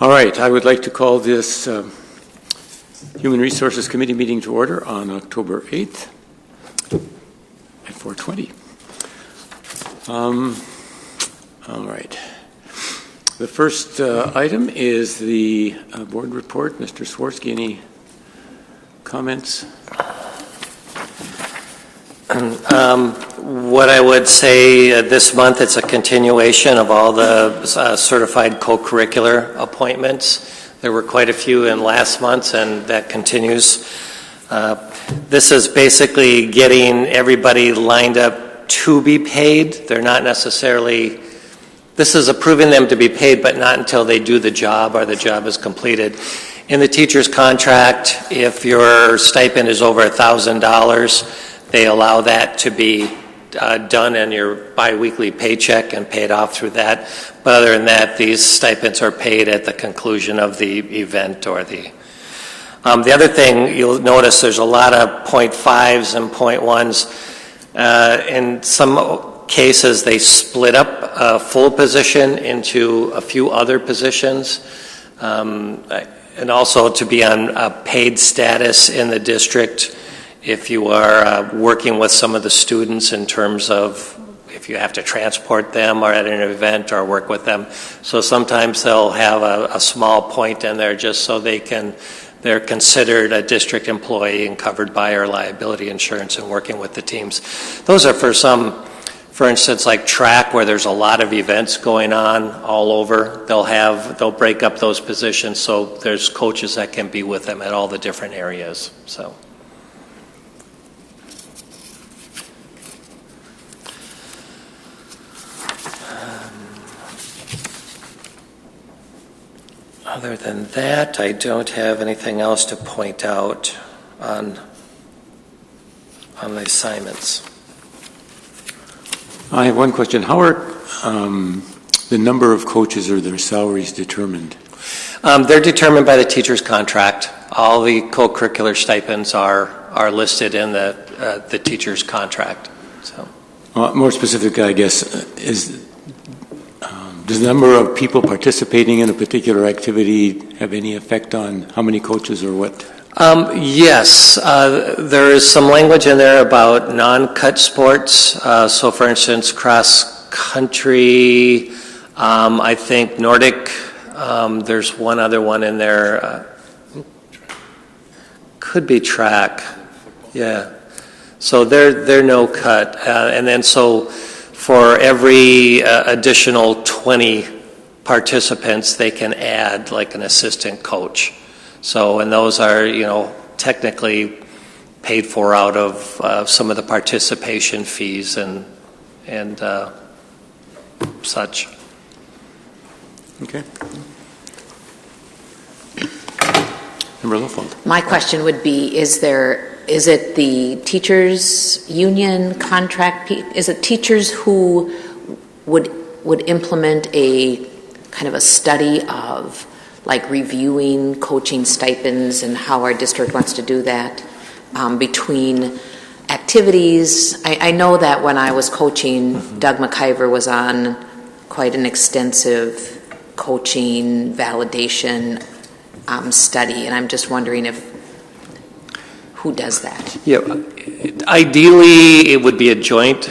All right, I would like to call this Human Resources Committee meeting to order on October 8th at 4:20. All right. The first item is the board report. Mr. Swarsky, any comments? What I would say this month, it's a continuation of all the certified co-curricular appointments. There were quite a few in last month, and that continues. This is basically getting everybody lined up to be paid. They're not necessarily, this is approving them to be paid, but not until they do the job or the job is completed. In the teacher's contract, if your stipend is over $1,000, they allow that to be done in your biweekly paycheck and paid off through that. But other than that, these stipends are paid at the conclusion of the event or the... the other thing, you'll notice there's a lot of 0.5s and 0.1s. In some cases, they split up a full position into a few other positions. And also to be on a paid status in the district if you are working with some of the students in terms of if you have to transport them or at an event or work with them. So sometimes they'll have a small point in there just so they're considered a district employee and covered by our liability insurance and working with the teams. Those are for some, for instance, like track where there's a lot of events going on all over. They'll break up those positions so there's coaches that can be with them at all the different areas. So. Other than that, I don't have anything else to point out on the assignments. I have one question. How are the number of coaches or their salaries determined? They're determined by the teacher's contract. All the co-curricular stipends are listed in the teacher's contract. So, more specific, I guess, does the number of people participating in a particular activity have any effect on how many coaches or what? Yes, there is some language in there about non-cut sports. So for instance, cross country, I think Nordic, there's one other one in there. Could be track. Yeah. So they're no cut. And then so for every additional 20 participants, they can add like an assistant coach. So, and those are, technically paid for out of some of the participation fees and such. Okay. Member Lofeld. My question would be, is it the teachers union contract? Is it teachers who would implement a kind of a study of like reviewing coaching stipends and how our district wants to do that between activities? I know that when I was coaching, Doug McIver was on quite an extensive coaching validation study, and I'm just wondering who does that? Yeah, ideally it would be a joint,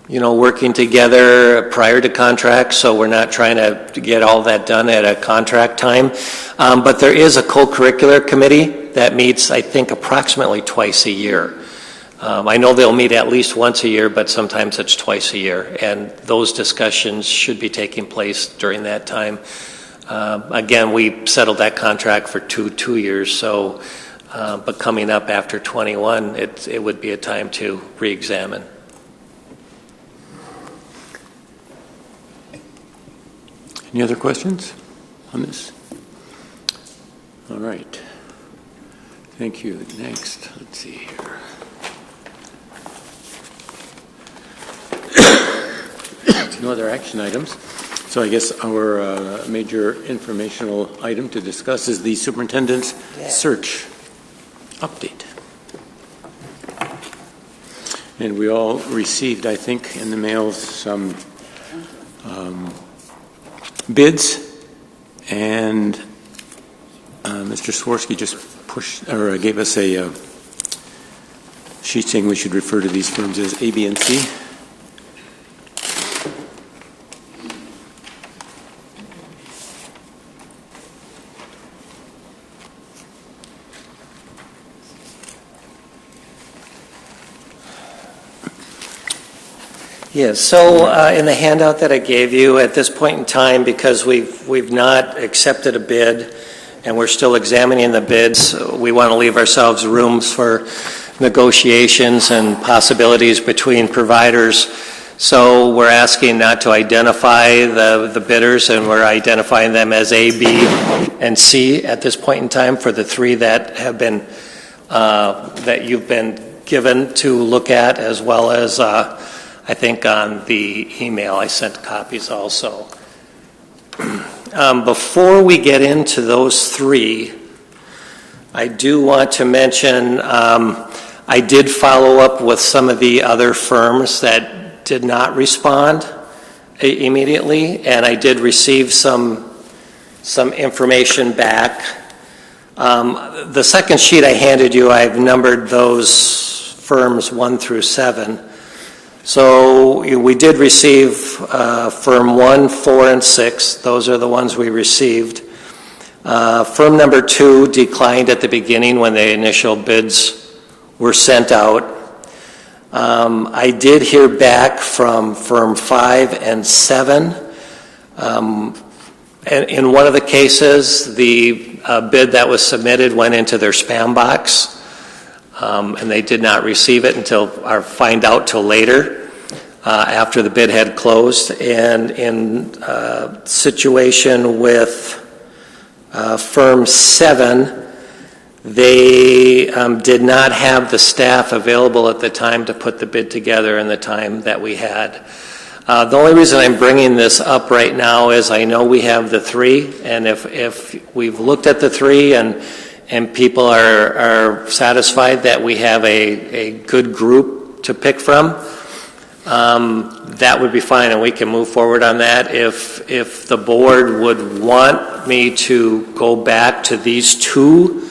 working together prior to contract, so we're not trying to get all that done at a contract time. But there is a co-curricular committee that meets, I think, approximately twice a year. I know they'll meet at least once a year, but sometimes it's twice a year, and those discussions should be taking place during that time. Again, we settled that contract for two years, so but coming up after 21, it would be a time to re-examine. Any other questions on this? All right. Thank you. Next, let's see here. No other action items. So I guess our major informational item to discuss is the superintendent's search update. And we all received, I think, in the mail some bids And Mr. Swirsky just gave us a sheet saying we should refer to these firms as A, B, and C. Yes, so in the handout that I gave you at this point in time, because we've not accepted a bid and we're still examining the bids, we want to leave ourselves rooms for negotiations and possibilities between providers. So we're asking not to identify the bidders, and we're identifying them as A, B, and C at this point in time for the three that have been that you've been given to look at, as well as I think on the email I sent copies also. Before we get into those three, I do want to mention I did follow up with some of the other firms that did not respond immediately, and I did receive some information back. The second sheet I handed you, I've numbered those firms 1 through 7. So we did receive firm 1, 4, and 6. Those are the ones we received. Firm number 2 declined at the beginning when the initial bids were sent out. I did hear back from firm 5 and 7. In one of the cases, the bid that was submitted went into their spam box. And they did not receive it or find out till later after the bid had closed. And in situation with firm 7, they did not have the staff available at the time to put the bid together in the time that we had. The only reason I'm bringing this up right now is I know we have the 3, and if we've looked at the 3 and people are satisfied that we have a good group to pick from, that would be fine, and we can move forward on that. If the board would want me to go back to these 2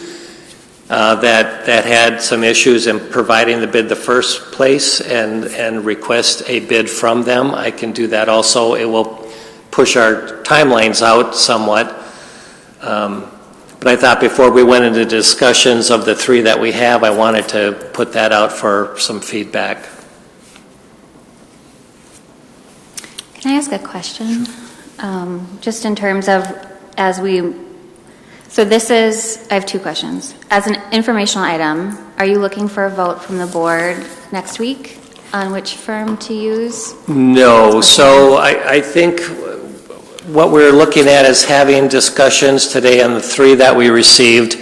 that had some issues in providing the bid the first place and request a bid from them, I can do that also. It will push our timelines out somewhat. But I thought before we went into discussions of the 3 that we have, I wanted to put that out for some feedback. Can I ask a question? Just in terms of I have 2 questions. As an informational item, are you looking for a vote from the board next week on which firm to use? No, so I think what we're looking at is having discussions today on the 3 that we received,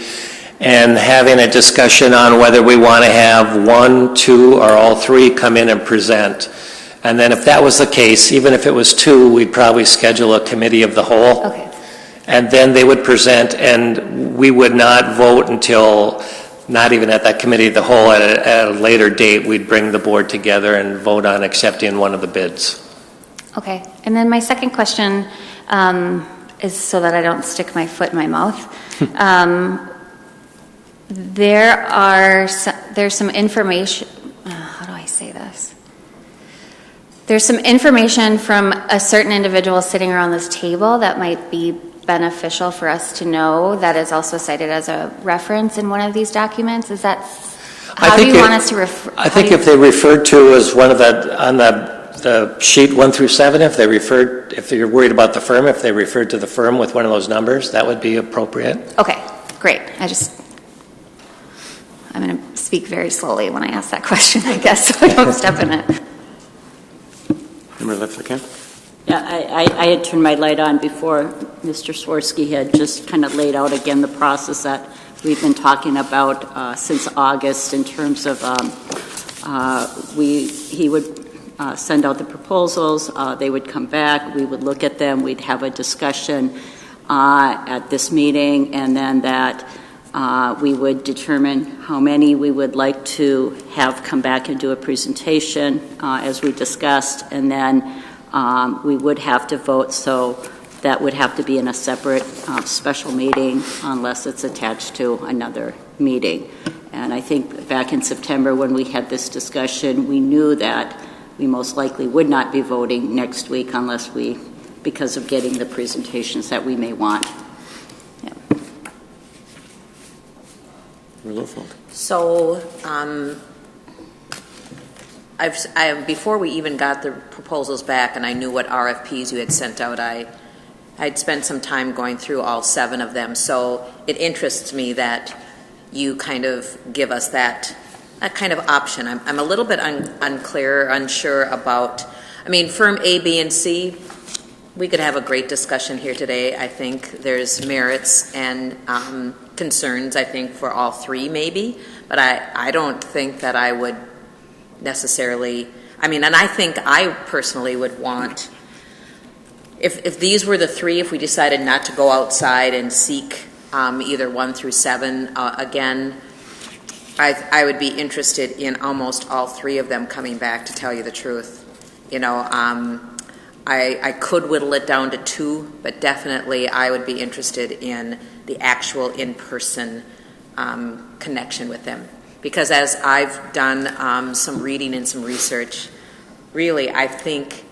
and having a discussion on whether we want to have 1, 2, or all 3 come in and present. And then if that was the case, even if it was 2, we'd probably schedule a committee of the whole. Okay. And then they would present, and we would not vote until, not even at that committee of the whole, at a later date, we'd bring the board together and vote on accepting one of the bids. Okay. And then my second question is so that I don't stick my foot in my mouth. There's some information, how do I say this? There's some information from a certain individual sitting around this table that might be beneficial for us to know, that is also cited as a reference in one of these documents. Is that, how do you want us to refer? I think if they referred to as one of on the sheet 1 through 7, if you're worried about the firm, if they referred to the firm with one of those numbers, that would be appropriate. Okay, great. I'm going to speak very slowly when I ask that question, I guess, so I don't step in it. Member Lefferts. Yeah, I had turned my light on before Mr. Swirsky had just kind of laid out again the process that we've been talking about since August, in terms of he would send out the proposals, they would come back, we would look at them, we'd have a discussion at this meeting, and then that we would determine how many we would like to have come back and do a presentation as we discussed, and then we would have to vote. So that would have to be in a separate special meeting unless it's attached to another meeting. And I think back in September when we had this discussion, we knew that we most likely would not be voting next week because of getting the presentations that we may want. So, before we even got the proposals back and I knew what RFPs you had sent out, I'd spent some time going through all 7 of them. So it interests me that you kind of give us that kind of option. I'm a little bit unsure about, firm A, B, and C, we could have a great discussion here today. I think there's merits and concerns, I think, for all 3 maybe, but I don't think that I would necessarily, and I think I personally would want, if these were the 3, if we decided not to go outside and seek either 1 through 7 again, I would be interested in almost all 3 of them coming back, to tell you the truth. I could whittle it down to 2, but definitely I would be interested in the actual in-person connection with them. Because as I've done some reading and some research, really I think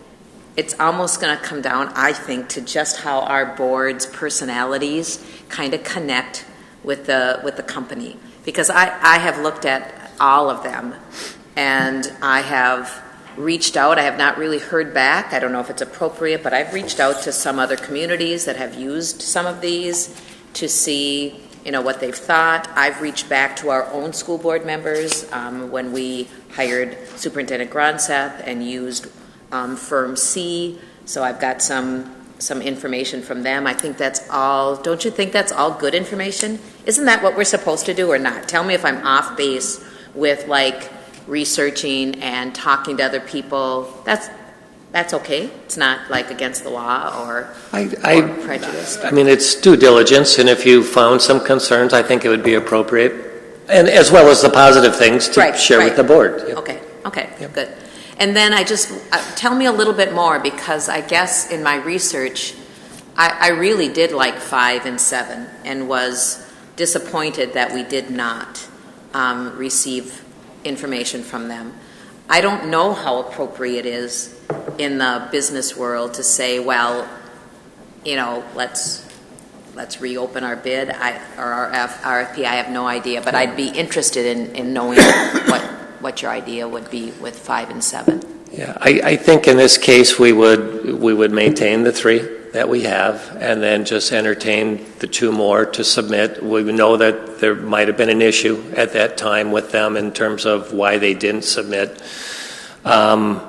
it's almost going to come down, I think, to just how our board's personalities kind of connect with the company. Because I have looked at all of them, and I have reached out. I have not really heard back. I don't know if it's appropriate, but I've reached out to some other communities that have used some of these to see, what they've thought. I've reached back to our own school board members when we hired Superintendent Gronseth and used Firm C. So I've got some information from them. I think that's all. Don't you think that's all good information? Isn't that what we're supposed to do or not? Tell me if I'm off base with researching and talking to other people. That's okay. It's not against the law or prejudiced. It's due diligence, and if you found some concerns, I think it would be appropriate, and as well as the positive things to share with the board. Yep. Okay, yep. Good. And then tell me a little bit more, because I guess in my research, I really did like 5 and 7 and was disappointed that we did not receive information from them. I don't know how appropriate it is in the business world to say, well, let's reopen our bid or our RFP. I have no idea, but I'd be interested in knowing what your idea would be with 5 and 7. Yeah, I think in this case we would maintain the 3 that we have, and then just entertain the 2 more to submit. We know that there might have been an issue at that time with them in terms of why they didn't submit. And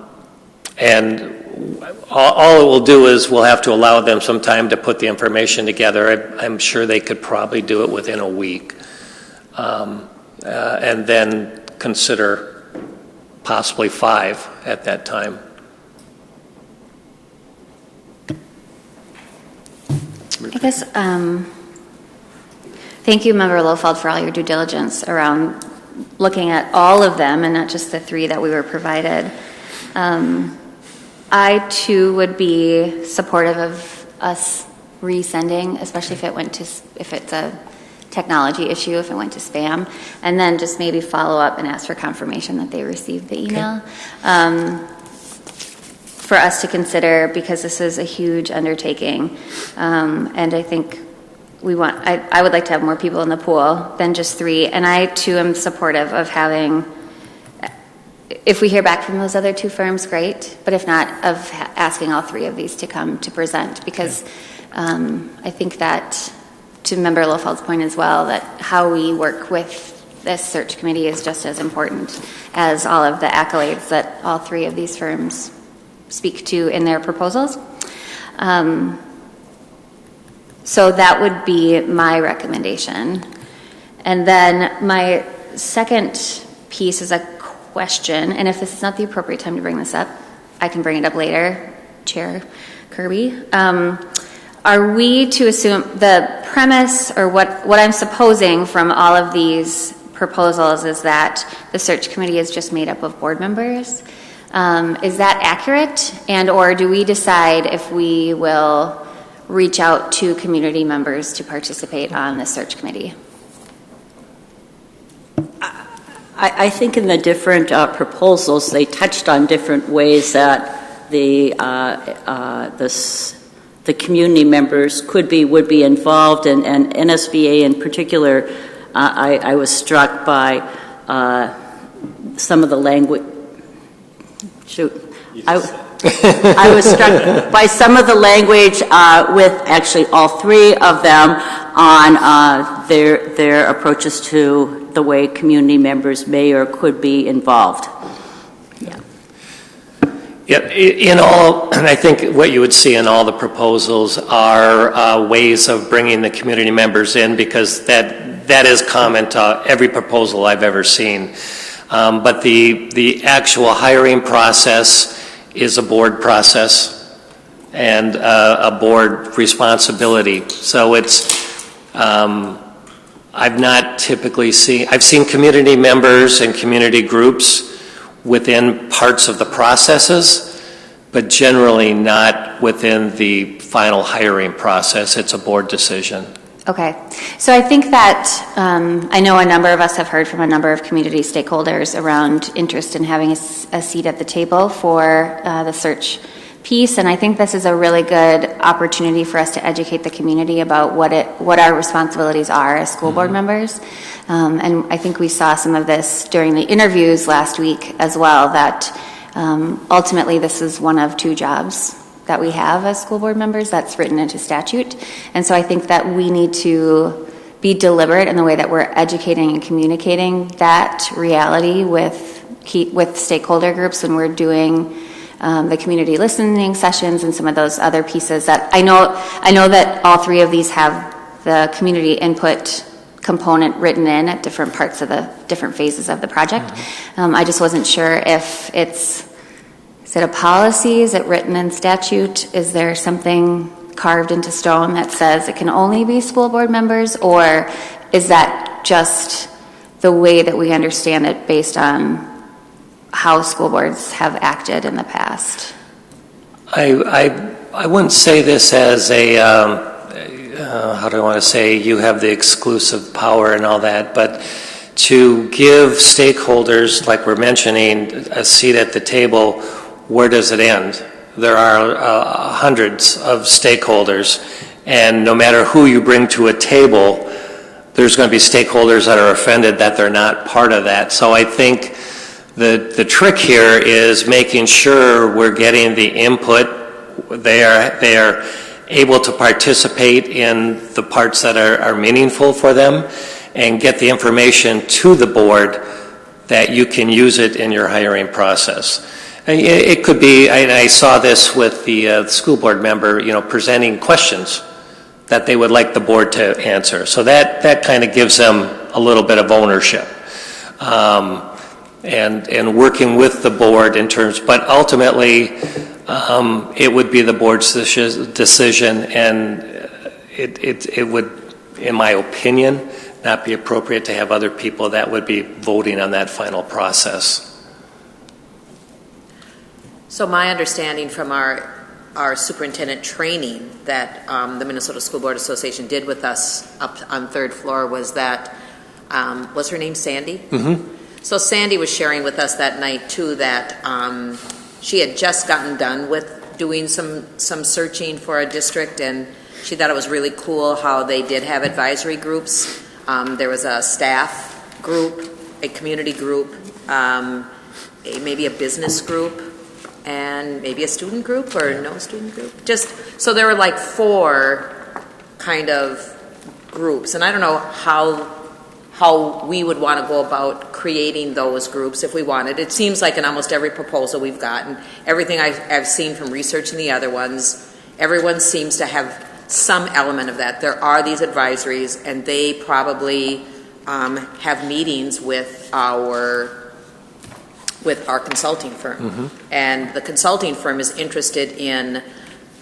all it will do is we'll have to allow them some time to put the information together. I'm sure they could probably do it within a week. And then consider possibly 5 at that time. I guess, thank you, Member Lofeld, for all your due diligence around looking at all of them and not just the 3 that we were provided. I, too, would be supportive of us resending, especially if it's a technology issue, if it went to spam, and then just maybe follow up and ask for confirmation that they received the email. Okay. For us to consider, because this is a huge undertaking, and I think I would like to have more people in the pool than just 3, and I too am supportive of having, if we hear back from those other 2 firms, great, but if not, of asking all 3 of these to come to present, because I think that, to Member Lofeld's point as well, that how we work with this search committee is just as important as all of the accolades that all 3 of these firms speak to in their proposals. So that would be my recommendation. And then my second piece is a question, and if this is not the appropriate time to bring this up, I can bring it up later, Chair Kirby. Are we to assume the premise, or what I'm supposing from all of these proposals, is that the search committee is just made up of board members? Is that accurate? And or do we decide if we will reach out to community members to participate on the search committee? I think in the different proposals, they touched on different ways that the community members would be involved, and NSBA in particular, I was struck by some of the language. I was struck by some of the language with actually all three of them on their approaches to the way community members may or could be involved. Yeah, in all, and I think what you would see in all the proposals are ways of bringing the community members in, because that is common to every proposal I've ever seen. But the actual hiring process is a board process and a board responsibility. So I've not typically I've seen community members and community groups within parts of the processes, but generally not within the final hiring process. It's a board decision. Okay, so I think that I know a number of us have heard from a number of community stakeholders around interest in having a seat at the table for the search piece, and I think this is a really good opportunity for us to educate the community about what our responsibilities are as school board members. And I think we saw some of this during the interviews last week as well, that ultimately this is one of two jobs that we have as school board members that's written into statute. And so I think that we need to be deliberate in the way that we're educating and communicating that reality with stakeholder groups when we're doing the community listening sessions and some of those other pieces that I know that all three of these have the community input component written in at different parts of the different phases of the project. I just wasn't sure if is it a policy? Is it written in statute? Is there something carved into stone that says it can only be school board members, or is that just the way that we understand it based on how school boards have acted in the past? I wouldn't say this as a, how do I want to say, you have the exclusive power and all that, but to give stakeholders, like we're mentioning, a seat at the table, where does it end? There are hundreds of stakeholders, and no matter who you bring to a table, there's going to be stakeholders that are offended that they're not part of that. So I think the trick here is making sure we're getting the input. They are able to participate in the parts that are meaningful for them, and get the information to the board that you can use it in your hiring process. It could be, and I saw this with the school board member, presenting questions that they would like the board to answer. So that kind of gives them a little bit of ownership. And working with the board in terms, but ultimately it would be the board's decision, and it would, in my opinion, not be appropriate to have other people that would be voting on that final process. So my understanding from our superintendent training that the Minnesota School Board Association did with us up on third floor was that, was her name Sandy? Mm-hmm. So Sandy was sharing with us that night too that she had just gotten done with doing some searching for a district, and she thought it was really cool how they did have advisory groups. There was a staff group, a community group, maybe a business group, and maybe a student group or no student group. Just so there were like 4 kind of groups, and I don't know how we would want to go about creating those groups if we wanted. It seems like in almost every proposal we've gotten, everything I've seen from researching the other ones, everyone seems to have some element of that. There are these advisories, and they probably have meetings with our consulting firm. Mm-hmm. And the consulting firm is interested in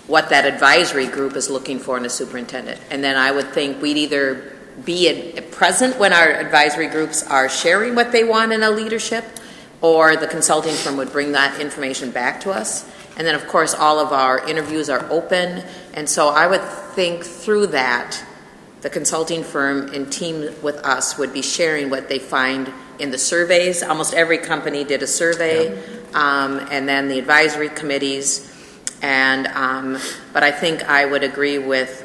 what that advisory group is looking for in a superintendent. And then I would think we'd either be present when our advisory groups are sharing what they want in a leadership, or the consulting firm would bring that information back to us. And then, of course, all of our interviews are open. And so I would think through that, the consulting firm and team with us would be sharing what they find in the surveys. Almost every company did a survey, and then the advisory committees. And but I think I would agree with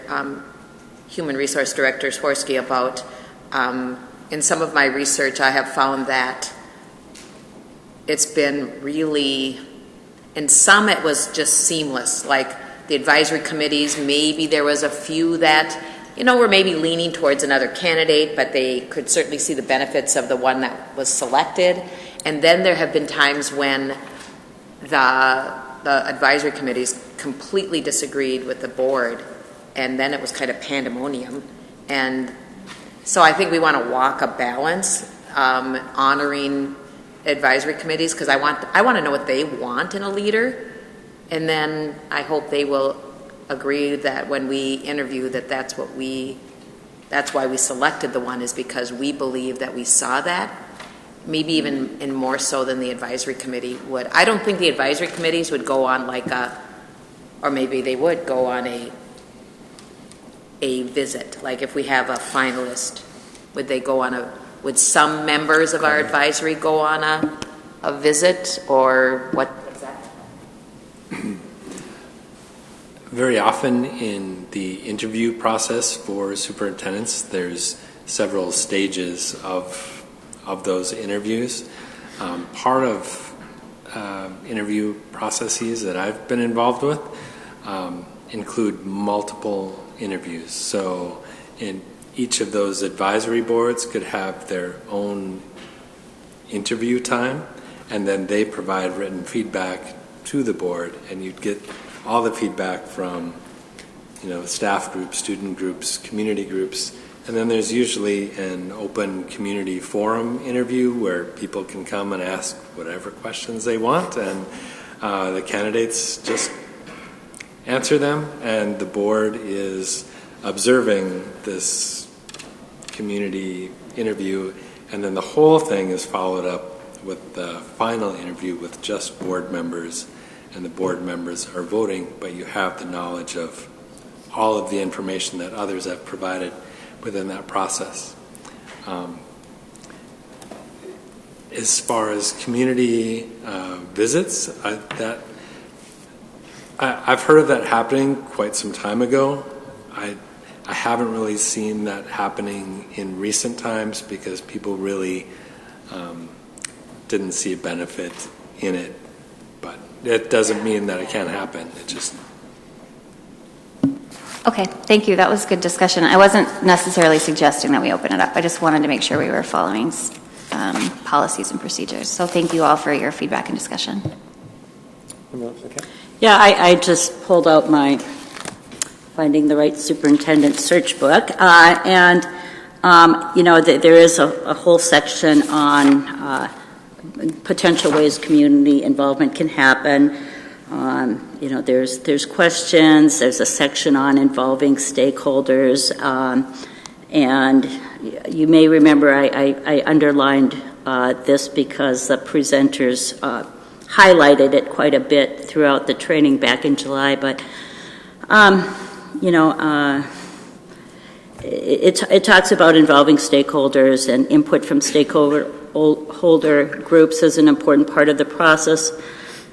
Human Resource Director Swirsky about, in some of my research, I have found that it's been really, in some it was just seamless, like the advisory committees, maybe there was a few that, were maybe leaning towards another candidate, but they could certainly see the benefits of the one that was selected. And then there have been times when the advisory committees completely disagreed with the board, and then it was kind of pandemonium. And so I think we want to walk a balance, honoring advisory committees, because I want to know what they want in a leader, and then I hope they will agree that when we interview that's why we selected the one, is because we believe that we saw that, maybe even in more so than the advisory committee would. I don't think the advisory committees would go on or maybe they would go on a visit. Like if we have a finalist, would some members of our advisory go on a visit, or what? Very often in the interview process for superintendents, there's several stages of those interviews. Part of interview processes that I've been involved with include multiple interviews. So in each of those advisory boards could have their own interview time, and then they provide written feedback to the board, and you'd get all the feedback from staff groups, student groups, community groups, and then there's usually an open community forum interview where people can come and ask whatever questions they want, and the candidates just answer them, and the board is observing this community interview, and then the whole thing is followed up with the final interview with just board members, and the board members are voting, but you have the knowledge of all of the information that others have provided within that process. As far as community visits, I've heard of that happening quite some time ago. I haven't really seen that happening in recent times because people really didn't see a benefit in it. But it doesn't mean that it can't happen. It just... Okay, thank you. That was good discussion. I wasn't necessarily suggesting that we open it up. I just wanted to make sure we were following policies and procedures. So thank you all for your feedback and discussion. Yeah, I just pulled out my Finding the Right Superintendent search book, and there is a whole section on potential ways community involvement can happen. There's questions. There's a section on involving stakeholders, and you may remember I underlined this because the presenters highlighted it quite a bit throughout the training back in July. But it talks about involving stakeholders, and input from stakeholder groups is an important part of the process.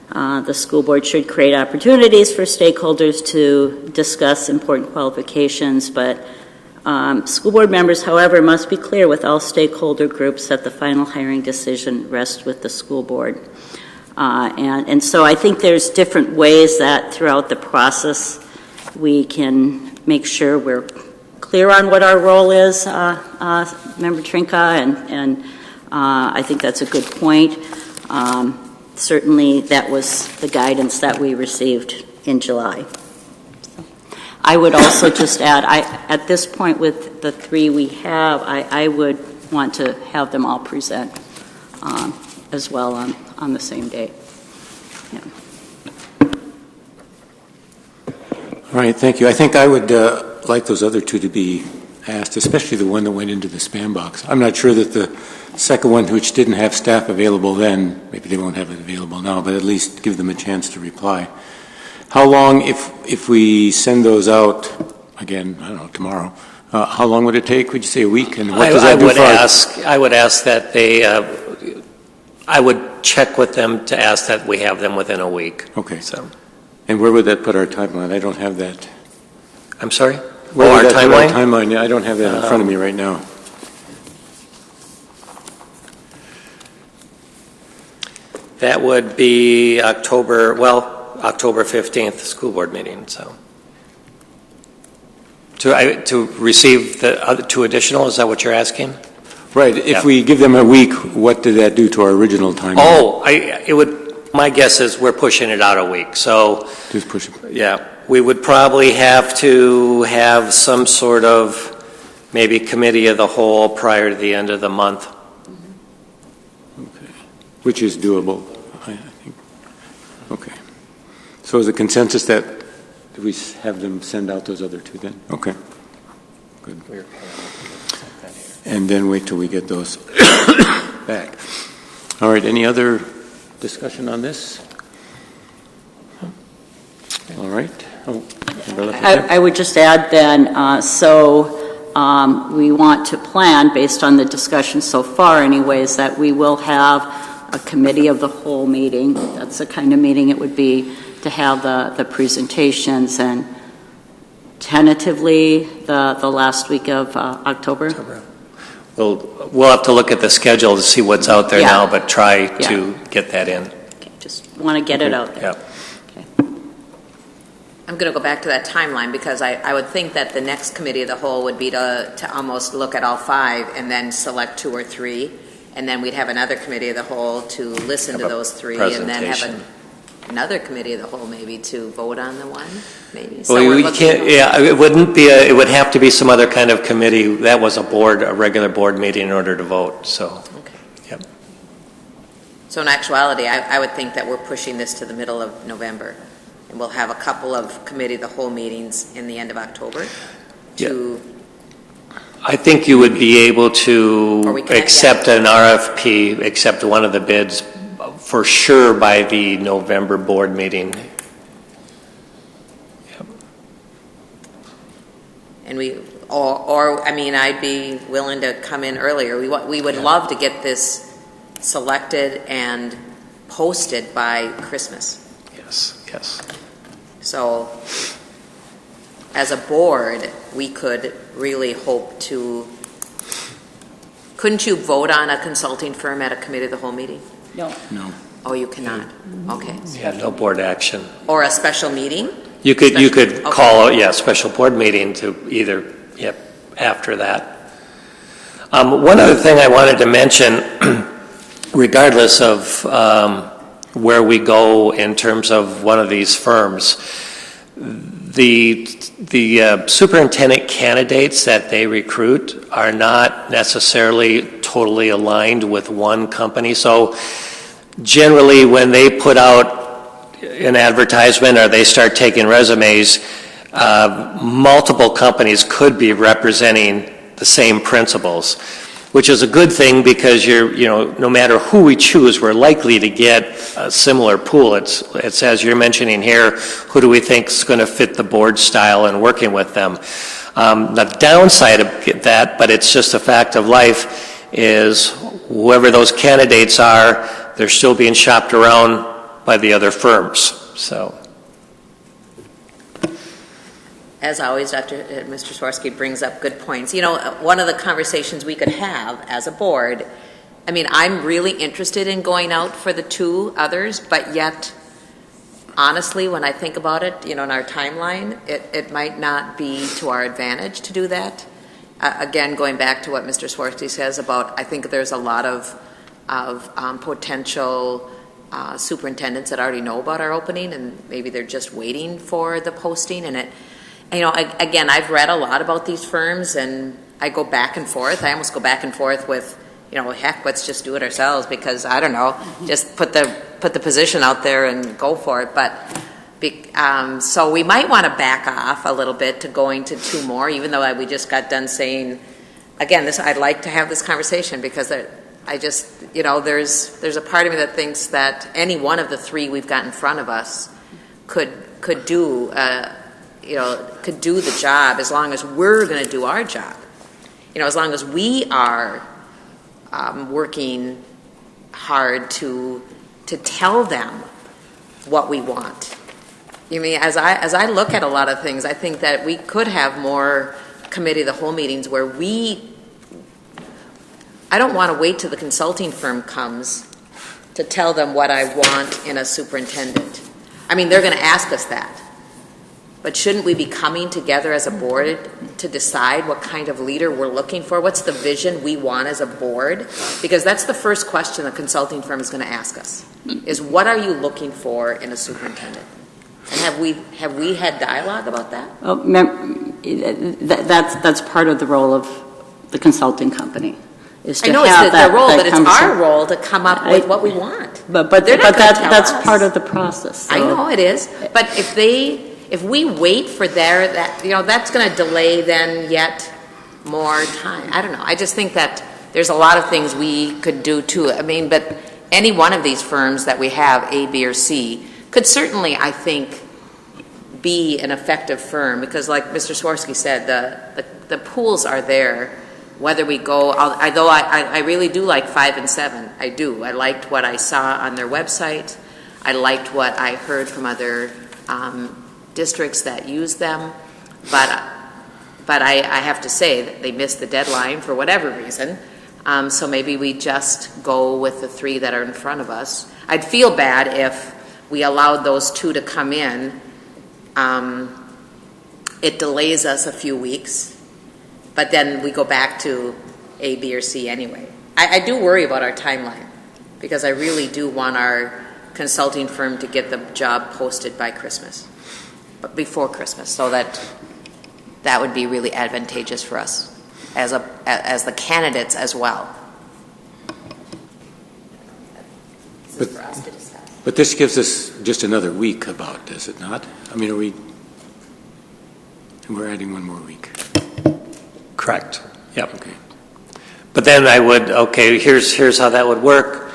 The school board should create opportunities for stakeholders to discuss important qualifications, but school board members, however, must be clear with all stakeholder groups that the final hiring decision rests with the school board. And so I think there's different ways that throughout the process we can make sure we're clear on what our role is, Member Trinka, and I think that's a good point. Certainly that was the guidance that we received in July. I would also just add, at this point with the three we have, I would want to have them all present as well on the same day. Yeah. All right, thank you. I think I would like those other two to be asked, especially the one that went into the spam box. I'm not sure that the second one, which didn't have staff available then, maybe they won't have it available now, but at least give them a chance to reply. How long, if we send those out, again, I don't know, tomorrow, how long would it take? Would you say a week? And what does that do for I would ask that they, I would check with them to ask that we have them within a week. Okay. So, and where would that put our timeline? I don't have that. I'm sorry? Where would our that put timeline? our timeline? Yeah, I don't have that in front of me right now. That would be October 15th, school board meeting, so. To receive the other 2 additional, is that what you're asking? Right. If Yeah. we give them a week, what did that do to our original timeline? Oh, my guess is we're pushing it out a week, so. Just push it. Yeah, we would probably have to have some sort of maybe committee of the whole prior to the end of the month. Okay. Which is doable, I think. Okay. So is the consensus that we have them send out those other 2 then? Okay. Good. And then wait till we get those back. All right, any other discussion on this? All right. I would just add then, we want to plan, based on the discussion so far anyways, that we will have a committee of the whole meeting. That's the kind of meeting it would be to have the presentations, and tentatively the last week of October. We'll have to look at the schedule to see what's out there now, but try to get that in. Okay, just want to get it out there. Yeah. Okay. I'm going to go back to that timeline because I would think that the next committee of the whole would be to almost look at all 5 and then select 2 or 3, and then we'd have another committee of the whole to listen to those 3, and then have another committee of the whole maybe to vote on the one, maybe. So we can't. Yeah, it wouldn't be. It would have to be some other kind of committee. That was a regular board meeting in order to vote. So. Okay. Yep. So in actuality, I would think that we're pushing this to the middle of November, and we'll have a couple of committee of the whole meetings in the end of October. I think you would be able to accept an RFP, accept one of the bids, for sure by the November board meeting. Yep. And I'd be willing to come in earlier. We would love to get this selected and posted by Christmas. Yes. So, as a board, we could really hope to. Couldn't you vote on a consulting firm at a committee of the whole meeting? No. Oh, you cannot. Okay. Yeah, no board action. Or a special meeting? You could call a special board meeting to either after that. One other thing I wanted to mention, regardless of where we go in terms of one of these firms, the superintendent candidates that they recruit are not necessarily totally aligned with one company. So generally when they put out an advertisement or they start taking resumes, multiple companies could be representing the same principles, which is a good thing because no matter who we choose, we're likely to get a similar pool. It's as you're mentioning here, who do we think is going to fit the board style and working with them? The downside of that, but it's just a fact of life, is whoever those candidates are, they're still being shopped around by the other firms. So. As always, Mr. Swarsky brings up good points. One of the conversations we could have as a board, I'm really interested in going out for the 2 others, but yet, honestly, when I think about it, in our timeline, it might not be to our advantage to do that. Again, going back to what Mr. Swarsky says about, I think there's a lot of potential superintendents that already know about our opening, and maybe they're just waiting for the posting, and again, I've read a lot about these firms, and I go back and forth. I almost go back and forth with, heck, let's just do it ourselves because, I don't know, just put the position out there and go for it. But So we might want to back off a little bit to going to 2 more, even though we just got done saying, again, I'd like to have this conversation because I just, there's a part of me that thinks that any one of the 3 we've got in front of us could do, could do the job as long as we're going to do our job. As long as we are working hard to tell them what we want. As I look at a lot of things, I think that we could have more committee of the whole meetings where I don't want to wait till the consulting firm comes to tell them what I want in a superintendent. They're going to ask us that. But shouldn't we be coming together as a board to decide what kind of leader we're looking for? What's the vision we want as a board? Because that's the first question the consulting firm is going to ask us, is what are you looking for in a superintendent? And have we had dialogue about that? Well, that's part of the role of the consulting company. Is to I know have it's their role, but it's our in. role to come up with what we want. But they're not gonna tell that's us. part of the process. So. I know it is, but if we wait for that's going to delay then yet more time. I don't know. I just think that there's a lot of things we could do too. But any one of these firms that we have, A, B, or C, could certainly, I think, be an effective firm because, like Mr. Swarsky said, the pools are there. Whether we go, although I really do like 5 and 7. I do. I liked what I saw on their website. I liked what I heard from other districts that use them, but I have to say that they missed the deadline for whatever reason. So maybe we just go with the 3 that are in front of us. I'd feel bad if we allowed those 2 to come in. It delays us a few weeks, but then we go back to A, B, or C anyway. I do worry about our timeline because I really do want our consulting firm to get the job posted by Christmas. But before Christmas, so that would be really advantageous for us as the candidates as well. This is for us to decide. But this gives us just another week about, does it not? We're adding 1 more week. Correct. Yep. Okay. But then here's how that would work.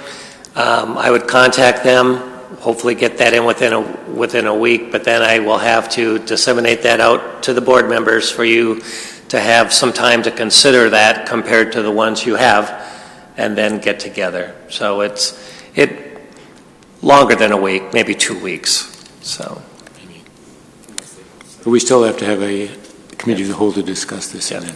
I would contact them, hopefully get that in within a week, but then I will have to disseminate that out to the board members for you to have some time to consider that compared to the ones you have, and then get together. So it's longer than a week, maybe 2 weeks. So. But we still have to have a committee of the whole to discuss this. Yeah. Okay.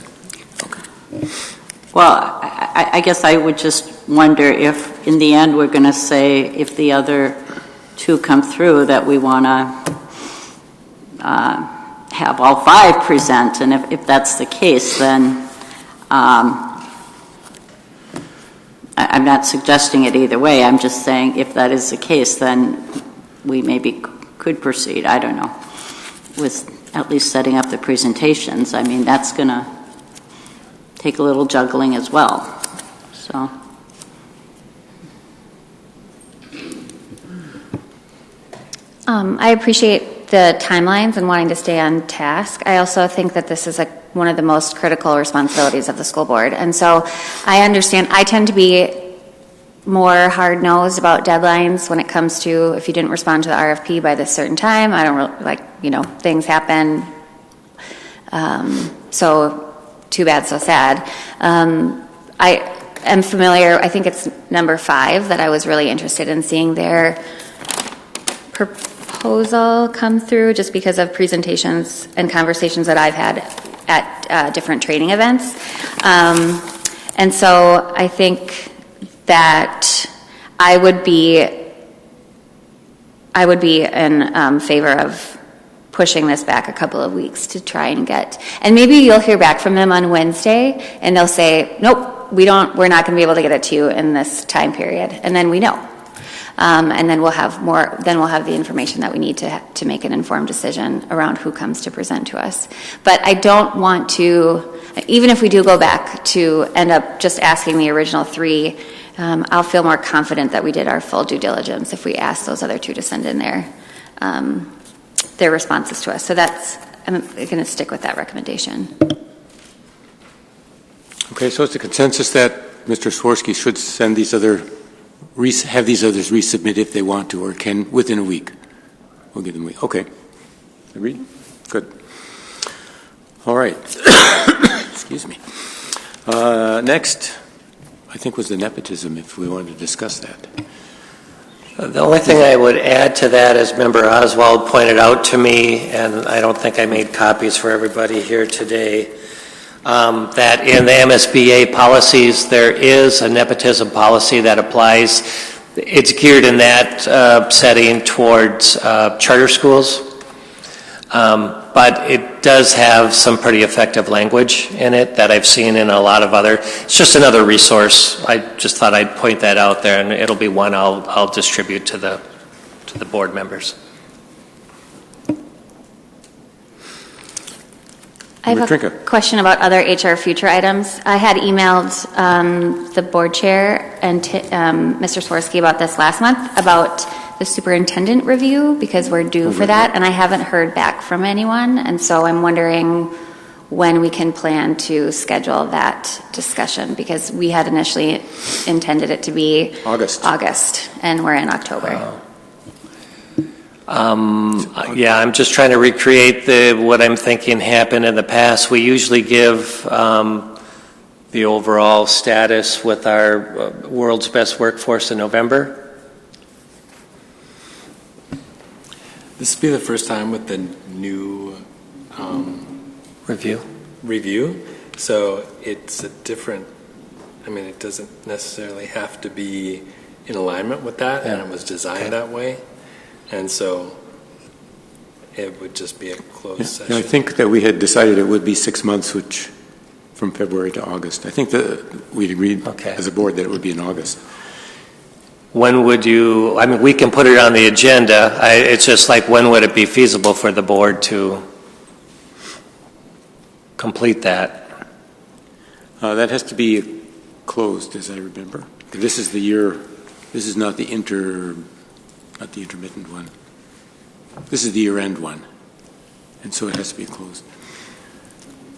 Well, I guess I would just wonder if, in the end, we're going to say if the other 2 come through that we want to have all 5 present, and if that's the case, then I'm not suggesting it either way. I'm just saying if that is the case, then we maybe could proceed. I don't know, with at least setting up the presentations. That's going to take a little juggling as well. So. I appreciate the timelines and wanting to stay on task. I also think that this is one of the most critical responsibilities of the school board. And so I understand, I tend to be more hard-nosed about deadlines when it comes to if you didn't respond to the RFP by this certain time. I don't really, things happen. So too bad, so sad. I am familiar, I think it's number 5 that I was really interested in seeing their proposal come through just because of presentations and conversations that I've had at different training events. And so I think that I would be in favor of pushing this back a couple of weeks to try and and maybe you'll hear back from them on Wednesday and they'll say, nope, we're not going to be able to get it to you in this time period. And then we know. And then we'll have the information that we need to make an informed decision around who comes to present to us. But I don't want to, even if we do go back to end up just asking the original 3, I'll feel more confident that we did our full due diligence if we ask those other 2 to send in their responses to us. So I'm going to stick with that recommendation. Okay, so it's a consensus that Mr. Swirsky should send have these others resubmit if they want to, or can within a week. We'll give them a week. Okay. Agreed? Good. All right. Excuse me. Next, I think, was the nepotism, if we wanted to discuss that. The only thing I would add to that, as Member Oswald pointed out to me, and I don't think I made copies for everybody here today, that in the MSBA policies, there is a nepotism policy that applies. It's geared in that setting towards charter schools, but it does have some pretty effective language in it that I've seen in a lot of other. It's just another resource. I just thought I'd point that out there, and it'll be one I'll distribute to the board members. I have a question about other HR future items. I had emailed the board chair and Mr. Swirsky about this last month, about the superintendent review, because we're due for that, and I haven't heard back from anyone, and so I'm wondering when we can plan to schedule that discussion, because we had initially intended it to be August, and we're in October. Yeah, I'm just trying to recreate what I'm thinking happened in the past. We usually give the overall status with our world's best workforce in November. This will be the first time with the new review. So it's a different, it doesn't necessarily have to be in alignment with that, and it was designed that way. And so it would just be a closed session. I think that we had decided it would be 6 months, which from February to August. I think that we'd agreed as a board that it would be in August. When would you, we can put it on the agenda. It's just like, when would it be feasible for the board to complete that? That has to be closed, as I remember. This is the year, this is not the intermittent one. This is the year-end one, and so it has to be closed.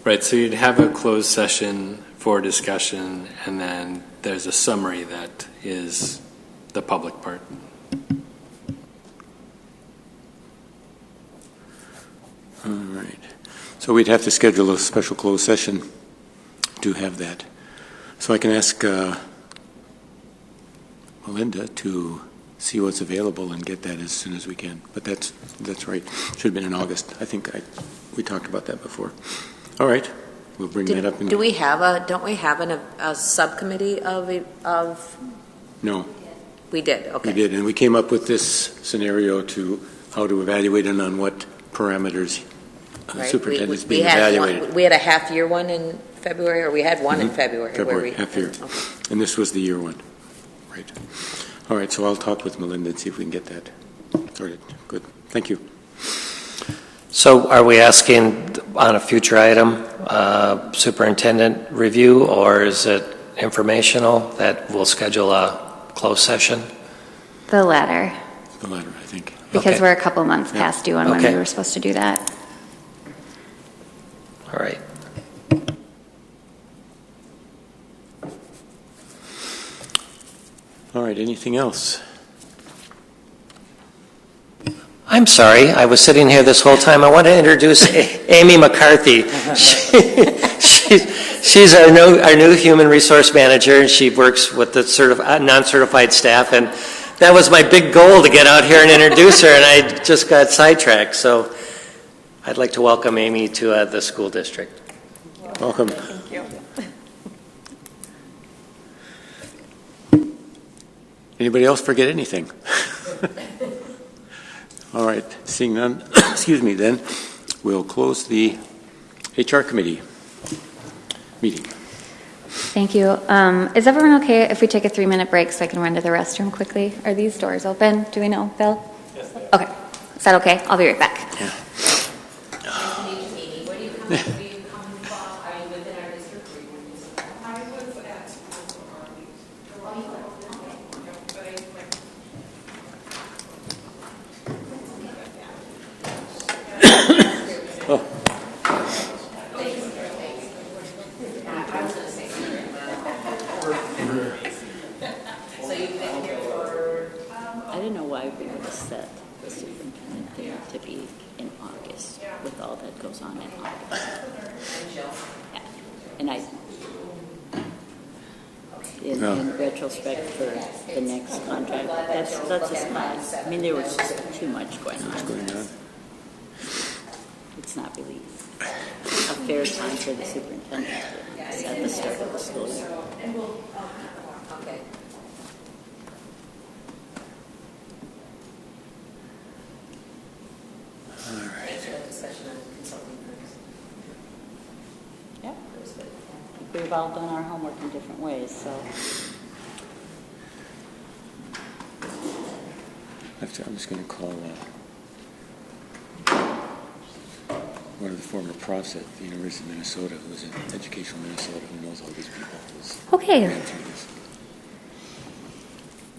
Right, so you'd have a closed session for discussion, and then there's a summary that is the public part. All right. So we'd have to schedule a special closed session to have that. So I can ask Melinda to see what's available and get that as soon as we can. But that's right. Should have been in August. I think we talked about that before. All right. We'll bring that up. Don't we have a subcommittee of? No. We did. Okay. We did, and we came up with this scenario to how to evaluate and on what parameters superintendent's being evaluated. We had a half-year one in February, or we had one in February. February, half-year. Okay. And this was the year one. Right. All right, so I'll talk with Melinda and see if we can get that started. Good. Thank you. So are we asking on a future item, superintendent review, or is it informational that we'll schedule a closed session? The latter. The latter, I think. Because we're a couple months past due on when we were supposed to do that. All right. All right, anything else? I'm sorry, I was sitting here this whole time. I want to introduce Amy McCarthy. She's our new human resource manager, and she works with the non-certified staff. And that was my big goal, to get out here and introduce her, and I just got sidetracked. So I'd like to welcome Amy to the school district. Welcome. Thank you. Anybody else forget anything? All right, seeing none, excuse me, then we'll close the HR committee meeting. Thank you. Is everyone okay if we take a 3-minute break so I can run to the restroom quickly? Are these doors open? Do we know, Bill? Yes. Okay. Is that okay? I'll be right back. Yeah. what goes on in August. Yeah. And in retrospect for the next contract, that's a small. I mean, there was just too much going on. It's not really a fair time for the superintendent at the start of the school year. Okay. All right. Discussion on consulting firms. Yeah. I think we've all done our homework in different ways, so. I'm just going to call one of the former profs at the University of Minnesota, who's in Educational Minnesota, who knows all these people. Okay. Ran through this.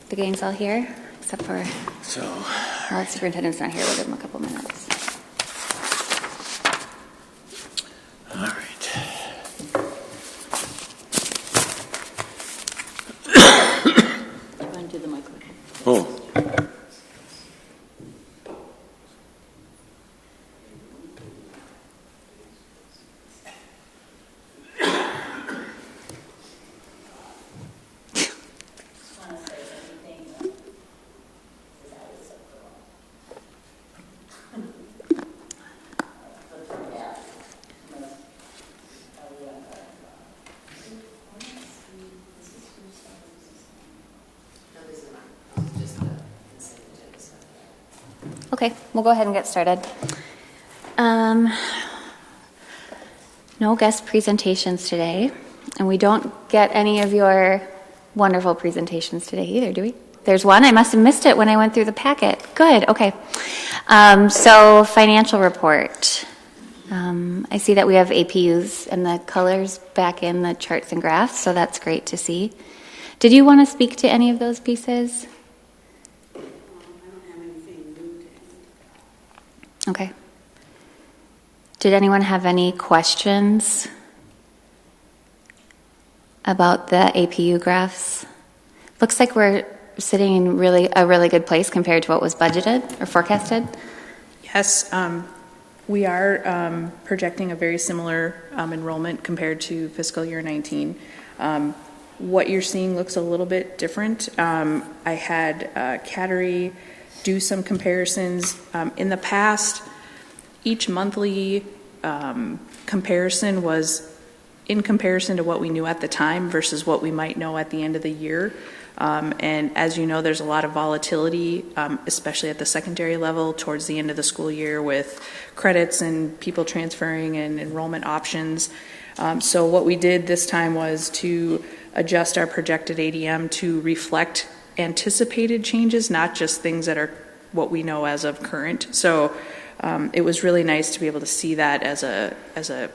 The gang's all here, except for, So, well, the superintendent's not here. We'll give him a couple minutes. all right. I'm going to do the microphone. Oh. Okay, we'll go ahead and get started. No guest presentations today, and we don't get any of your wonderful presentations today either, do we? There's one. I must have missed it when I went through the packet. Good, okay. So financial report. I see that we have APUs and the colors back in the charts and graphs, so that's great to see. Did you want to speak to any of those pieces? Okay. Did anyone have any questions about the APU graphs? Looks like we're sitting in a really good place compared to what was budgeted or forecasted. Yes, we are projecting a very similar enrollment compared to fiscal year 19. What you're seeing looks a little bit different. I had Cattery do some comparisons. In the past, each monthly comparison was in comparison to what we knew at the time versus what we might know at the end of the year. And as you know, there's a lot of volatility, especially at the secondary level towards the end of the school year with credits and people transferring and enrollment options. So what we did this time was to adjust our projected ADM to reflect anticipated changes, not just things that are what we know as of current. So it was really nice to be able to see that as a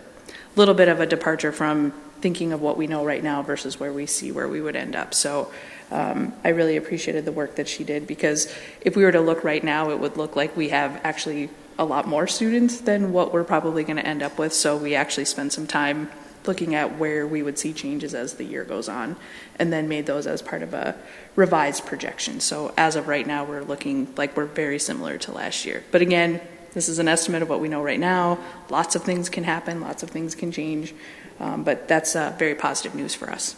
little bit of a departure from thinking of what we know right now versus where we would end up. So I really appreciated the work that she did, because if we were to look right now, it would look like we have actually a lot more students than what we're probably going to end up with. So we actually spent some time looking at where we would see changes as the year goes on, and then made those as part of a revised projection. So as of right now, we're looking like we're very similar to last year. But again, this is an estimate of what we know right now. Lots of things can happen, lots of things can change, but that's very positive news for us.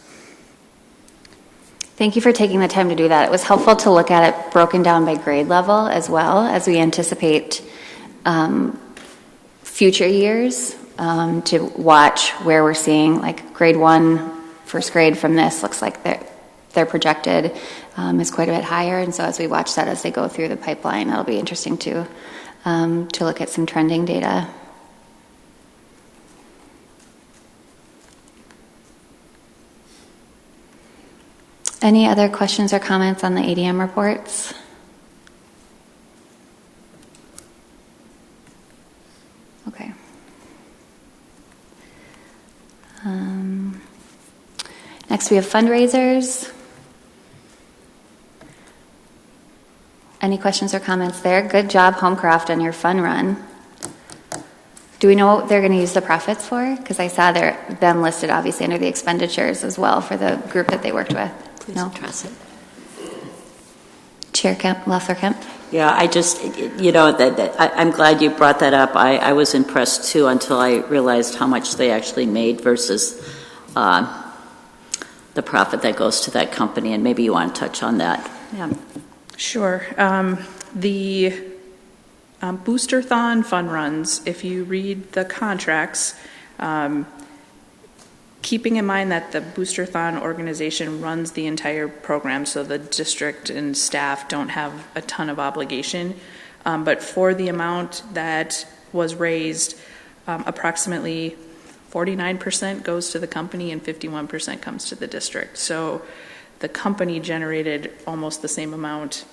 Thank you for taking the time to do that. It was helpful to look at it broken down by grade level as well, as we anticipate future years, to watch where we're seeing, like grade 1, first grade from this looks like their projected is quite a bit higher. And so as we watch that as they go through the pipeline, it'll be interesting to look at some trending data. Any other questions or comments on the ADM reports? Okay. Next we have fundraisers. Any questions or comments there? Good job, Homecroft, on your fun run. Do we know what they're going to use the profits for? Because I saw them listed obviously under the expenditures as well for the group that they worked with. Please No? address it. Chair Kemp, Leffler Kemp. Yeah, I just, I'm glad you brought that up. I was impressed too until I realized how much they actually made versus the profit that goes to that company, and maybe you want to touch on that. Yeah. Sure. The Boosterthon fun runs, if you read the contracts, keeping in mind that the Boosterthon organization runs the entire program, so the district and staff don't have a ton of obligation. But for the amount that was raised, approximately 49% goes to the company and 51% comes to the district. So the company generated almost the same amount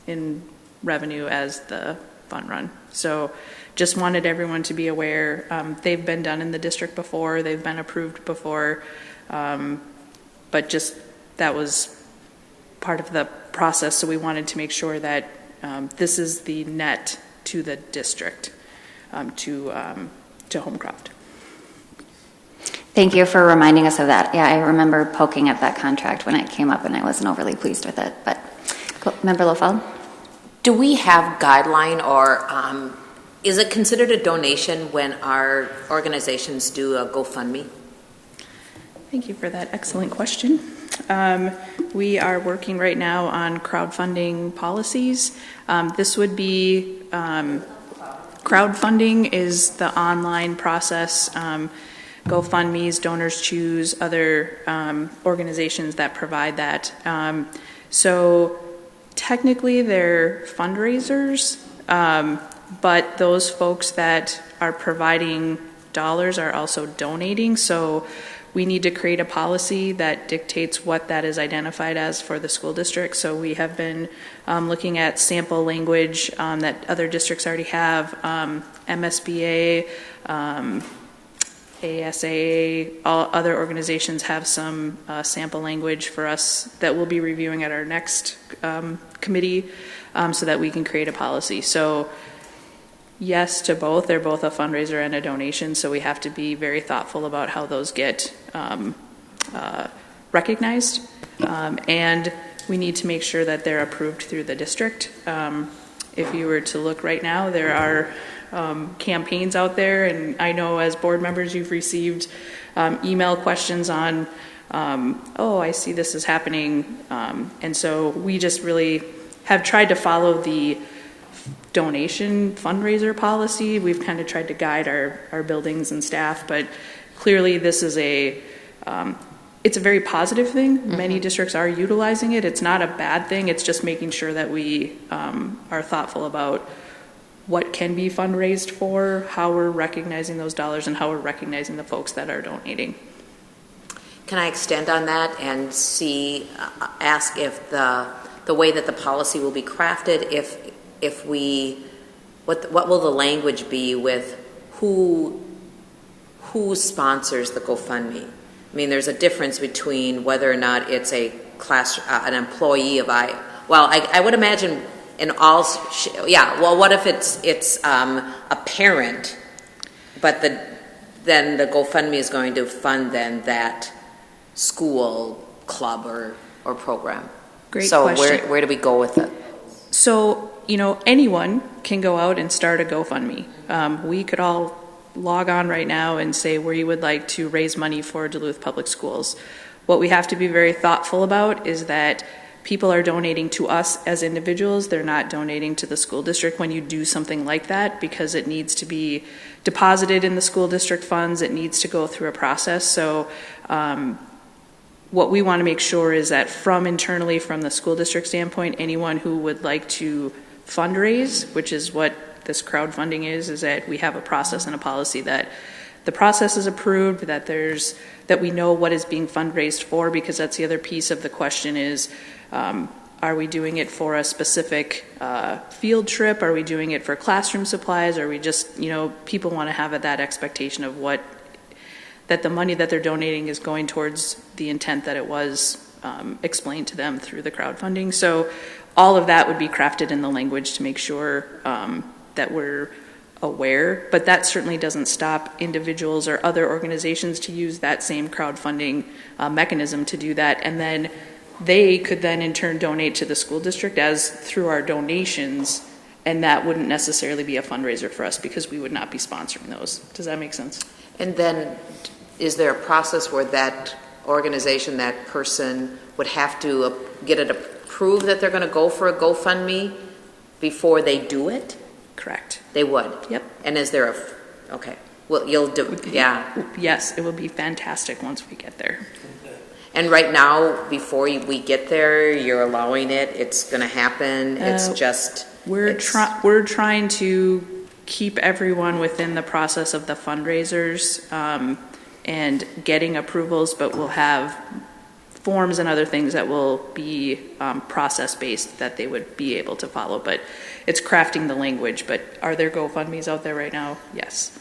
in revenue as the fun run. So just wanted everyone to be aware. They've been done in the district before, they've been approved before, but just that was part of the process. So we wanted to make sure that this is the net to the district, to Homecroft. Thank you for reminding us of that. Yeah, I remember poking at that contract when it came up, and I wasn't overly pleased with it. But, Member Lofeld? Do we have guideline, or is it considered a donation when our organizations do a GoFundMe? Thank you for that excellent question. We are working right now on crowdfunding policies. This would be, crowdfunding is the online process. GoFundMe's, Donors Choose, other organizations that provide that. So technically they're fundraisers, but those folks that are providing dollars are also donating. So we need to create a policy that dictates what that is identified as for the school district. So we have been looking at sample language that other districts already have, MSBA, ASA, all other organizations have some sample language for us that we'll be reviewing at our next committee so that we can create a policy. So yes to both. They're both a fundraiser and a donation, so we have to be very thoughtful about how those get recognized. And we need to make sure that they're approved through the district. If you were to look right now, there are campaigns out there, and I know as board members you've received email questions on oh, I see this is happening, and so we just really have tried to follow the donation fundraiser policy. We've kind of tried to guide our buildings and staff, but clearly this is it's a very positive thing. Mm-hmm. Many districts are utilizing it. It's not a bad thing. It's just making sure that we are thoughtful about what can be fundraised for, how we're recognizing those dollars, and how we're recognizing the folks that are donating. Can I extend on that and ask if the way that the policy will be crafted, what will the language be with who sponsors the GoFundMe? I mean, there's a difference between whether or not it's a an employee of I would imagine in all, well, what if it's a parent, but then the GoFundMe is going to fund then that school, club, or program? Great question. So where do we go with it? So, anyone can go out and start a GoFundMe. We could all log on right now and say where you would like to raise money for Duluth Public Schools. What we have to be very thoughtful about is that people are donating to us as individuals. They're not donating to the school district when you do something like that, because it needs to be deposited in the school district funds. It needs to go through a process. So what we want to make sure is that internally from the school district standpoint, anyone who would like to fundraise, which is what this crowdfunding is that we have a process and a policy that the process is approved, that we know what is being fundraised for, because that's the other piece of the question is, are we doing it for a specific field trip? Are we doing it for classroom supplies? Are we just, people want to have that expectation of that the money that they're donating is going towards the intent that it was explained to them through the crowdfunding. So all of that would be crafted in the language to make sure that we're aware, but that certainly doesn't stop individuals or other organizations to use that same crowdfunding mechanism to do that, and then they could then in turn donate to the school district as through our donations And that wouldn't necessarily be a fundraiser for us because we would not be sponsoring those. Does that make sense? And then, is there a process where that organization, that person, would have to get it approved that they're going to go for a GoFundMe before they do it? Correct. They would? Yep. And is there okay. Well, you'll do, yeah. Yes, it will be fantastic once we get there. And right now, before we get there, you're allowing it, it's going to happen, it's just... We're trying to keep everyone within the process of the fundraisers and getting approvals, but we'll have forms and other things that will be process-based that they would be able to follow. But it's crafting the language. But are there GoFundMes out there right now? Yes.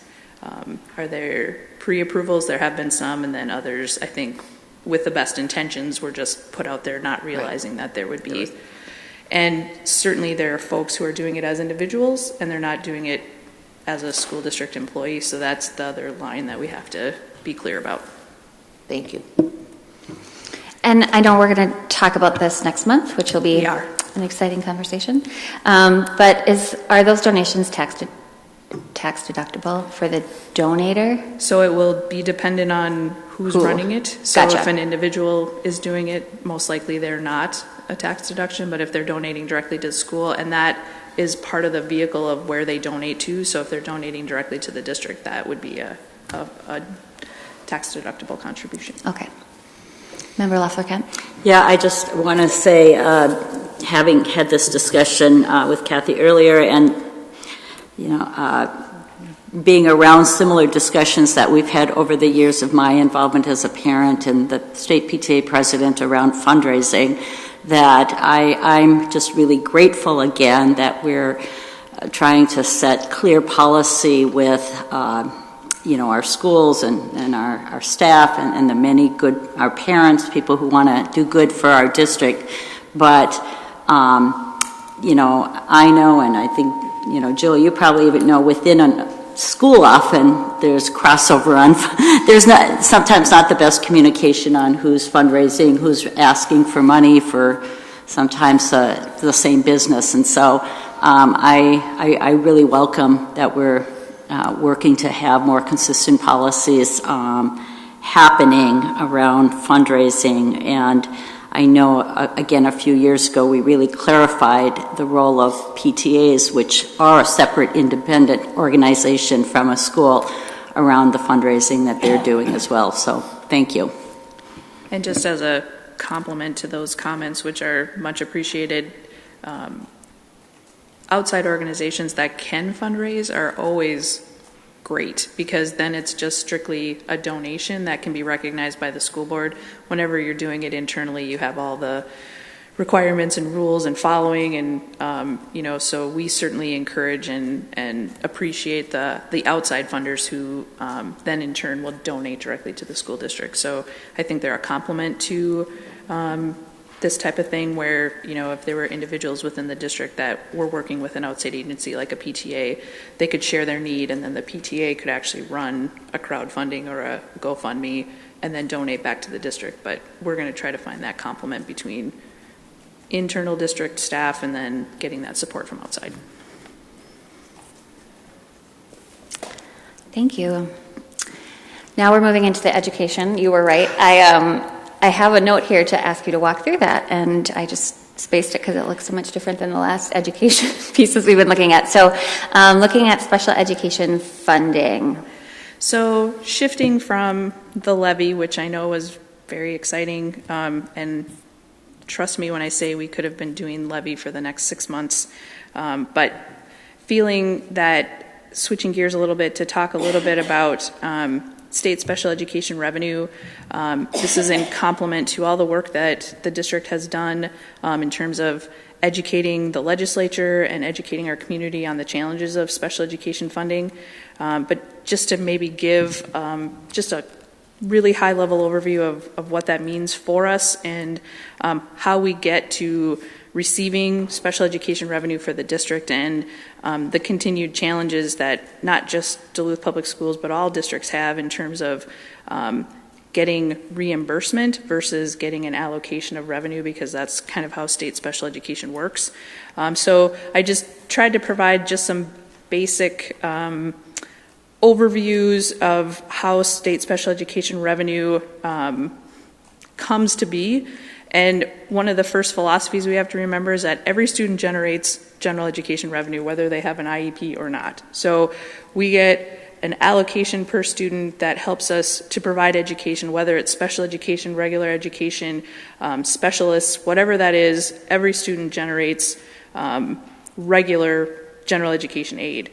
Are there pre-approvals? There have been some, and then others, I think, with the best intentions, were just put out there not realizing that there would be. And certainly there are folks who are doing it as individuals, and they're not doing it as a school district employee. So that's the other line that we have to be clear about. Thank you. And I know we're going to talk about this next month, which will be an exciting conversation. But are those donations tax deductible for the donator? So it will be dependent on who's running it. So Gotcha. if an individual is doing it, most likely they're not a tax deduction, but if they're donating directly to the school, and that is part of the vehicle of where they donate to. So if they're donating directly to the district, that would be a tax deductible contribution. Okay. Member Leffler-Kent? Yeah, I just want to say, having had this discussion with Kathy earlier, and being around similar discussions that we've had over the years of my involvement as a parent and the state PTA president around fundraising, that I'm just really grateful again that we're trying to set clear policy with our schools and our staff and the many good, our parents, people who want to do good for our district. But, I know, and I think, Jill, you probably even know, within a school often there's crossover on, there's sometimes not the best communication on who's fundraising, who's asking for money for sometimes the same business. And so I really welcome that we're working to have more consistent policies happening around fundraising. And I know, again, a few years ago, we really clarified the role of PTAs, which are a separate independent organization from a school, around the fundraising that they're doing as well. So thank you. And just as a complement to those comments, which are much appreciated, outside organizations that can fundraise are always great, because then it's just strictly a donation that can be recognized by the school board. Whenever you're doing it internally, you have all the requirements and rules and following, and so we certainly encourage and appreciate the outside funders who then in turn will donate directly to the school district. So I think they're a complement to this type of thing, where if there were individuals within the district that were working with an outside agency like a PTA, they could share their need, and then the PTA could actually run a crowdfunding or a GoFundMe and then donate back to the district. But we're going to try to find that complement between internal district staff and then getting that support from outside. Thank you. Now we're moving into the education. You were right. I have a note here to ask you to walk through that, and I just spaced it because it looks so much different than the last education pieces we've been looking at. So looking at special education funding. So shifting from the levy, which I know was very exciting, and trust me when I say we could have been doing levy for the next 6 months, but feeling that, switching gears a little bit to talk a little bit about state special education revenue. This is in complement to all the work that the district has done in terms of educating the legislature and educating our community on the challenges of special education funding. But just to maybe give just a really high level overview of what that means for us and how we get to receiving special education revenue for the district, and the continued challenges that not just Duluth Public Schools but all districts have in terms of getting reimbursement versus getting an allocation of revenue, because that's kind of how state special education works. So I just tried to provide just some basic overviews of how state special education revenue comes to be. And one of the first philosophies we have to remember is that every student generates general education revenue, whether they have an IEP or not. So we get an allocation per student that helps us to provide education, whether it's special education, regular education, specialists, whatever that is. Every student generates regular general education aid.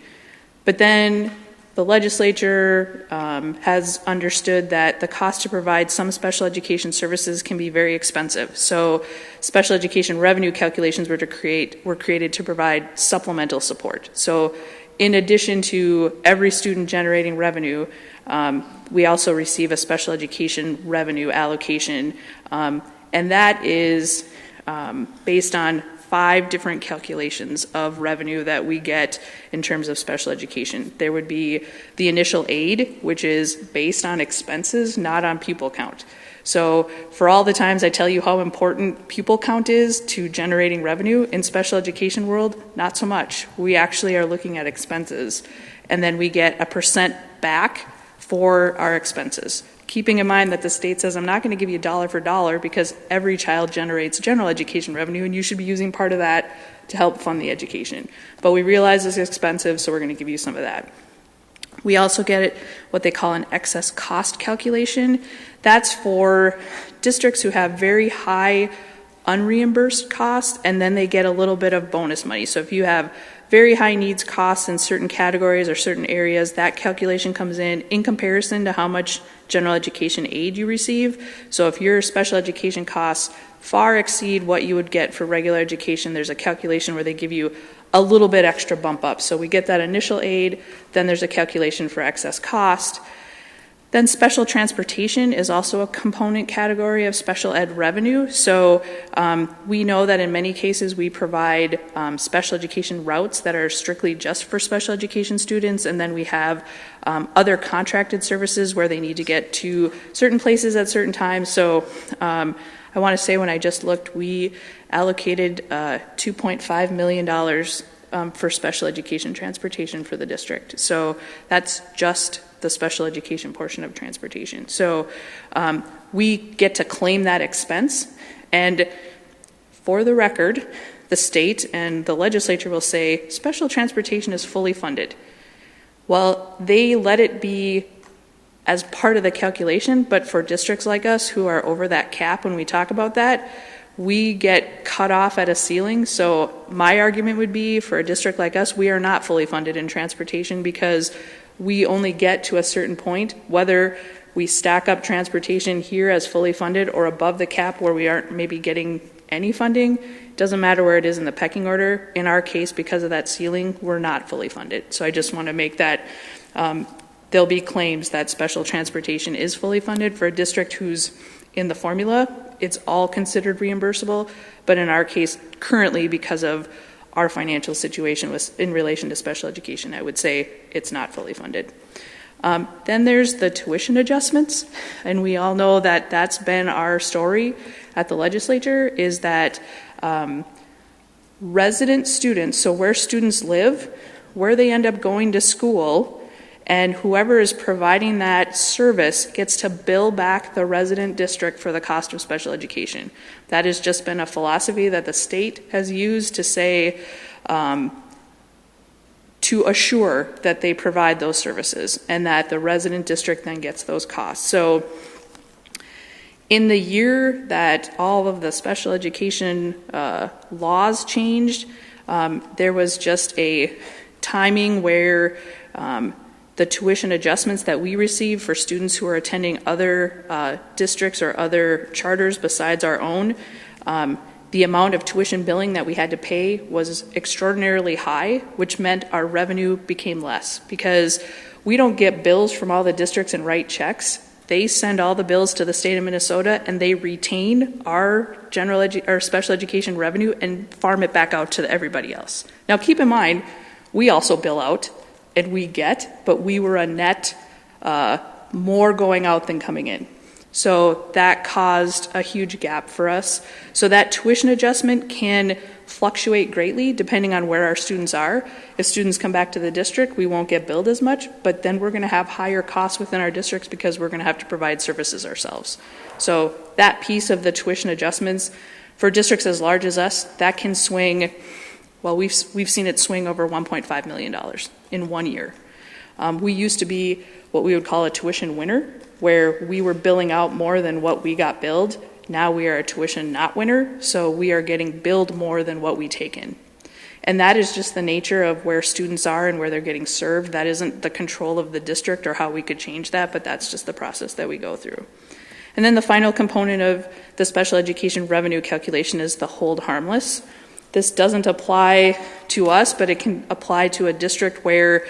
But then the legislature has understood that the cost to provide some special education services can be very expensive. So special education revenue calculations were created to provide supplemental support. So in addition to every student generating revenue, we also receive a special education revenue allocation, and that is based on 5 different calculations of revenue that we get in terms of special education. There would be the initial aid, which is based on expenses, not on pupil count. So for all the times I tell you how important pupil count is to generating revenue, in special education world, not so much. We actually are looking at expenses, and then we get a % back for our expenses. Keeping in mind that the state says, I'm not going to give you dollar for dollar because every child generates general education revenue and you should be using part of that to help fund the education. But we realize it's expensive, so we're going to give you some of that. We also get what they call an excess cost calculation. That's for districts who have very high unreimbursed costs, and then they get a little bit of bonus money. So if you have very high needs costs in certain categories or certain areas, that calculation comes in comparison to how much general education aid you receive. So if your special education costs far exceed what you would get for regular education, there's a calculation where they give you a little bit extra bump up. So we get that initial aid, then there's a calculation for excess cost. Then special transportation is also a component category of special ed revenue. So we know that in many cases we provide special education routes that are strictly just for special education students, and then we have other contracted services where they need to get to certain places at certain times. So I want to say when I just looked, we allocated $2.5 million for special education transportation for the district. So that's just the special education portion of transportation. So we get to claim that expense, and for the record, the state and the legislature will say special transportation is fully funded. Well, they let it be as part of the calculation, but for districts like us who are over that cap when we talk about that, we get cut off at a ceiling. So my argument would be, for a district like us, we are not fully funded in transportation because we only get to a certain point. Whether we stack up transportation here as fully funded or above the cap where we aren't maybe getting any funding, doesn't matter where it is in the pecking order. In our case, because of that ceiling, we're not fully funded. So I just want to make that there'll be claims that special transportation is fully funded. For a district who's in the formula, it's all considered reimbursable. But in our case, currently, because of our financial situation was in relation to special education, I would say it's not fully funded. Then there's the tuition adjustments, and we all know that that's been our story at the legislature, is that resident students, so where students live, where they end up going to school, and whoever is providing that service gets to bill back the resident district for the cost of special education. That has just been a philosophy that the state has used to say, to assure that they provide those services and that the resident district then gets those costs. So in the year that all of the special education laws changed, there was just a timing where the tuition adjustments that we receive for students who are attending other districts or other charters besides our own, the amount of tuition billing that we had to pay was extraordinarily high, which meant our revenue became less because we don't get bills from all the districts and write checks. They send all the bills to the state of Minnesota, and they retain our special education revenue and farm it back out to everybody else. Now, keep in mind, we also bill out, and we get, but we were a net more going out than coming in. So that caused a huge gap for us. So that tuition adjustment can fluctuate greatly depending on where our students are. If students come back to the district, we won't get billed as much, but then we're going to have higher costs within our districts because we're going to have to provide services ourselves. So that piece of the tuition adjustments for districts as large as us, that can swing, well, we've seen it swing over $1.5 million in 1 year. We used to be what we would call a tuition winner, where we were billing out more than what we got billed. Now we are a tuition not winner, so we are getting billed more than what we take in. And that is just the nature of where students are and where they're getting served. That isn't the control of the district or how we could change that, but that's just the process that we go through. And then the final component of the special education revenue calculation is the hold harmless. This doesn't apply to us, but it can apply to a district where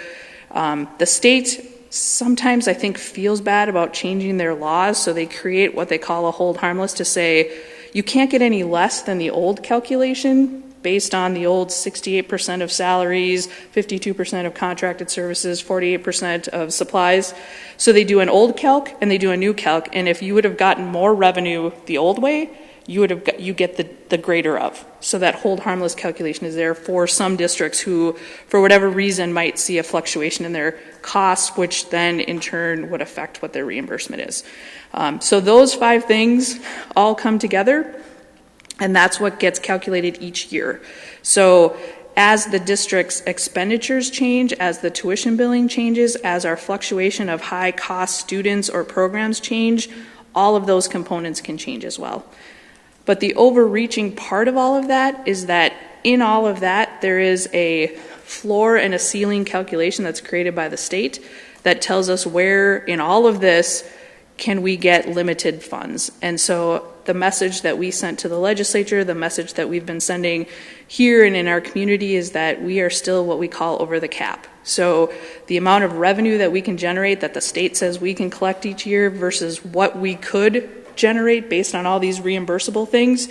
the state sometimes, I think, feels bad about changing their laws, so they create what they call a hold harmless to say you can't get any less than the old calculation based on the old 68% of salaries, 52% of contracted services, 48% of supplies. So they do an old calc and they do a new calc, and if you would have gotten more revenue the old way, you get the greater of. So that hold harmless calculation is there for some districts who, for whatever reason, might see a fluctuation in their costs, which then in turn would affect what their reimbursement is. So those 5 things all come together, and that's what gets calculated each year. So as the district's expenditures change, as the tuition billing changes, as our fluctuation of high cost students or programs change, all of those components can change as well. But the overreaching part of all of that is that in all of that, there is a floor and a ceiling calculation that's created by the state that tells us where in all of this can we get limited funds. And so the message that we sent to the legislature, the message that we've been sending here and in our community is that we are still what we call over the cap. So the amount of revenue that we can generate that the state says we can collect each year versus what we could generate based on all these reimbursable things,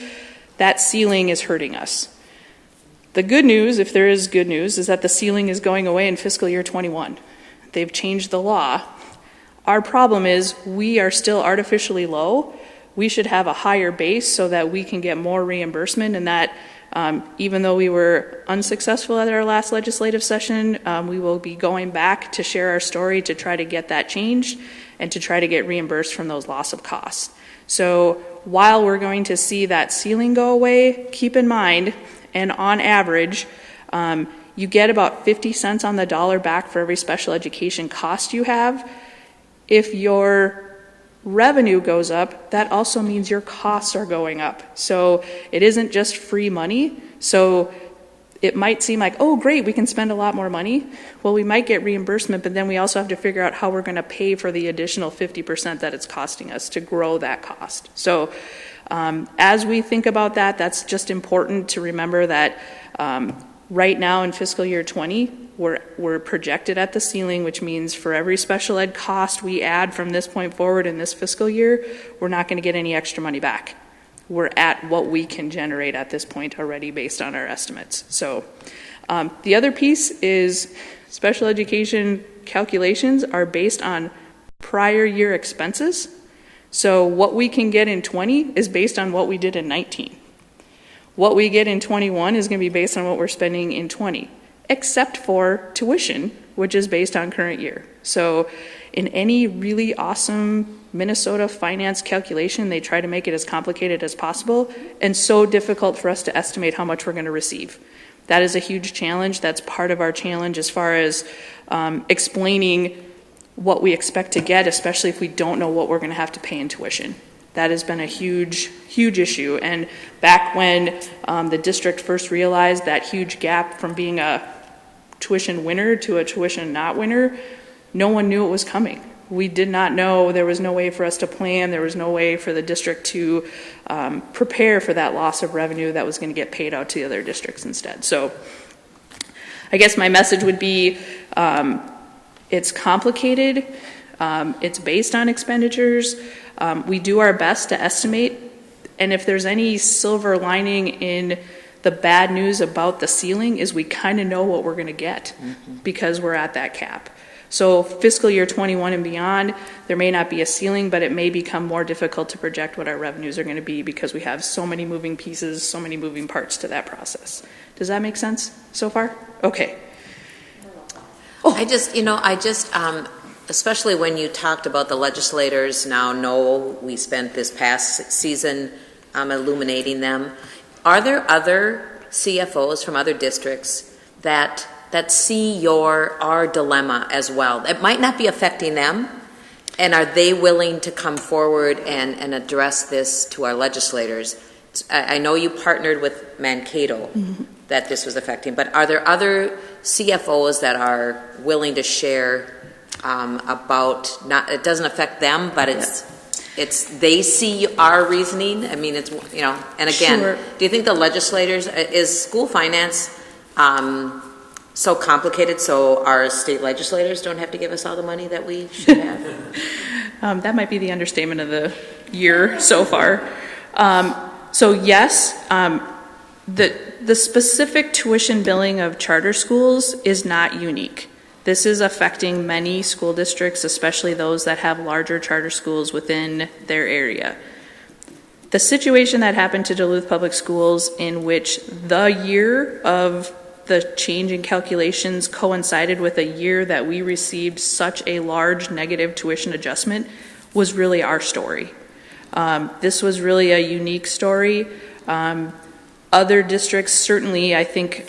that ceiling is hurting us. The good news, if there is good news, is that the ceiling is going away in fiscal year 21. They've changed the law. Our problem is we are still artificially low. We should have a higher base so that we can get more reimbursement, and that even though we were unsuccessful at our last legislative session, we will be going back to share our story to try to get that changed and to try to get reimbursed from those loss of costs. So while we're going to see that ceiling go away, keep in mind, and on average, you get about 50 cents on the dollar back for every special education cost you have. If your revenue goes up, that also means your costs are going up. So it isn't just free money. So it might seem like, oh, great, we can spend a lot more money. Well, we might get reimbursement, but then we also have to figure out how we're going to pay for the additional 50% that it's costing us to grow that cost. So as we think about that, that's just important to remember that right now in fiscal year 20, we're projected at the ceiling, which means for every special ed cost we add from this point forward in this fiscal year, we're not going to get any extra money back. We're at what we can generate at this point already based on our estimates. So the other piece is special education calculations are based on prior year expenses. So what we can get in 20 is based on what we did in 19. What we get in 21 is going to be based on what we're spending in 20, except for tuition, which is based on current year. So in any really awesome Minnesota finance calculation, they try to make it as complicated as possible and so difficult for us to estimate how much we're going to receive. That is a huge challenge. That's part of our challenge as far as explaining what we expect to get, especially if we don't know what we're going to have to pay in tuition. That has been a huge, huge issue. And back when the district first realized that huge gap from being a tuition winner to a tuition not winner, no one knew it was coming. We did not know. There was no way for us to plan. There was no way for the district to prepare for that loss of revenue that was going to get paid out to the other districts instead. So I guess my message would be it's complicated. It's based on expenditures. We do our best to estimate. And if there's any silver lining in the bad news about the ceiling is we kind of know what we're going to get because we're at that cap. So fiscal year 21 and beyond, there may not be a ceiling, but it may become more difficult to project what our revenues are going to be because we have so many moving pieces, so many moving parts to that process. Does that make sense so far? Okay. I just, especially when you talked about the legislators now know we spent this past season illuminating them. Are there other CFOs from other districts that see our dilemma as well? It might not be affecting them, and are they willing to come forward and address this to our legislators? I know you partnered with Mankato that this was affecting, but are there other CFOs that are willing to share about, not, it doesn't affect them, but it's they see our reasoning? I mean, it's, and again, Sure. Do you think the legislators, is school finance so complicated so our state legislators don't have to give us all the money that we should have? That might be the understatement of the year so far. So yes, the specific tuition billing of charter schools is not unique. This is affecting many school districts, especially those that have larger charter schools within their area. The situation that happened to Duluth Public Schools, in which the year of the change in calculations coincided with a year that we received such a large negative tuition adjustment, was really our story. This was really a unique story. Other districts, certainly, I think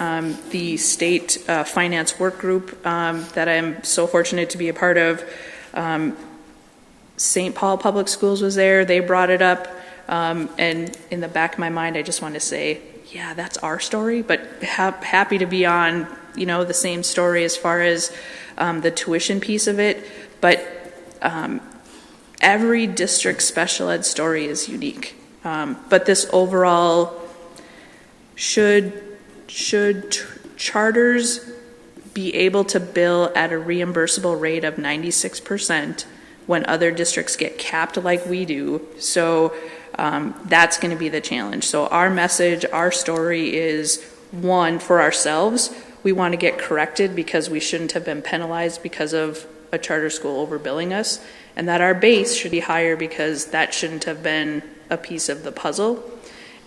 the state finance work group that I'm so fortunate to be a part of, St. Paul Public Schools was there. They brought it up. And in the back of my mind, I just want to say, yeah, that's our story, but happy to be on, the same story as far as the tuition piece of it. But every district special ed story is unique. But this overall, should charters be able to bill at a reimbursable rate of 96% when other districts get capped like we do? So that's going to be the challenge. So our message, our story is, one, for ourselves, we want to get corrected because we shouldn't have been penalized because of a charter school overbilling us, and that our base should be higher because that shouldn't have been a piece of the puzzle.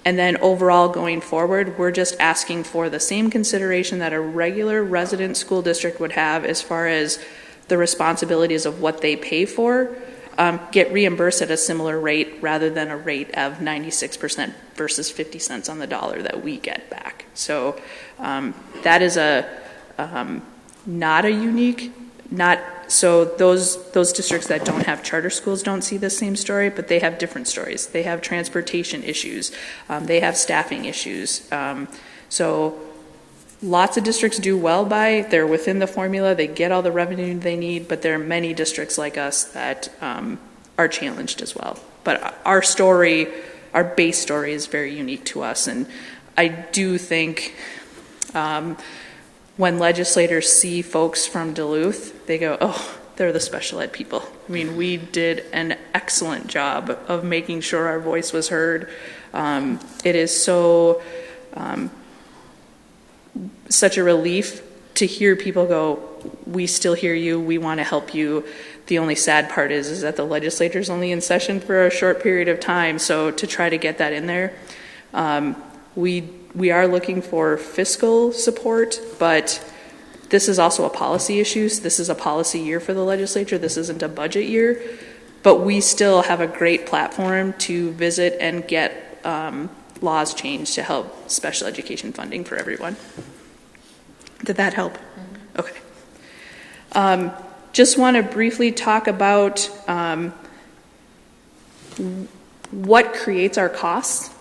And then overall going forward, we're just asking for the same consideration that a regular resident school district would have as far as the responsibilities of what they pay for, get reimbursed at a similar rate rather than a rate of 96% versus 50 cents on the dollar that we get back. So that is not a unique, so those districts that don't have charter schools don't see the same story, but they have different stories. They have transportation issues. They have staffing issues. So lots of districts do well they're within the formula, they get all the revenue they need, but there are many districts like us that are challenged as well. But our story, our base story, is very unique to us. And I do think when legislators see folks from Duluth, they go, oh, they're the special ed people. I mean, we did an excellent job of making sure our voice was heard. It is such a relief to hear people go, we still hear you, we want to help you. The only sad part is that the legislature's only in session for a short period of time, so to try to get that in there. We are looking for fiscal support, but this is also a policy issue. This is a policy year for the legislature. This isn't a budget year, but we still have a great platform to visit and get laws changed to help special education funding for everyone. Did that help? Okay. Just want to briefly talk about what creates our costs,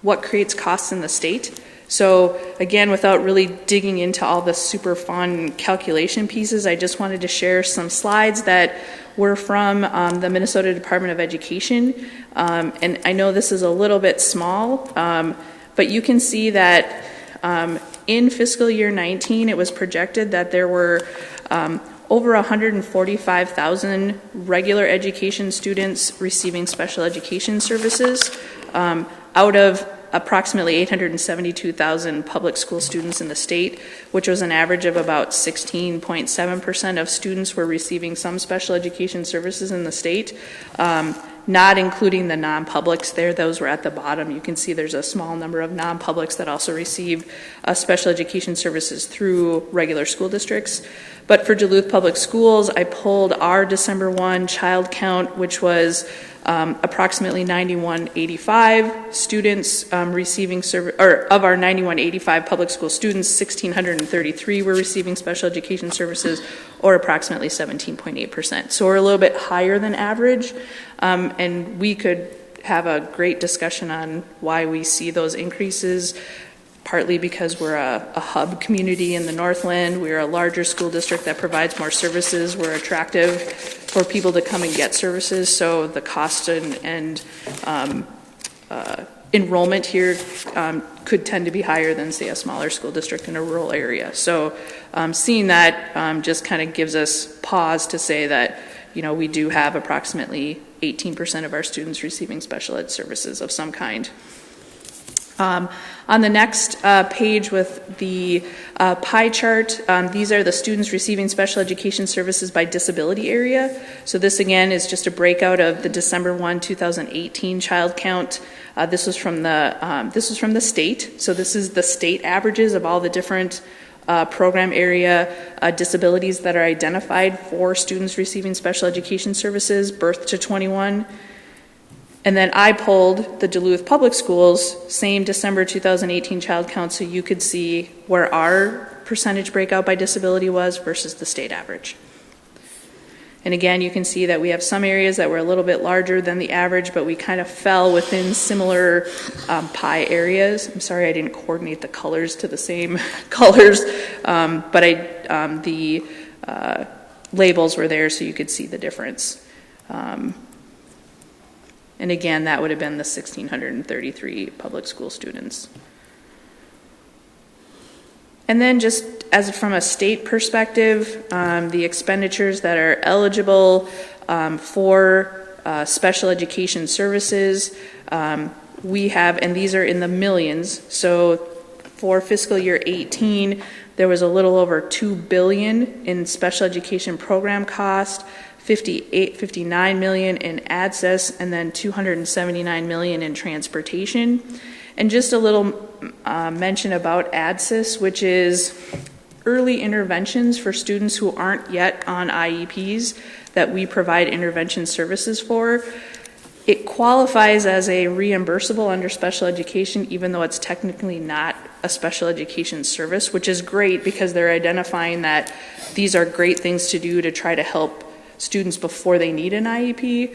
what creates costs in the state. So again, without really digging into all the super fun calculation pieces, I just wanted to share some slides that were from the Minnesota Department of Education. And I know this is a little bit small, but you can see that in fiscal year 19, it was projected that there were over 145,000 regular education students receiving special education services out of approximately 872,000 public school students in the state, which was an average of about 16.7% of students were receiving some special education services in the state. Not including the non-publics there, those were at the bottom. You can see there's a small number of non-publics that also receive special education services through regular school districts. But for Duluth Public Schools, I pulled our December 1 child count, which was approximately 9185 students receiving service, or of our 9185 public school students, 1,633 were receiving special education services, or approximately 17.8%. So we're a little bit higher than average, and we could have a great discussion on why we see those increases. Partly because we're a hub community in the Northland. We're a larger school district that provides more services. We're attractive for people to come and get services. So the cost and enrollment here could tend to be higher than, say, a smaller school district in a rural area. So seeing that just kind of gives us pause to say that, you know, we do have approximately 18% of our students receiving special ed services of some kind. On the next page with the pie chart, these are the students receiving special education services by disability area. So this again is just a breakout of the December 1, 2018 child count. This was from the state. So this is the state averages of all the different program area disabilities that are identified for students receiving special education services, birth to 21. And then I pulled the Duluth Public Schools, same December 2018 child count, so you could see where our percentage breakout by disability was versus the state average. And again, you can see that we have some areas that were a little bit larger than the average, but we kind of fell within similar pie areas. I'm sorry I didn't coordinate the colors to the same colors, but the labels were there so you could see the difference. And again, that would have been the 1,633 public school students. And then just as from a state perspective, the expenditures that are eligible for special education services, we have, and these are in the millions. So for fiscal year 18, there was a little over $2 billion in special education program cost, 59 million in ADSIS, and then 279 million in transportation. And just a little mention about ADSIS, which is early interventions for students who aren't yet on IEPs that we provide intervention services for. It qualifies as a reimbursable under special education, even though it's technically not a special education service, which is great because they're identifying that these are great things to do to try to help students before they need an IEP.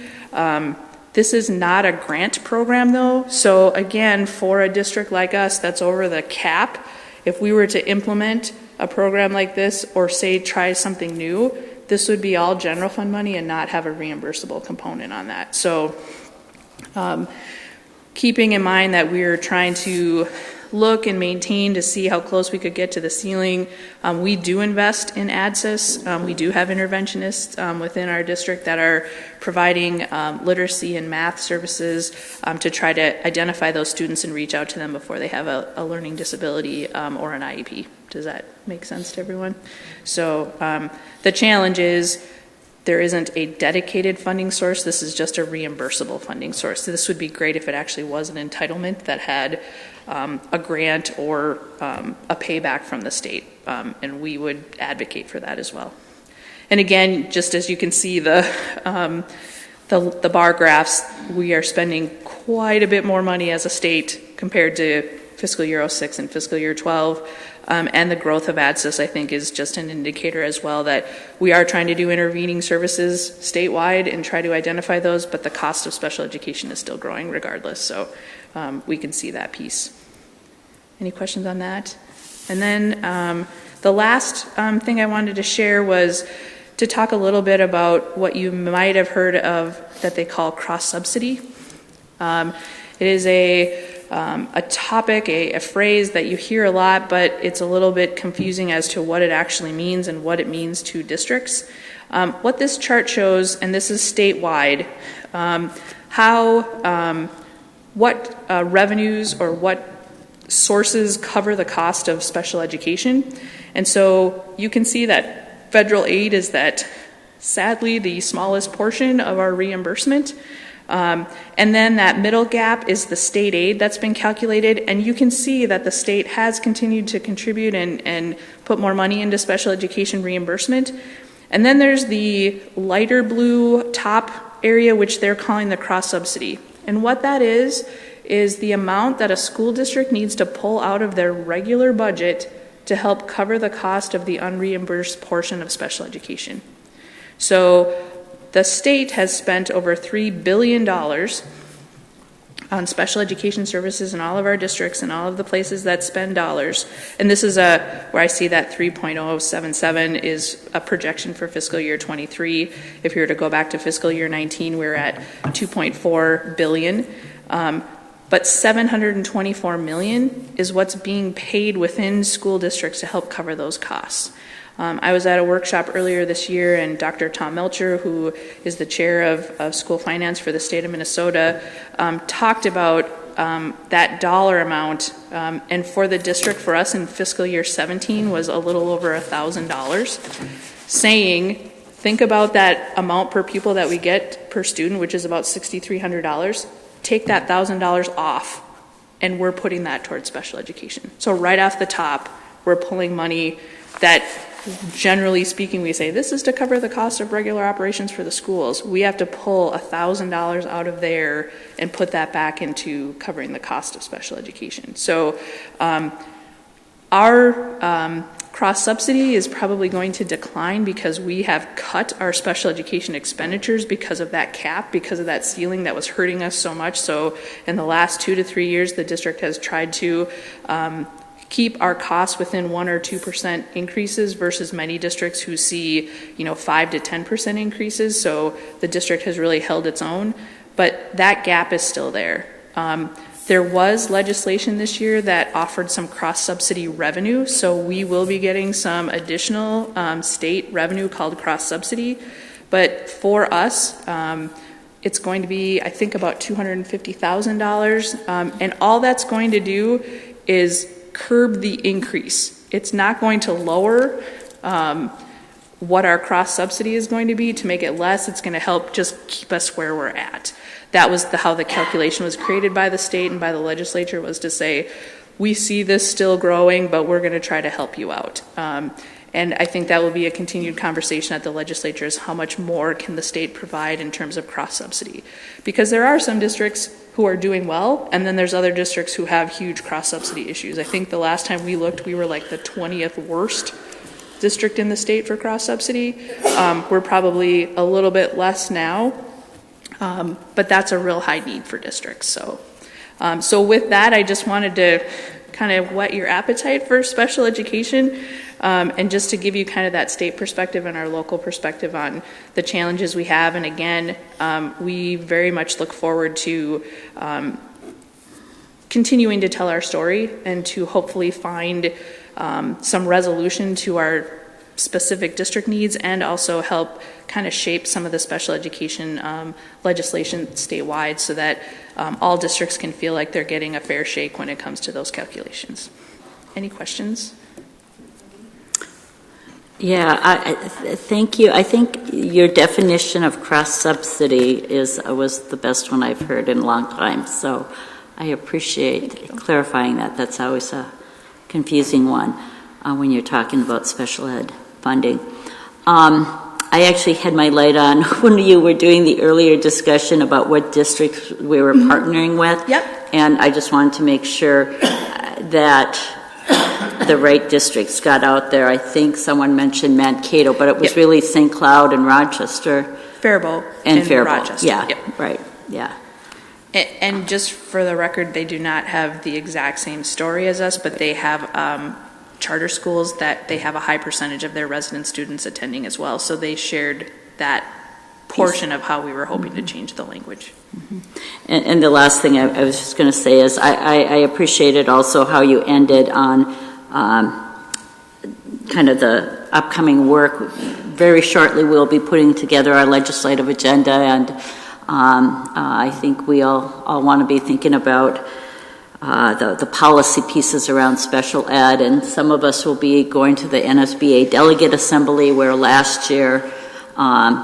This is not a grant program though, so again, for a district like us that's over the cap, if we were to implement a program like this or say try something new, this would be all general fund money and not have a reimbursable component on that. So keeping in mind that we're trying to look and maintain to see how close we could get to the ceiling. We do invest in ADSIS. We do have interventionists within our district that are providing literacy and math services to try to identify those students and reach out to them before they have a learning disability or an IEP. Does that make sense to everyone? So the challenge is there isn't a dedicated funding source. This is just a reimbursable funding source. So this would be great if it actually was an entitlement that had a grant or a payback from the state, and we would advocate for that as well. And again, just as you can see the bar graphs, we are spending quite a bit more money as a state compared to fiscal year 06 and fiscal year 12. And the growth of ADSIS, I think, is just an indicator as well that we are trying to do intervening services statewide and try to identify those, but the cost of special education is still growing regardless. So we can see that piece. Any questions on that? And then the last thing I wanted to share was to talk a little bit about what you might have heard of that they call cross-subsidy. It is a topic, a phrase that you hear a lot, but it's a little bit confusing as to what it actually means and what it means to districts. What this chart shows, and this is statewide, how what revenues or what sources cover the cost of special education. And so you can see that federal aid is that, sadly, the smallest portion of our reimbursement. And then that middle gap is the state aid that's been calculated, and you can see that the state has continued to contribute and put more money into special education reimbursement. And then there's the lighter blue top area, which they're calling the cross subsidy. And what that is the amount that a school district needs to pull out of their regular budget to help cover the cost of the unreimbursed portion of special education. So the state has spent over $3 billion on special education services in all of our districts and all of the places that spend dollars. And this is where I see that 3.077 is a projection for fiscal year 23. If you were to go back to fiscal year 19, we're at 2.4 billion. But $724 million is what's being paid within school districts to help cover those costs. I was at a workshop earlier this year, and Dr. Tom Melcher, who is the chair of school finance for the state of Minnesota, talked about that dollar amount, and for the district, for us in fiscal year 17, was a little over $1,000, saying, think about that amount per pupil that we get per student, which is about $6,300. Take that $1,000 off, and we're putting that towards special education. So right off the top, we're pulling money that, generally speaking, we say this is to cover the cost of regular operations for the schools. We have to pull $1,000 out of there and put that back into covering the cost of special education. So our cross subsidy is probably going to decline because we have cut our special education expenditures because of that cap, because of that ceiling that was hurting us so much. So in the last 2 to 3 years, the district has tried to keep our costs within 1 or 2% increases versus many districts who see 5 to 10% increases. So the district has really held its own, but that gap is still there. There was legislation this year that offered some cross-subsidy revenue, so we will be getting some additional state revenue called cross-subsidy. But for us, it's going to be, I think, about $250,000, and all that's going to do is curb the increase. It's not going to lower what our cross-subsidy is going to be to make it less. It's going to help just keep us where we're at. That was how the calculation was created by the state and by the legislature, was to say, we see this still growing, but we're going to try to help you out. And I think that will be a continued conversation at the legislature, is how much more can the state provide in terms of cross-subsidy. Because there are some districts who are doing well, and then there's other districts who have huge cross-subsidy issues. I think the last time we looked, we were like the 20th worst district in the state for cross-subsidy. We're probably a little bit less now. But that's a real high need for districts. So with that, I just wanted to kind of whet your appetite for special education, and just to give you kind of that state perspective and our local perspective on the challenges we have. And again, we very much look forward to continuing to tell our story and to hopefully find some resolution to our specific district needs, and also help kind of shape some of the special education legislation statewide, so that all districts can feel like they're getting a fair shake when it comes to those calculations. Any questions? Yeah, thank you. I think your definition of cross-subsidy was the best one I've heard in a long time, so I appreciate clarifying that. That's always a confusing one when you're talking about special ed funding. I actually had my light on when you were doing the earlier discussion about what districts we were partnering with. Yep. And I just wanted to make sure that the right districts got out there. I think someone mentioned Mankato, but it was really St. Cloud and Rochester. Faribault and Faribault. Rochester. Yeah, yep. Right, yeah. And just for the record, they do not have the exact same story as us, but they have charter schools that they have a high percentage of their resident students attending as well. So they shared that portion of how we were hoping to change the language. Mm-hmm. And the last thing I was just going to say is I appreciated also how you ended on kind of the upcoming work. Very shortly we'll be putting together our legislative agenda, and I think we all want to be thinking about the policy pieces around special ed, and some of us will be going to the NSBA Delegate Assembly, where last year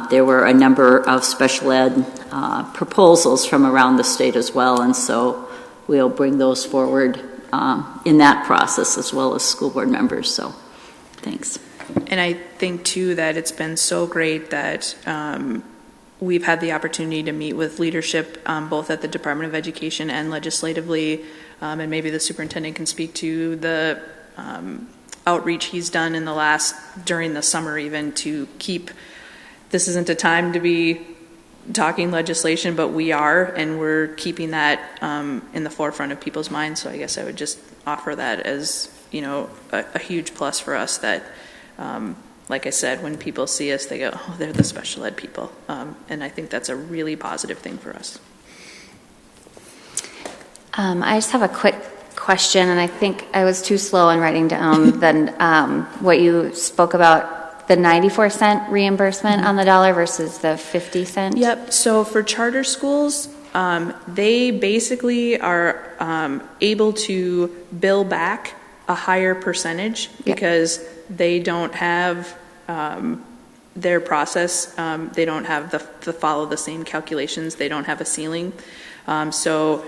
there were a number of special ed proposals from around the state as well, and so we'll bring those forward in that process as well as school board members, so thanks. And I think too that it's been so great that we've had the opportunity to meet with leadership both at the Department of Education and legislatively, and maybe the superintendent can speak to the outreach he's done during the summer even, to keep, this isn't a time to be talking legislation, but we are, and we're keeping that in the forefront of people's minds. So I guess I would just offer that as, a huge plus for us that, like I said, when people see us, they go, oh, they're the special ed people. And I think that's a really positive thing for us. I just have a quick question, and I think I was too slow in writing down what you spoke about, the 94-cent reimbursement on the dollar versus the 50-cent. Yep. So for charter schools, they basically are able to bill back a higher percentage because they don't have their process. They don't have the follow the same calculations. They don't have a ceiling. So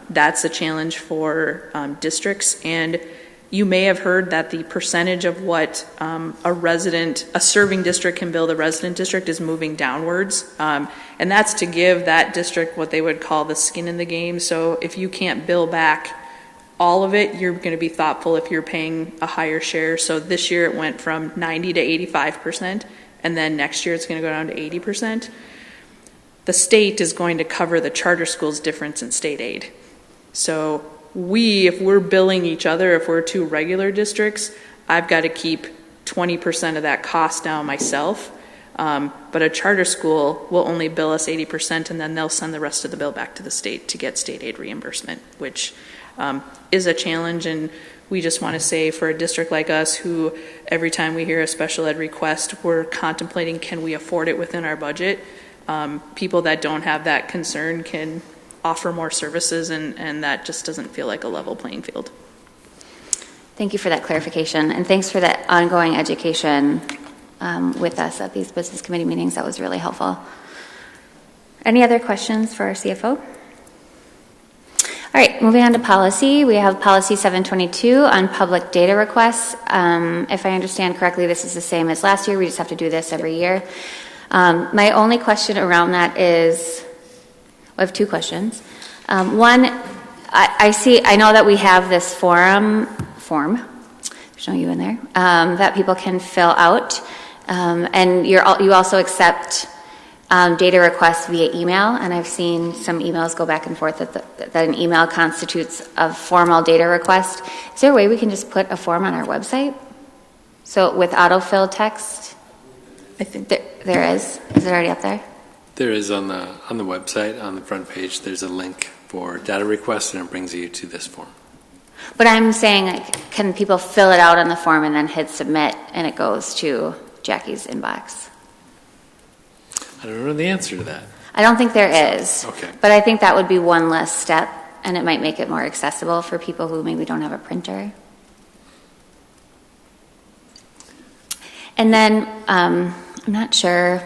that's a challenge for districts. And you may have heard that the percentage of what a serving district can bill the resident district is moving downwards. And that's to give that district what they would call the skin in the game. So if you can't bill back all of it, you're going to be thoughtful if you're paying a higher share. So this year it went from 90 to 85%, and then next year it's going to go down to 80%. The state is going to cover the charter schools difference in state aid. So if we're billing each other, if we're two regular districts, I've got to keep 20% of that cost down myself. But a charter school will only bill us 80%, and then they'll send the rest of the bill back to the state to get state aid reimbursement, which is a challenge. And we just want to say, for a district like us, who every time we hear a special ed request, we're contemplating, can we afford it within our budget? People that don't have that concern can offer more services, and that just doesn't feel like a level playing field. Thank you for that clarification, and thanks for that ongoing education with us at these business committee meetings. That was really helpful. Any other questions for our CFO? All right, moving on to policy. We have policy 722 on public data requests. If I understand correctly, this is the same as last year. We just have to do this every year. My only question around that is, I have two questions. One, I know that we have this form, there's no you in there, that people can fill out. And you also accept data requests via email, and I've seen some emails go back and forth that an email constitutes a formal data request. Is there a way we can just put a form on our website? So with autofill text? I think there is. Is it already up there? There is on the website, on the front page, there's a link for data requests, and it brings you to this form. But I'm saying, can people fill it out on the form and then hit submit, and it goes to Jackie's inbox? I don't know the answer to that. I don't think there is. Okay. But I think that would be one less step, and it might make it more accessible for people who maybe don't have a printer. And then I'm not sure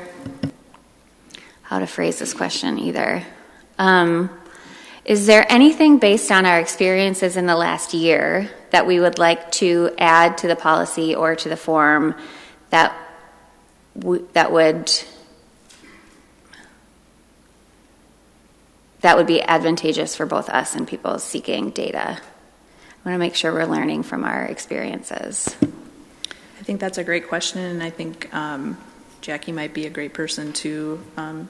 how to phrase this question either. Is there anything based on our experiences in the last year that we would like to add to the policy or to the form that would be advantageous for both us and people seeking data? I want to make sure we're learning from our experiences. I think that's a great question, and I think Jackie might be a great person to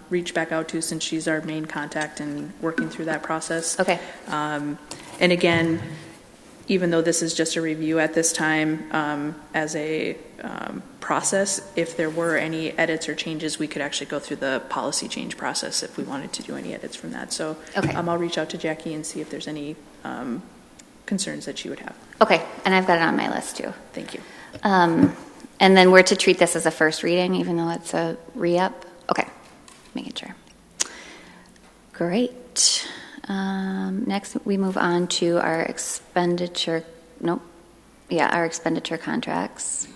reach back out to, since she's our main contact and working through that process. Okay. And again, even though this is just a review at this time, as a process, if there were any edits or changes, we could actually go through the policy change process if we wanted to do any edits from that. So okay. I'll reach out to Jackie and see if there's any concerns that she would have. Okay, and I've got it on my list too. Thank you. And then we're to treat this as a first reading, even though it's a re-up? Okay, making sure. Great. Next, we move on to our expenditure contracts.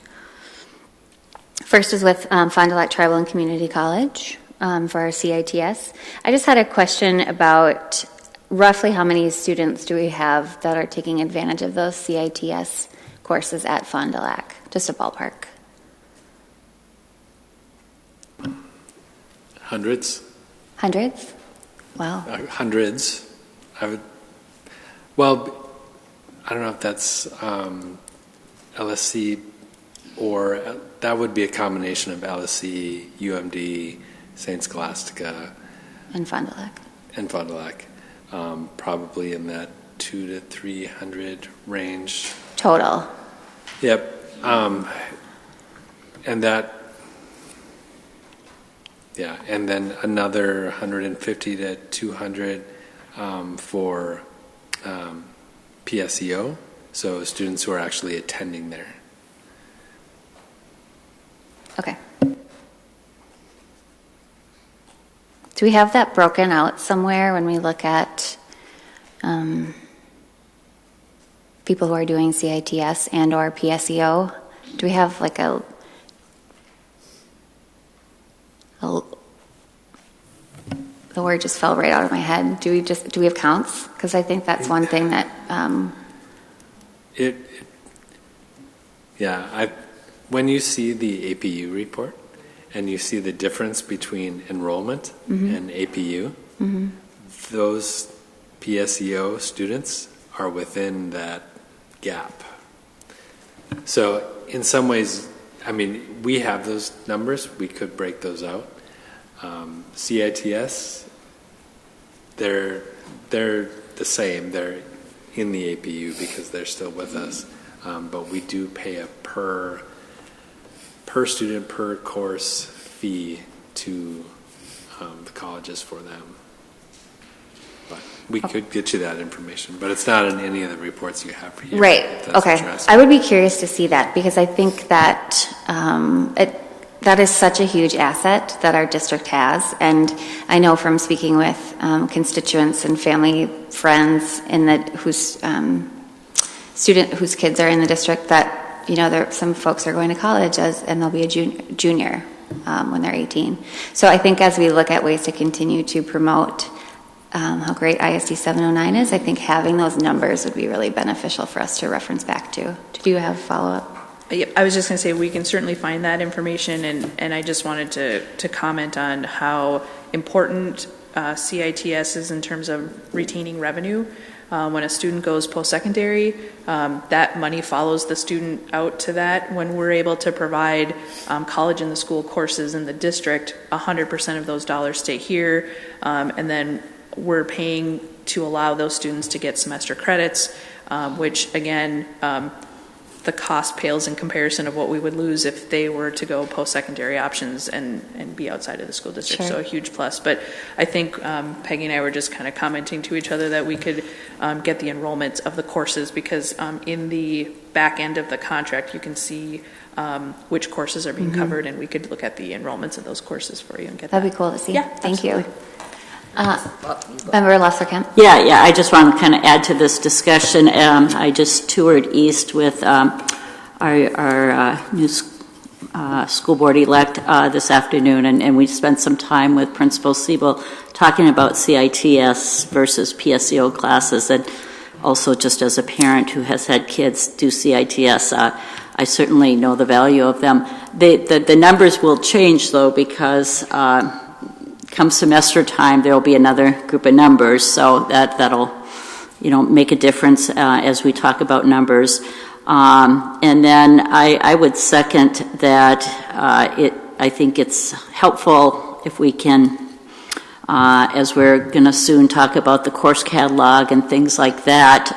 First is with Fond du Lac Tribal and Community College for our CITS. I just had a question about roughly how many students do we have that are taking advantage of those CITS courses at Fond du Lac? Just a ballpark. Hundreds. Hundreds? Wow. Hundreds. Well, I don't know if that's LSC or that would be a combination of LSC, UMD, St. Scholastica. And Fond du Lac. And Fond du Lac. Probably in that 200 to 300 range. Total. Yep. And that, yeah, and then another 150 to 200 for PSEO, so students who are actually attending there. Okay. Do we have that broken out somewhere when we look at people who are doing CITS and or PSEO? Do we have like the word just fell right out of my head. Do we have counts? Because I think that's one thing that when you see the APU report and you see the difference between enrollment and APU, those PSEO students are within that gap. So in some ways, I mean, we have those numbers. We could break those out. CITS, they're the same. They're in the APU because they're still with us. But we do pay a per student, per course fee to the colleges for them. But we could get you that information, but it's not in any of the reports you have for you. Right. Okay. I would be curious to see that because I think that that is such a huge asset that our district has, and I know from speaking with constituents and family friends whose kids are in the district that some folks are going to college and they'll be a junior when they're 18. So I think as we look at ways to continue to promote how great ISD 709 is, I think having those numbers would be really beneficial for us to reference back to. Do you have a follow-up? I was just going to say we can certainly find that information, and I just wanted to comment on how important CITS is in terms of retaining revenue. When a student goes post-secondary, that money follows the student out to that. When we're able to provide college in the school courses in the district, 100% of those dollars stay here, and then we're paying to allow those students to get semester credits, which again, the cost pales in comparison of what we would lose if they were to go post-secondary options and be outside of the school district. Sure. So a huge plus. But I think Peggy and I were just kind of commenting to each other that we could get the enrollments of the courses because in the back end of the contract you can see which courses are being covered, and we could look at the enrollments of those courses for you and get That'd be cool to see. Yeah, Thank absolutely. you. Member Lesserkamp? Yeah, I just want to kind of add to this discussion. I just toured East with our new school board elect this afternoon, and we spent some time with Principal Siebel talking about CITS versus PSEO classes, and also just as a parent who has had kids do CITS, I certainly know the value of them. The numbers will change, though, because come semester time, there will be another group of numbers, so that'll make a difference as we talk about numbers. And then I would second that I think it's helpful if we can, as we're going to soon talk about the course catalog and things like that,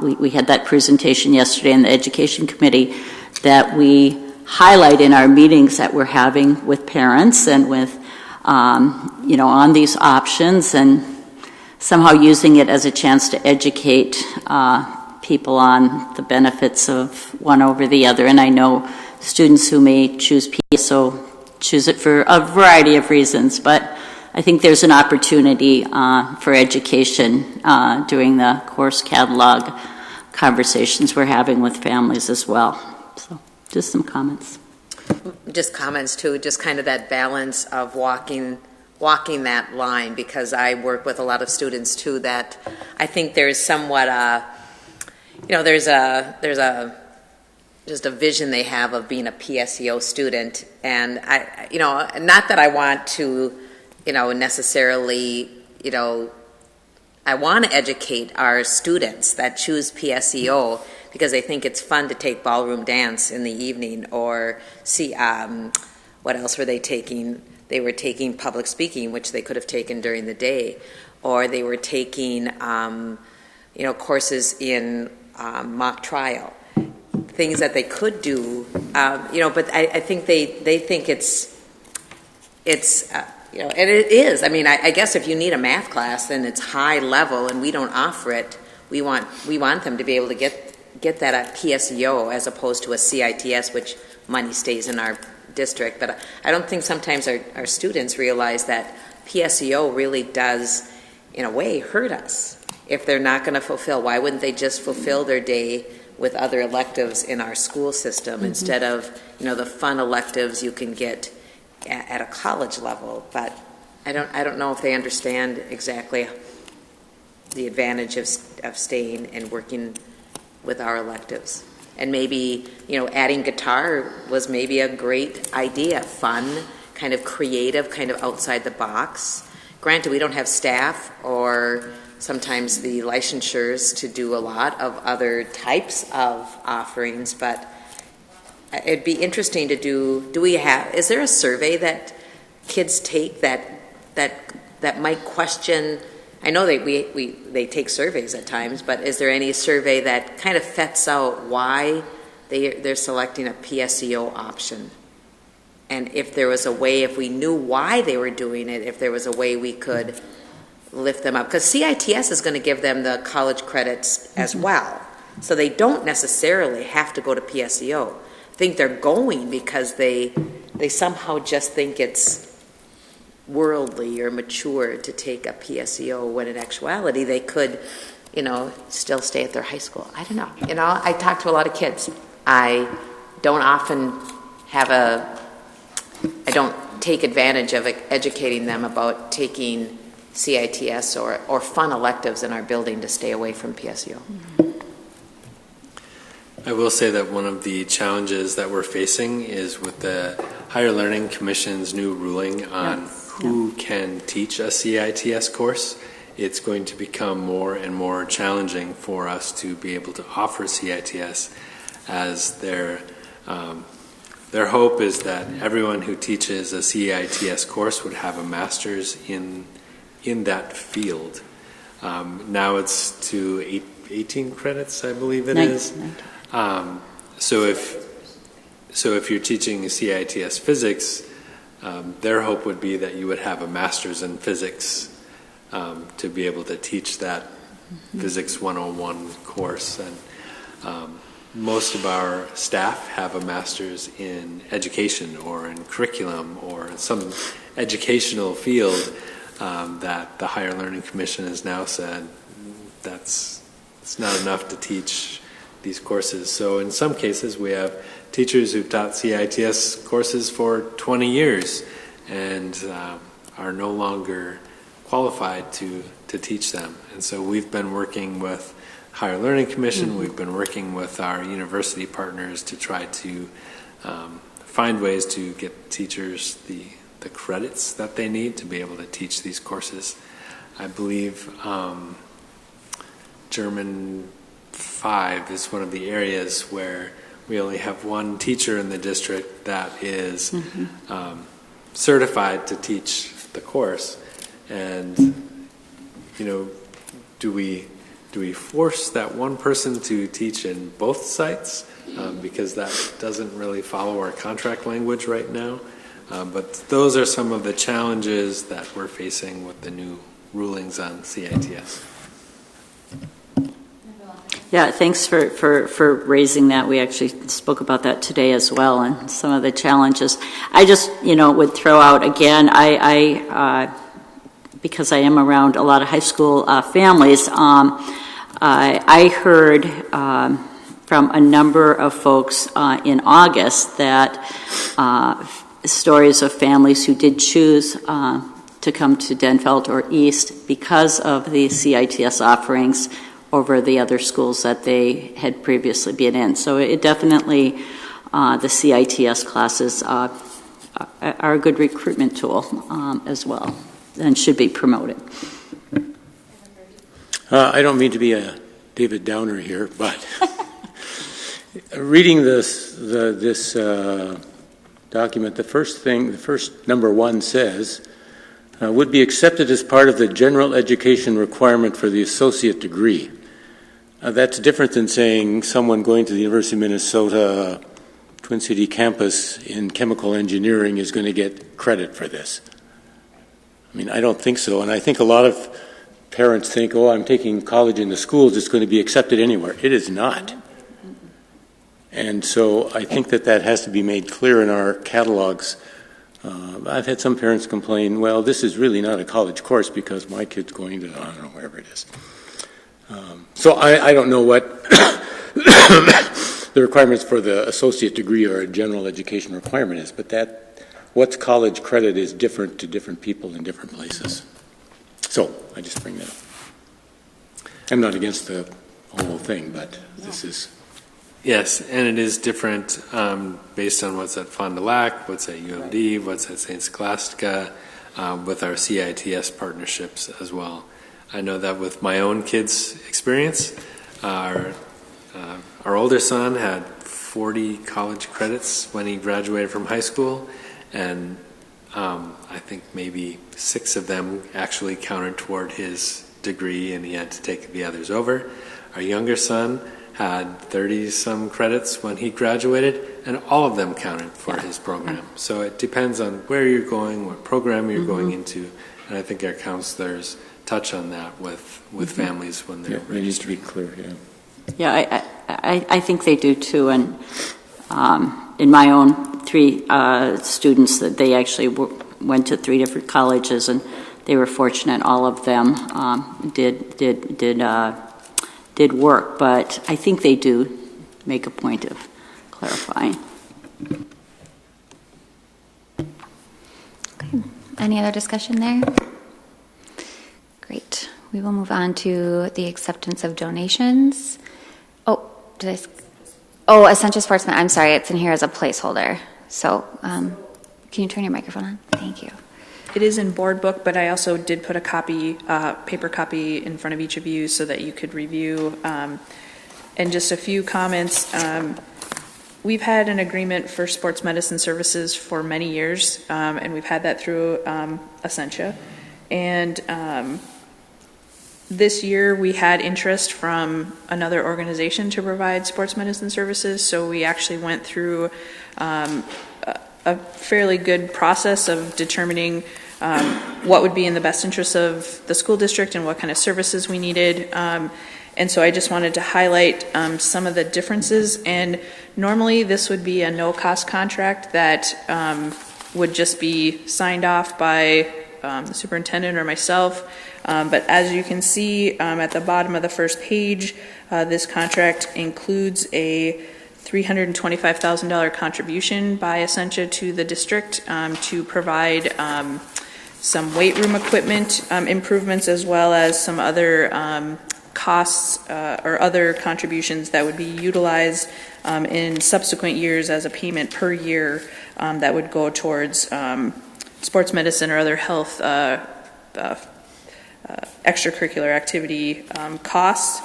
we had that presentation yesterday in the Education Committee that we highlight in our meetings that we're having with parents and with on these options, and somehow using it as a chance to educate people on the benefits of one over the other. And I know students who may choose PSO choose it for a variety of reasons, but I think there's an opportunity for education during the course catalog conversations we're having with families as well. So just some comments. Just comments too, just kind of that balance of walking that line, because I work with a lot of students too that I think there's somewhat there's a just a vision they have of being a PSEO student, and I not that I want to necessarily I want to educate our students that choose PSEO because they think it's fun to take ballroom dance in the evening, or see what else were they taking? They were taking public speaking, which they could have taken during the day, or they were taking courses in mock trial, things that they could do, but I think they think it's and it is. I mean, I guess if you need a math class, then it's high level, and we don't offer it. We want them to be able to get that at PSEO as opposed to a CITS, which money stays in our district. But I don't think sometimes our students realize that PSEO really does, in a way, hurt us. If they're not going to fulfill, why wouldn't they just fulfill their day with other electives in our school system instead of the fun electives you can get at a college level? But I don't know if they understand exactly the advantage of staying and working with our electives. And maybe adding guitar was maybe a great idea, fun, kind of creative, kind of outside the box. Granted, we don't have staff or sometimes the licensures to do a lot of other types of offerings, but it'd be interesting to is there a survey that kids take that might question? I know they take surveys at times, but is there any survey that kind of vets out why they're selecting a PSEO option? And if there was a way, if we knew why they were doing it, if there was a way we could lift them up, because CITS is going to give them the college credits as well, so they don't necessarily have to go to PSEO. I think they're going because they somehow just think it's worldly or mature to take a PSEO, when in actuality they could still stay at their high school. I don't know. I talk to a lot of kids. I don't take advantage of educating them about taking CITS or fun electives in our building to stay away from PSEO. I will say that one of the challenges that we're facing is with the Higher Learning Commission's new ruling on who can teach a CITS course. It's going to become more and more challenging for us to be able to offer CITS, as their hope is that everyone who teaches a CITS course would have a master's in that field. Now it's to 18 credits, I believe it is. So if you're teaching CITS physics, their hope would be that you would have a master's in physics to be able to teach that Physics 101 course. And most of our staff have a master's in education or in curriculum or some educational field that the Higher Learning Commission has now said it's not enough to teach these courses. So in some cases we have teachers who've taught CITS courses for 20 years and are no longer qualified to teach them. And so we've been working with Higher Learning Commission, we've been working with our university partners to try to find ways to get teachers the credits that they need to be able to teach these courses. I believe German 5 is one of the areas where we only have one teacher in the district that is certified to teach the course. And do we force that one person to teach in both sites? Because that doesn't really follow our contract language right now. But those are some of the challenges that we're facing with the new rulings on CITS. Yeah, thanks for raising that. We actually spoke about that today as well, and some of the challenges. I just, would throw out again, I because I am around a lot of high school families, I heard from a number of folks in August that stories of families who did choose to come to Denfeld or East because of the CITS offerings over the other schools that they had previously been in. So it definitely, the CITS classes are a good recruitment tool as well and should be promoted. I don't mean to be a David Downer here, but reading this document, the first number one says, would be accepted as part of the general education requirement for the associate degree. That's different than saying someone going to the University of Minnesota Twin City campus in chemical engineering is going to get credit for this. I mean, I don't think so, and I think a lot of parents think, oh, I'm taking college in the schools, it's going to be accepted anywhere. It is not. And so I think that has to be made clear in our catalogs. I've had some parents complain, well, this is really not a college course because my kid's going to, I don't know, wherever it is. So I don't know what the requirements for the associate degree or a general education requirement is, but what's college credit is different to different people in different places. So I just bring that up. I'm not against the whole thing, but this is... Yes, and it is different based on what's at Fond du Lac, what's at UMD, what's at St. Scholastica, with our CITS partnerships as well. I know that with my own kids' experience, our older son had 40 college credits when he graduated from high school, and I think maybe 6 of them actually counted toward his degree, and he had to take the others over. Our younger son had 30-some credits when he graduated, and all of them counted for his program. So it depends on where you're going, what program you're going into, and I think our counselors touch on that with families when they're it needs to be clear, Yeah, I think they do too, and in my own 3 students, that they actually went to 3 different colleges, and they were fortunate. All of them did work, but I think they do make a point of clarifying. Okay. Any other discussion there? Great. We will move on to the acceptance of donations. Oh, Essentia Sportsman. I'm sorry, it's in here as a placeholder. So, can you turn your microphone on? Thank you. It is in board book, but I also did put a paper copy in front of each of you so that you could review. And just a few comments. We've had an agreement for sports medicine services for many years, and we've had that through Essentia. And this year we had interest from another organization to provide sports medicine services, so we actually went through a fairly good process of determining what would be in the best interest of the school district and what kind of services we needed. And so I just wanted to highlight some of the differences. And normally this would be a no-cost contract that would just be signed off by the superintendent or myself. But as you can see at the bottom of the first page, this contract includes a $325,000 contribution by Essentia to the district to provide some weight room equipment improvements, as well as some other costs or other contributions that would be utilized in subsequent years as a payment per year that would go towards sports medicine or other health extracurricular activity costs.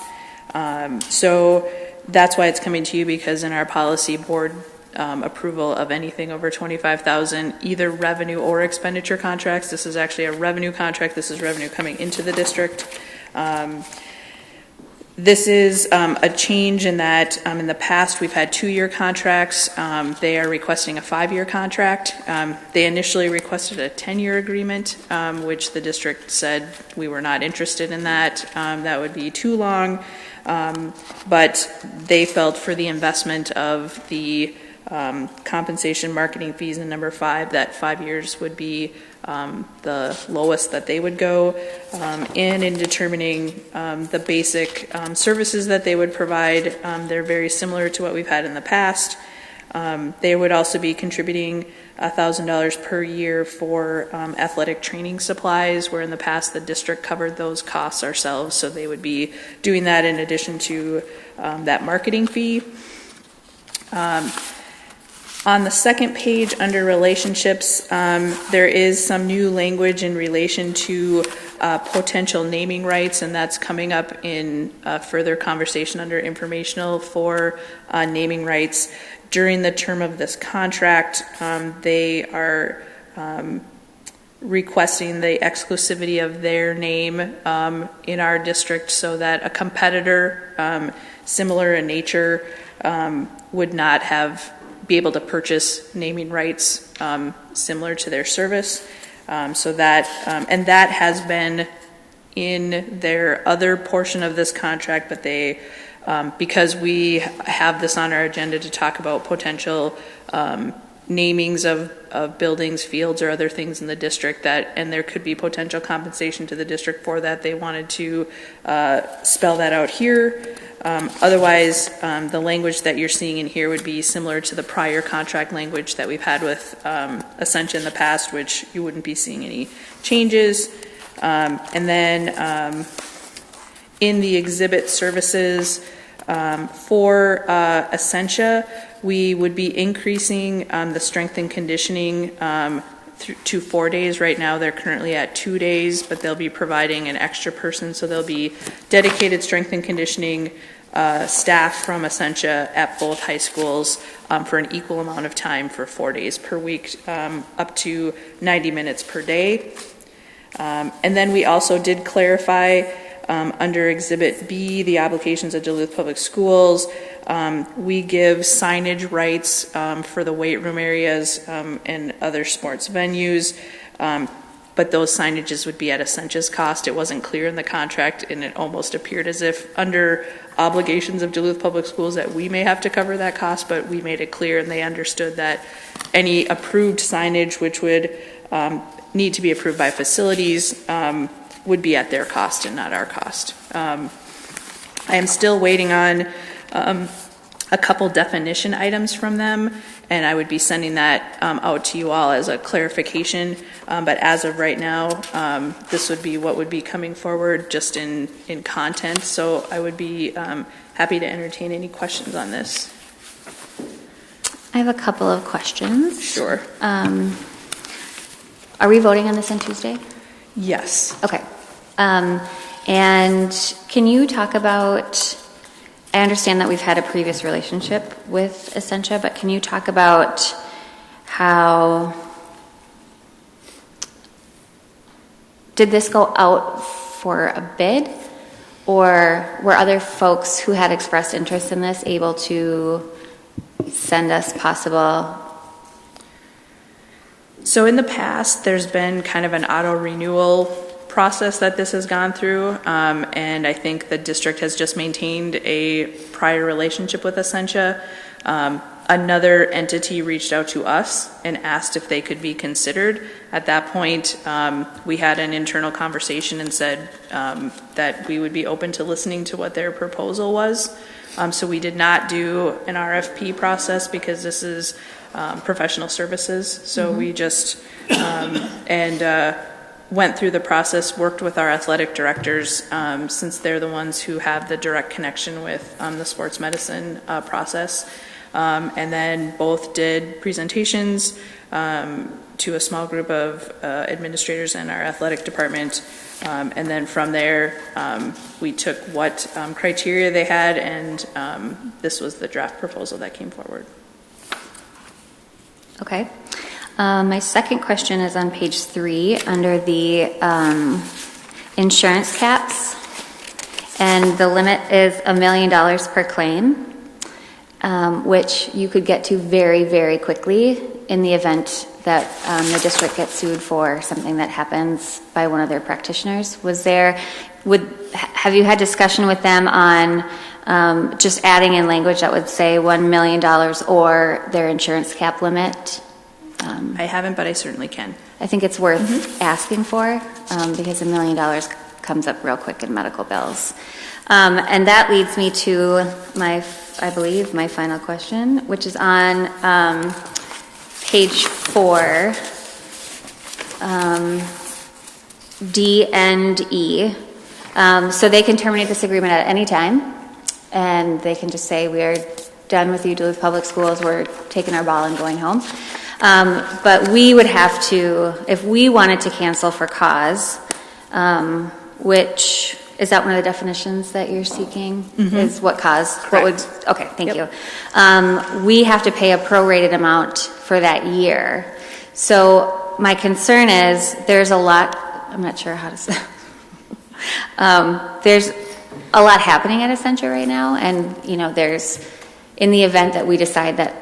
So that's why it's coming to you, because in our policy board approval of anything over $25,000, either revenue or expenditure contracts, this is actually a revenue contract. This is revenue coming into the district. This is a change in that in the past we've had 2-year contracts. They are requesting a 5-year contract. They initially requested a 10-year agreement, which the district said we were not interested in that. That would be too long. But they felt for the investment of the compensation, marketing fees, and number 5, that 5 years would be the lowest that they would go, and in determining the basic services that they would provide. They're very similar to what we've had in the past. They would also be contributing $1,000 per year for athletic training supplies, where in the past the district covered those costs ourselves, so they would be doing that in addition to that marketing fee. On the second page under relationships, there is some new language in relation to potential naming rights, and that's coming up in further conversation under informational for naming rights. During the term of this contract, they are requesting the exclusivity of their name in our district, so that a competitor similar in nature would not be able to purchase naming rights similar to their service. So that and that has been in their other portion of this contract, but they because we have this on our agenda to talk about potential namings of buildings, fields, or other things in the district, and there could be potential compensation to the district for that. They wanted to spell that out here. Otherwise, the language that you're seeing in here would be similar to the prior contract language that we've had with Essentia in the past, which you wouldn't be seeing any changes. And then in the exhibit services for Essentia, we would be increasing the strength and conditioning to 4 days. Right now they're currently at 2 days, but they'll be providing an extra person, so there'll be dedicated strength and conditioning staff from Essentia at both high schools for an equal amount of time for 4 days per week, up to 90 minutes per day. And then we also did clarify under Exhibit B, the obligations of Duluth Public Schools. We give signage rights for the weight room areas and other sports venues, but those signages would be at Essentia's cost. It wasn't clear in the contract, and it almost appeared as if under obligations of Duluth Public Schools that we may have to cover that cost, but we made it clear and they understood that any approved signage, which would need to be approved by facilities, would be at their cost and not our cost. I am still waiting on a couple definition items from them, and I would be sending that out to you all as a clarification. But as of right now, this would be what would be coming forward just in content. So I would be happy to entertain any questions on this. I have a couple of questions. Sure. Are we voting on this on Tuesday? Yes. Okay. And can you talk about, I understand that we've had a previous relationship with Essentia, but can you talk about how, did this go out for a bid, or were other folks who had expressed interest in this able to send us possible? So in the past, there's been kind of an auto renewal process that this has gone through, and I think the district has just maintained a prior relationship with Essentia. Another entity reached out to us and asked if they could be considered. At that point, we had an internal conversation and said that we would be open to listening to what their proposal was. So we did not do an RFP process because this is professional services. So we just went through the process, worked with our athletic directors, since they're the ones who have the direct connection with the sports medicine process. And then both did presentations to a small group of administrators in our athletic department. And then from there, we took what criteria they had, and this was the draft proposal that came forward. Okay. My second question is on page 3 under the insurance caps, and the limit is $1 million per claim, which you could get to very, very quickly in the event that the district gets sued for something that happens by one of their practitioners. Have you had discussion with them on just adding in language that would say $1 million or their insurance cap limit. I haven't, but I certainly can. I think it's worth asking for because $1 million comes up real quick in medical bills. And that leads me to I believe, my final question, which is on page 4, D and E. So they can terminate this agreement at any time, and they can just say, we are done with you, Duluth Public Schools, we're taking our ball and going home. But we would have to, if we wanted to cancel for cause, which, is that one of the definitions that you're seeking? Is what cause? What would, okay, thank you. We have to pay a prorated amount for that year. So my concern is there's a lot, I'm not sure how to say, there's a lot happening at Essentia right now, and there's, in the event that we decide that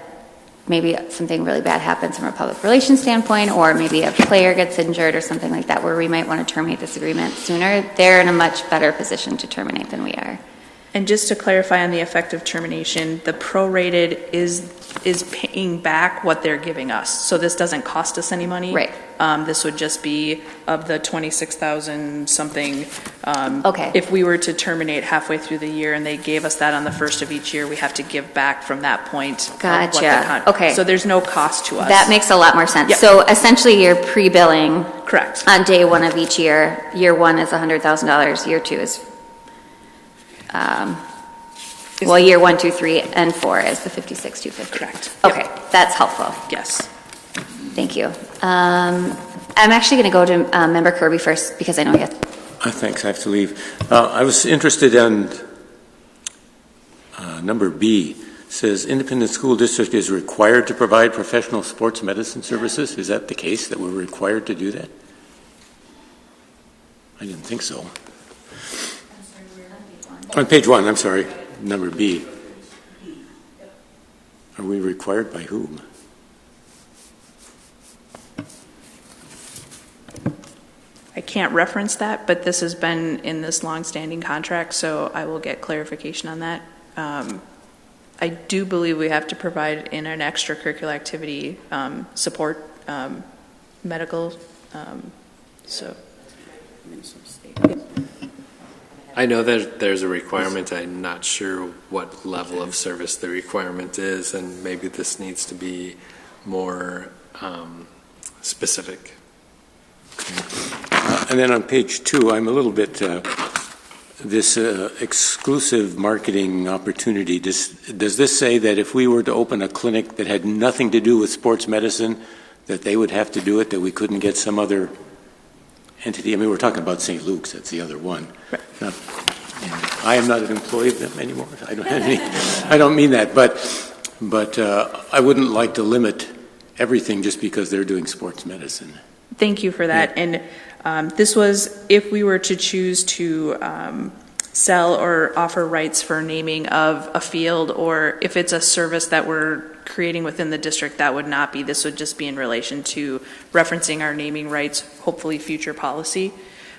maybe something really bad happens from a public relations standpoint, or maybe a player gets injured or something like that where we might want to terminate this agreement sooner, they're in a much better position to terminate than we are. And just to clarify on the effective termination, the prorated is paying back what they're giving us. So this doesn't cost us any money. Right. This would just be of the 26,000 something. Okay. If we were to terminate halfway through the year and they gave us that on the first of each year, we have to give back from that point. Gotcha. Okay. So there's no cost to us. That makes a lot more sense. Yep. So essentially you're pre-billing. Correct. On day one of each year. Year one is $100,000. Year two is year 1, 2, 3, and 4 is the 56,250. Correct. Okay, that's helpful. Yes. Thank you. I'm actually going to go to Member Kirby first because I know he has. Thanks, I have to leave. I was interested in number B. It says independent school district is required to provide professional sports medicine services. Is that the case, that we're required to do that? I didn't think so. On page 1, I'm sorry, number B. Are we required by whom? I can't reference that, but this has been in this long-standing contract, so I will get clarification on that. I do believe we have to provide in an extracurricular activity support, medical, so. I know that there's a requirement. I'm not sure what level of service the requirement is, and maybe this needs to be more specific. And then on page 2, I'm a little bit, this exclusive marketing opportunity, does this say that if we were to open a clinic that had nothing to do with sports medicine, that they would have to do it, that we couldn't get some other entity? I mean, we're talking about St. Luke's, that's the other one. Right. I am not an employee of them anymore. I don't mean that, but I wouldn't like to limit everything just because they're doing sports medicine. Thank you for that. Yeah. And this was if we were to choose to sell or offer rights for naming of a field, or if it's a service that we're creating within the district, that would not be. This would just be in relation to referencing our naming rights, hopefully future policy.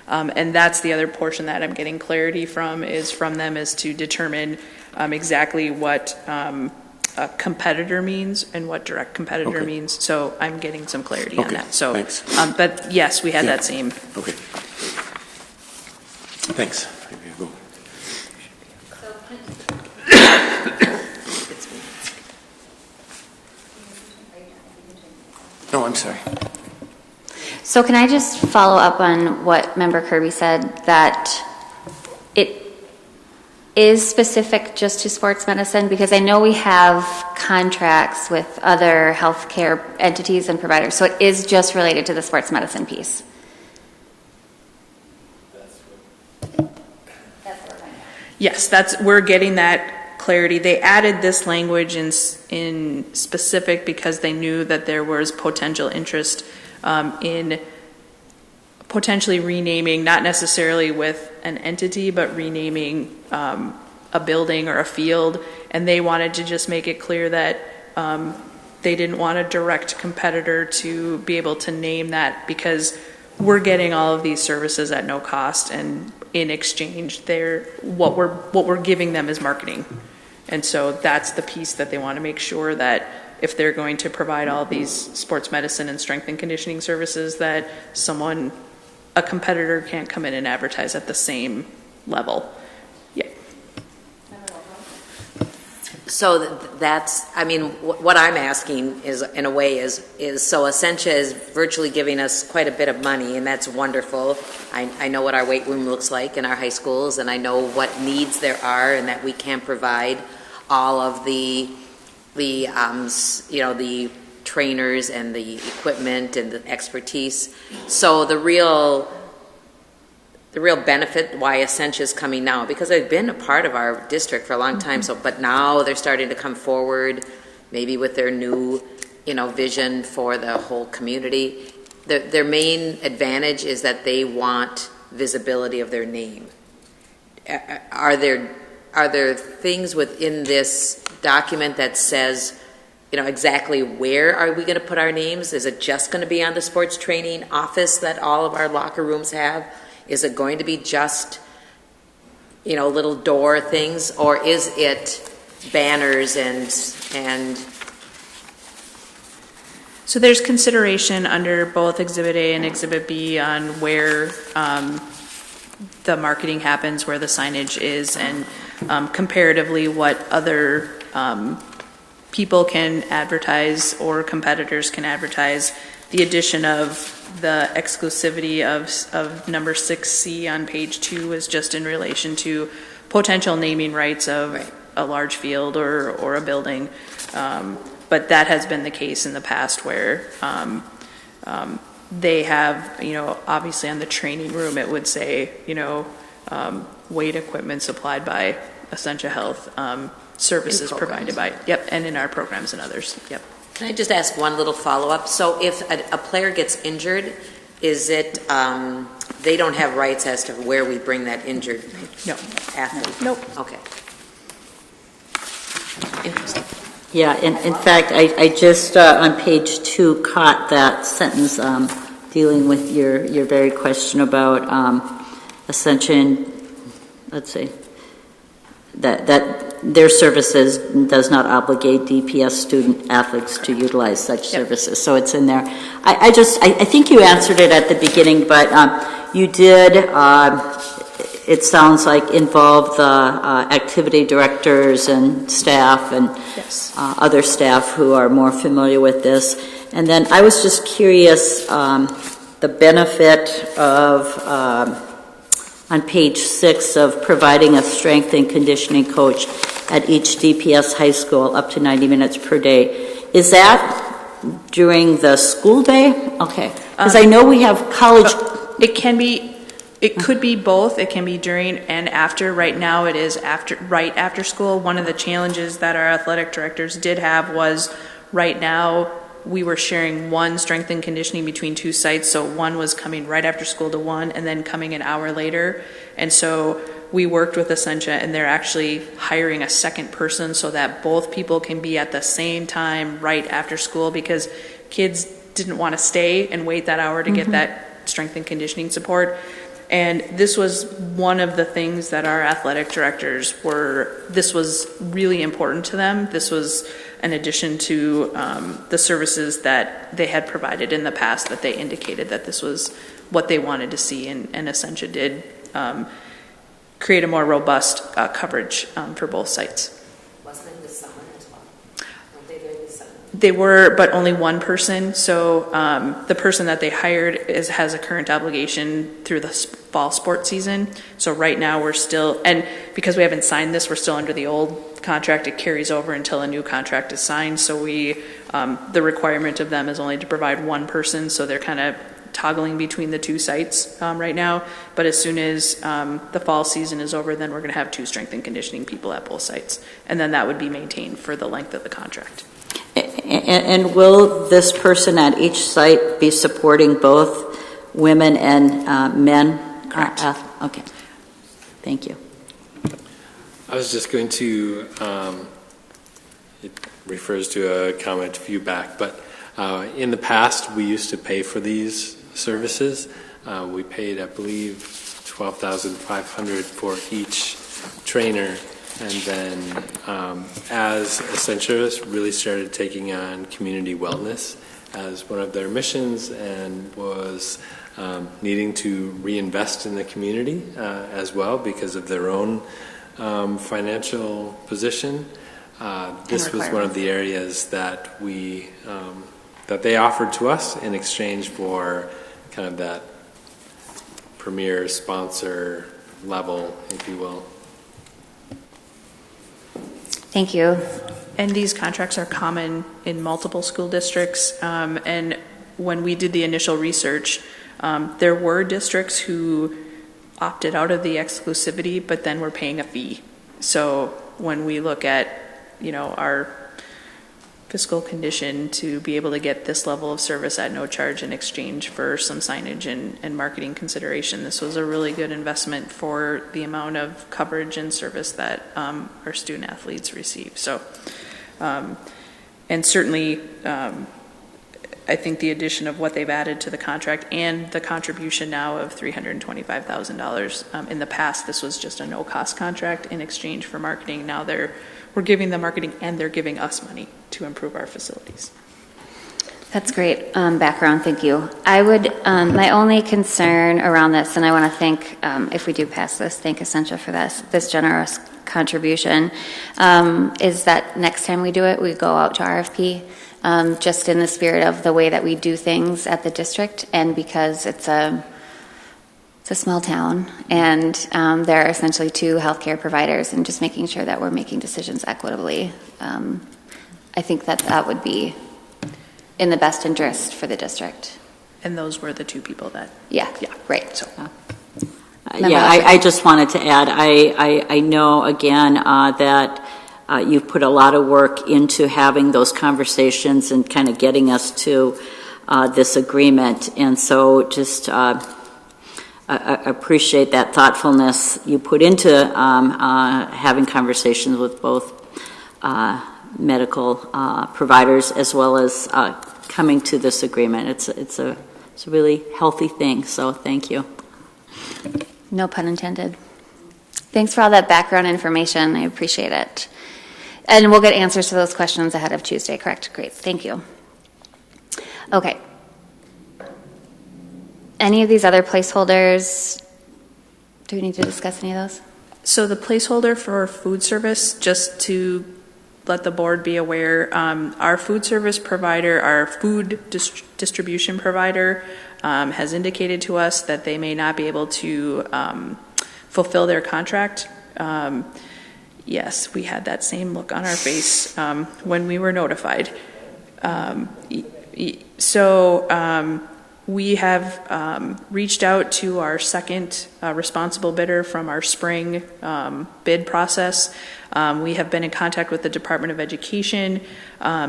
And that's the other portion that I'm getting clarity from them is to determine exactly what a competitor means and what direct competitor means. So I'm getting some clarity on that. So, thanks. But yes, we had that same. Okay. Thanks. Go. No, I'm sorry. So can I just follow up on what Member Kirby said, that it is specific just to sports medicine? Because I know we have contracts with other healthcare entities and providers, so it is just related to the sports medicine piece. Yes, we're getting that clarity. They added this language in specific because they knew that there was potential interest in potentially renaming, not necessarily with an entity, but renaming a building or a field. And they wanted to just make it clear that they didn't want a direct competitor to be able to name that, because we're getting all of these services at no cost, and in exchange, what we're giving them is marketing. And so that's the piece that they want to make sure that if they're going to provide all these sports medicine and strength and conditioning services, that a competitor can't come in and advertise at the same level. Yeah. So that's, I mean, what I'm asking is, in a way, is so Essentia is virtually giving us quite a bit of money, and that's wonderful. I know what our weight room looks like in our high schools, and I know what needs there are, and that we can provide all of the trainers and the equipment and the expertise. So the real benefit why Essentia is coming now, because they've been a part of our district for a long time. So, but now they're starting to come forward, maybe with their new, vision for the whole community. Their main advantage is that they want visibility of their name. Are there things within this document that says, exactly where are we going to put our names? Is it just going to be on the sports training office that all of our locker rooms have? Is it going to be just, little door things, or is it banners and? So there's consideration under both Exhibit A and Exhibit B on where the marketing happens, where the signage is, and comparatively what other people can advertise or competitors can advertise. The addition of the exclusivity of number 6C on page 2 is just in relation to potential naming rights of a large field or a building. But that has been the case in the past where they have, obviously on the training room it would say, weight equipment supplied by Essentia Health, services provided by, and in our programs and others, Can I just ask one little follow-up? So if a player gets injured, is it, they don't have rights as to where we bring that injured athlete? Nope. Okay. Interesting. Yeah, in fact, I just, on page 2, caught that sentence dealing with your very question about Ascension, let's see, that their services does not obligate DPS student athletes to utilize such services. So it's in there. I think you answered it at the beginning, but you did, it sounds like, involve the activity directors and staff and other staff who are more familiar with this. And then I was just curious, the benefit of, on page 6, of providing a strength and conditioning coach at each DPS high school up to 90 minutes per day. Is that during the school day? Okay. Because I know we have college. It could be both. It can be during and after. Right now it is right after school. One of the challenges that our athletic directors did have was right now we were sharing one strength and conditioning between 2 sites. So one was coming right after school to one and then coming an hour later. And so we worked with Essentia, and they're actually hiring a second person so that both people can be at the same time right after school, because kids didn't want to stay and wait that hour to get that strength and conditioning support. And this was one of the things that our athletic directors this was really important to them. This was an addition to the services that they had provided in the past, that they indicated that this was what they wanted to see, and Essentia did create a more robust coverage for both sites. Wasn't it this summer as well? Weren't they there this summer? They were, but only one person. So the person that they hired has a current obligation through the fall sports season. So right now we're still, and because we haven't signed this, we're still under the old contract. It carries over until a new contract is signed. So the requirement of them is only to provide one person. So they're kind of toggling between the 2 sites right now. But as soon as the fall season is over, then we're going to have 2 strength and conditioning people at both sites. And then that would be maintained for the length of the contract. And will this person at each site be supporting both women and men? Correct. Okay. Thank you. I was just going to, it refers to a comment a few back, but in the past we used to pay for these services. We paid, I believe, $12,500 for each trainer. And then as Essentia really started taking on community wellness as one of their missions and was needing to reinvest in the community as well because of their own financial position. This was one of the areas that that they offered to us in exchange for kind of that premier sponsor level, if you will. Thank you. And these contracts are common in multiple school districts. And when we did the initial research, there were districts who opted out of the exclusivity, but then were paying a fee. So when we look at, our fiscal condition to be able to get this level of service at no charge in exchange for some signage and marketing consideration, this was a really good investment for the amount of coverage and service that our student athletes receive. So, and certainly, I think the addition of what they've added to the contract and the contribution now of $325,000. In the past, this was just a no-cost contract in exchange for marketing. Now we're giving them marketing and they're giving us money to improve our facilities. That's great background. Thank you. I would, my only concern around this, and I want to thank, if we do pass this, thank Essentia for this generous contribution, is that next time we do it, we go out to RFP. Just in the spirit of the way that we do things at the district, and because it's a small town, and there are essentially two healthcare providers, and just making sure that we're making decisions equitably. I think that would be in the best interest for the district. And those were the two people that. Yeah. Great. So. I just wanted to add, I know again that you've put a lot of work into having those conversations and kind of getting us to this agreement. And so just appreciate that thoughtfulness you put into having conversations with both medical providers as well as coming to this agreement. It's a really healthy thing, so thank you. No pun intended. Thanks for all that background information. I appreciate it. And we'll get answers to those questions ahead of Tuesday, correct? Great, thank you. Okay. Any of these other placeholders, do we need to discuss any of those? So the placeholder for food service, just to let the board be aware, our food service provider, our food distribution provider, has indicated to us that they may not be able to fulfill their contract. Yes, we had that same look on our face when we were notified. So we have reached out to our second responsible bidder from our spring bid process. We have been in contact with the Department of Education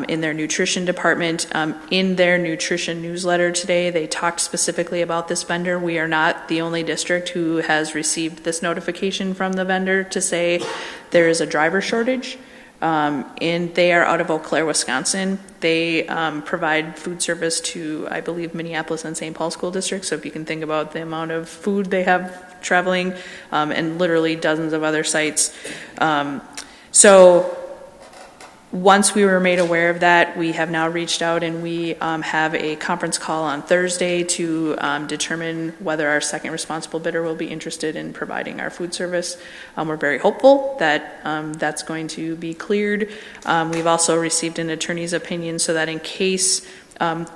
in their nutrition department. In their nutrition newsletter today, they talked specifically about this vendor. We are not the only district who has received this notification from the vendor to say there is a driver shortage. And they are out of Eau Claire, Wisconsin. They provide food service to, I believe, Minneapolis and St. Paul school districts. So if you can think about the amount of food they have traveling, and literally dozens of other sites. So once we were made aware of that, we have now reached out and we have a conference call on Thursday to determine whether our second responsible bidder will be interested in providing our food service. We're very hopeful that that's going to be cleared. We've also received an attorney's opinion so that in case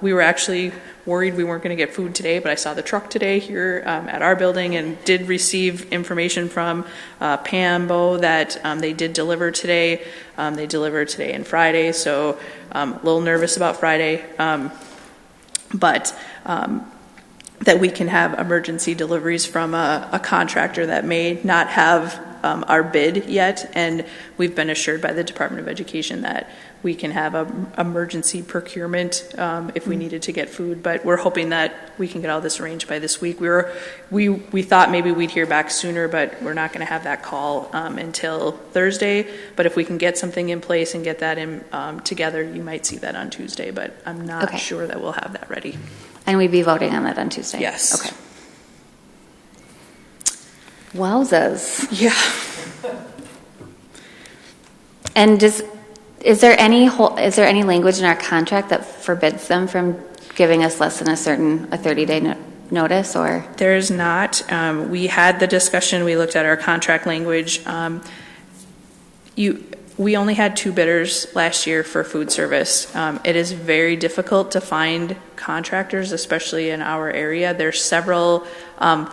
we were actually worried we weren't going to get food today, but I saw the truck today here at our building and did receive information from Pam Bo that they did deliver today. They delivered today and Friday, so a little nervous about Friday, but that we can have emergency deliveries from a contractor that may not have our bid yet, and we've been assured by the Department of Education that we can have an emergency procurement if we needed to get food, but we're hoping that we can get all this arranged by this week. We thought maybe we'd hear back sooner, but we're not going to have that call until Thursday. But if we can get something in place and get that in together, you might see that on Tuesday, but I'm not sure that we'll have that ready. And we'd be voting on that on Tuesday? Yes. Okay. Wowzers. Yeah. And is there any language in our contract that forbids them from giving us less than a 30-day notice, or? There's not. We had the discussion, we looked at our contract language. We only had 2 bidders last year for food service. It is very difficult to find contractors, especially in our area. There's several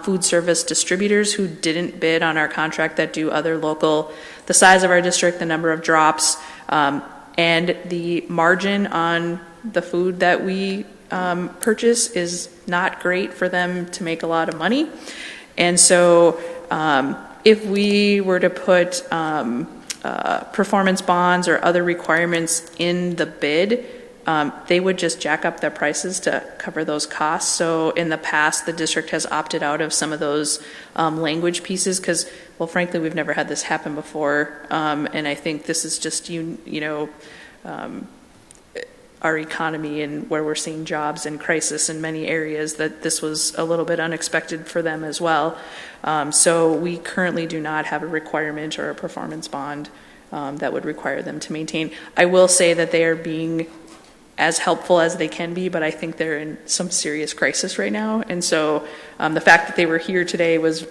food service distributors who didn't bid on our contract that do other local, the size of our district, the number of drops, and the margin on the food that we purchase is not great for them to make a lot of money. And so if we were to put performance bonds or other requirements in the bid, they would just jack up their prices to cover those costs. So in the past, the district has opted out of some of those language pieces because, well, frankly, we've never had this happen before. And I think this is just, our economy and where we're seeing jobs in crisis in many areas, that this was a little bit unexpected for them as well. So we currently do not have a requirement or a performance bond that would require them to maintain. I will say that they are being as helpful as they can be, but I think they're in some serious crisis right now. And so the fact that they were here today was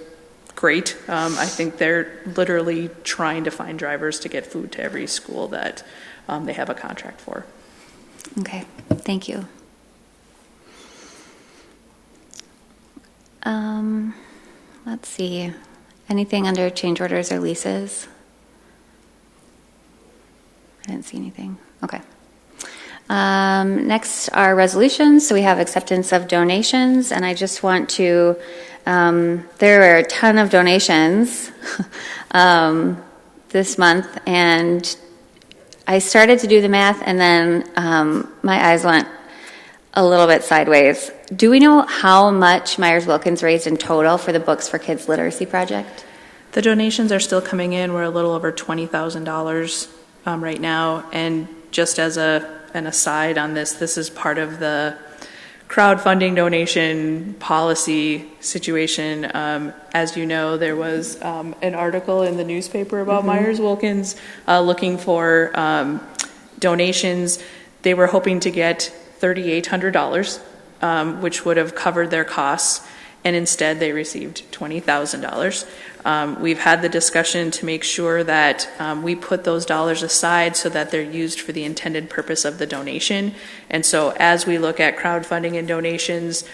great. I think they're literally trying to find drivers to get food to every school that they have a contract for. Okay, thank you. Let's see. Anything under change orders or leases? I didn't see anything. Okay. Next are resolutions. So we have acceptance of donations, and I just want to, there are a ton of donations this month, and I started to do the math, and then my eyes went a little bit sideways. Do we know how much Myers-Wilkins raised in total for the Books for Kids Literacy Project? The donations are still coming in. We're a little over $20,000 right now. And just as an aside on this is part of the crowdfunding donation policy situation. As you know, there was an article in the newspaper about Myers-Wilkins looking for donations. They were hoping to get $3,800, which would have covered their costs, and instead they received $20,000. We've had the discussion to make sure that we put those dollars aside so that they're used for the intended purpose of the donation. And so as we look at crowdfunding and donations,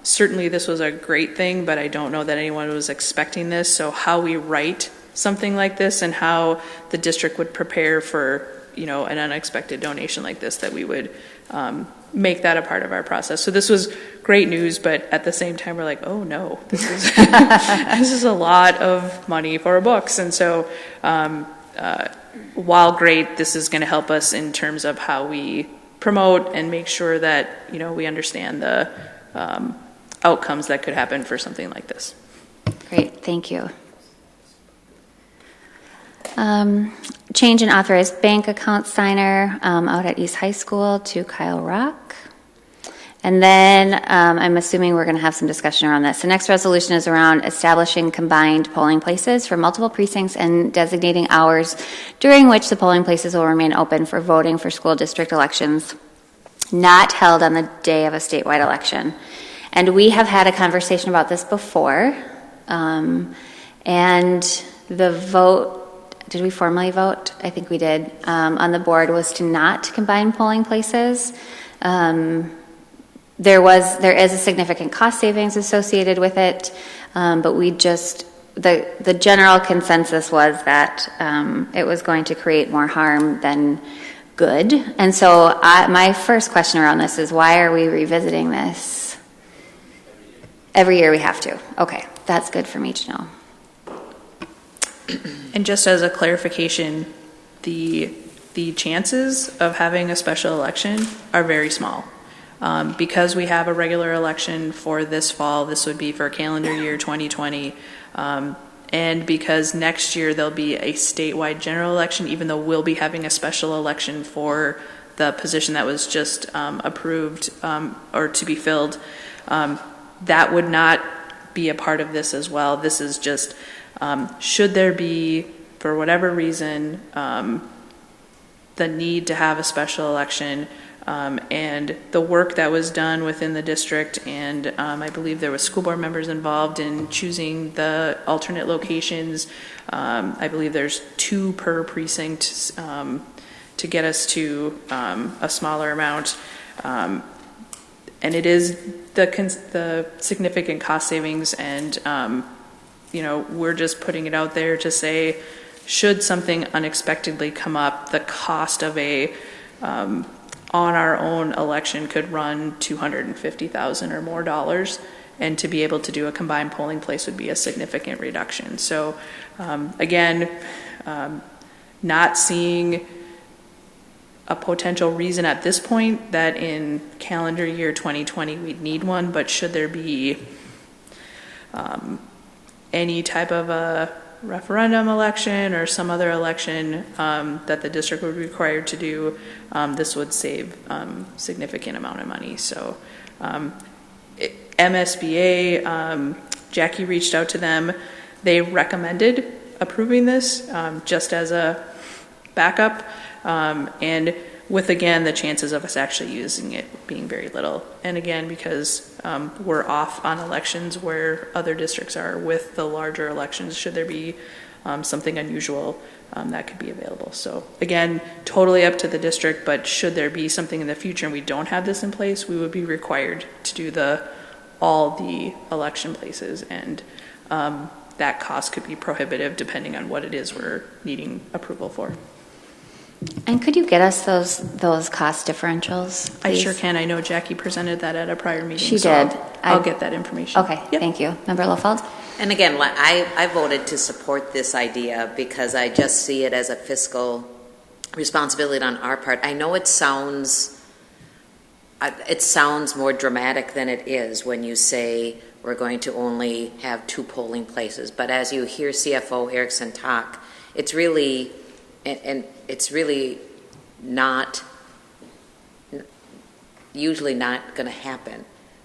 certainly this was a great thing, but I don't know that anyone was expecting this. So how we write something like this and how the district would prepare for, an unexpected donation like this, that we would make that a part of our process. So this was great news, but at the same time, we're like, oh no, this is this is a lot of money for books. And so while great, this is going to help us in terms of how we promote and make sure that, we understand the outcomes that could happen for something like this. Great, thank you. Change in authorized bank account signer out at East High School to Kyle Rock. And then I'm assuming we're going to have some discussion around this. The next resolution is around establishing combined polling places for multiple precincts and designating hours during which the polling places will remain open for voting for school district elections not held on the day of a statewide election. And we have had a conversation about this before. And the vote, did we formally vote? I think we did. On the board was to not combine polling places. There is a significant cost savings associated with it, but we just, the general consensus was that it was going to create more harm than good. And so my first question around this is, why are we revisiting this? Every year we have to. Okay, that's good for me to know. And just as a clarification, the chances of having a special election are very small. Because we have a regular election for this fall, this would be for calendar year 2020, and because next year there'll be a statewide general election, even though we'll be having a special election for the position that was just approved or to be filled, that would not be a part of this as well. This is just, should there be, for whatever reason, the need to have a special election, and the work that was done within the district, and I believe there was school board members involved in choosing the alternate locations. I believe there's 2 per precinct to get us to a smaller amount. And it is the significant cost savings, and we're just putting it out there to say, should something unexpectedly come up, the cost of a on our own election could run $250,000 or more dollars, and to be able to do a combined polling place would be a significant reduction. So again, not seeing a potential reason at this point that in calendar year 2020 we'd need one, but should there be any type of a referendum election or some other election that the district would be required to do, this would save significant amount of money. So MSBA, Jackie reached out to them. They recommended approving this just as a backup, and with, again, the chances of us actually using it being very little. And again, because we're off on elections where other districts are with the larger elections, should there be something unusual that could be available. So again, totally up to the district, but should there be something in the future and we don't have this in place, we would be required to do all the election places, and that cost could be prohibitive depending on what it is we're needing approval for. And could you get us those cost differentials, please? I sure can. I know Jackie presented that at a prior meeting. She so did. I'll get that information. Okay, yep. Thank you. Member Lofeld? And again, I voted to support this idea because I just see it as a fiscal responsibility on our part. I know it sounds more dramatic than it is when you say we're going to only have 2 polling places. But as you hear CFO Erickson talk, it's really, and it's really not, usually not going to happen.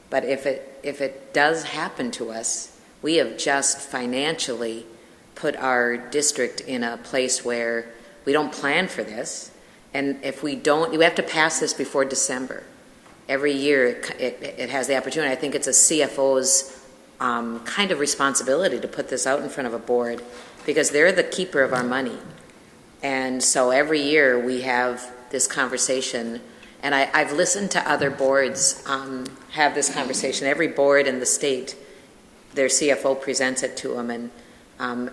But if it does happen to us, we have just financially put our district in a place where we don't plan for this. And if we don't, you have to pass this before December. Every year it has the opportunity. I think it's a CFO's kind of responsibility to put this out in front of a board, because they're the keeper of our money. And so every year we have this conversation, and I've listened to other boards have this conversation. Every board in the state, their CFO presents it to them, and I'm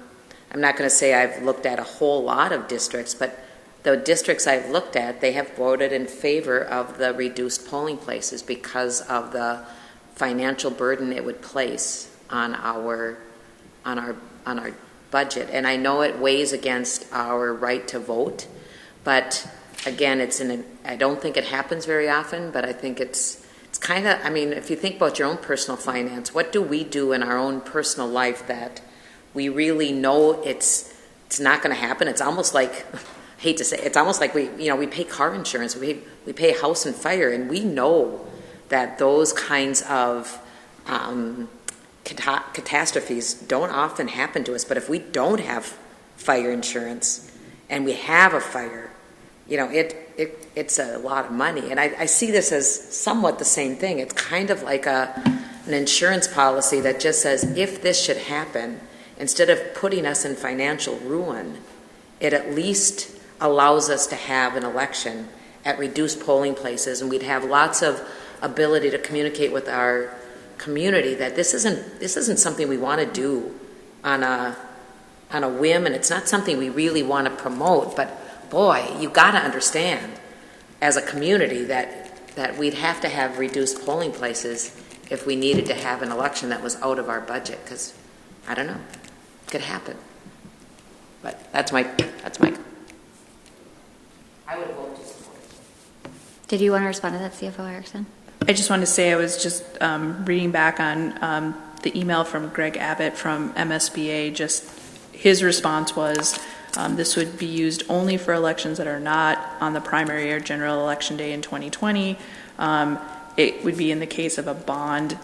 not going to say I've looked at a whole lot of districts, but the districts I've looked at, they have voted in favor of the reduced polling places because of the financial burden it would place on our budget. And I know it weighs against our right to vote, but again, I don't think it happens very often, but I think it's kind of, I mean, if you think about your own personal finance, what do we do in our own personal life that we really know it's not going to happen? It's almost like, I hate to say, it's almost like we pay car insurance, we pay house and fire, and we know that those kinds of catastrophes don't often happen to us. But if we don't have fire insurance and we have a fire, it's a lot of money. And I see this as somewhat the same thing. It's kind of like an insurance policy that just says, if this should happen, instead of putting us in financial ruin, it at least allows us to have an election at reduced polling places, and we'd have lots of ability to communicate with our community that this isn't something we want to do on a whim, and it's not something we really want to promote. But boy, you got to understand as a community that we'd have to have reduced polling places if we needed to have an election that was out of our budget, because I don't know, it could happen. But that's my I would vote to support it. Did you want to respond to that, CFO Erickson? I just wanted to say I was just reading back on the email from Greg Abbott from MSBA. Just his response was this would be used only for elections that are not on the primary or general election day in 2020. It would be in the case of a bond.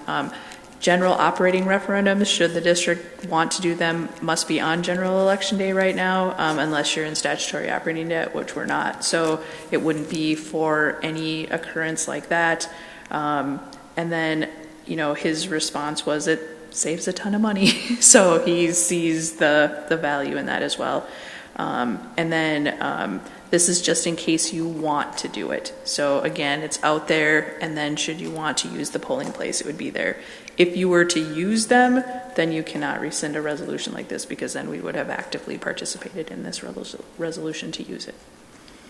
General operating referendums, should the district want to do them, must be on general election day right now, unless you're in statutory operating debt, which we're not. So it wouldn't be for any occurrence like that. And then, his response was it saves a ton of money. So he sees the value in that as well. And then this is just in case you want to do it. So again, it's out there, and then should you want to use the polling place, it would be there. If you were to use them, then you cannot rescind a resolution like this, because then we would have actively participated in this resolution to use it.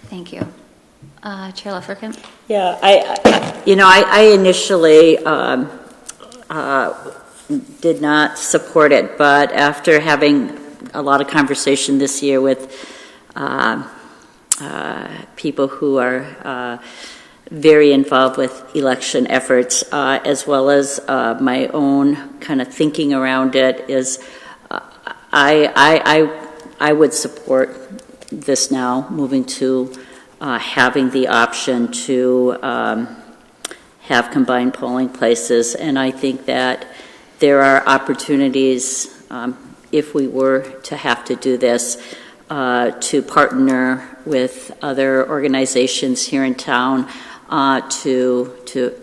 Thank you. Chair Lefferkin? Yeah, I initially did not support it, but after having a lot of conversation this year with people who are very involved with election efforts, as well as my own kind of thinking around it, is I would support this now, moving to having the option to have combined polling places. And I think that there are opportunities, if we were to have to do this, to partner with other organizations here in town to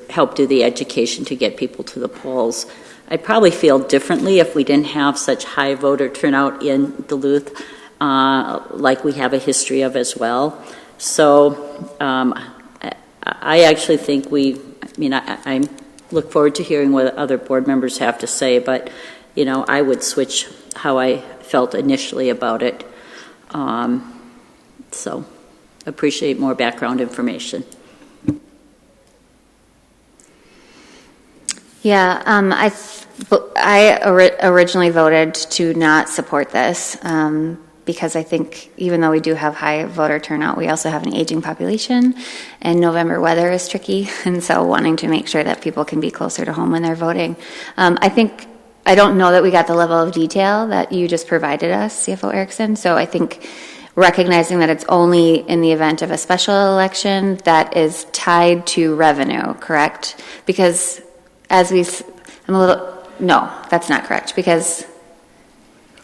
help do the education to get people to the polls. I'd probably feel differently if we didn't have such high voter turnout in Duluth, like we have a history of as well. So I actually think I look forward to hearing what other board members have to say, but, I would switch how I felt initially about it. So appreciate more background information. Yeah, I originally voted to not support this because I think even though we do have high voter turnout, we also have an aging population, and November weather is tricky, and so wanting to make sure that people can be closer to home when they're voting. I don't know that we got the level of detail that you just provided us, CFO Erickson, so I think recognizing that it's only in the event of a special election that is tied to revenue, correct? Because no, that's not correct, because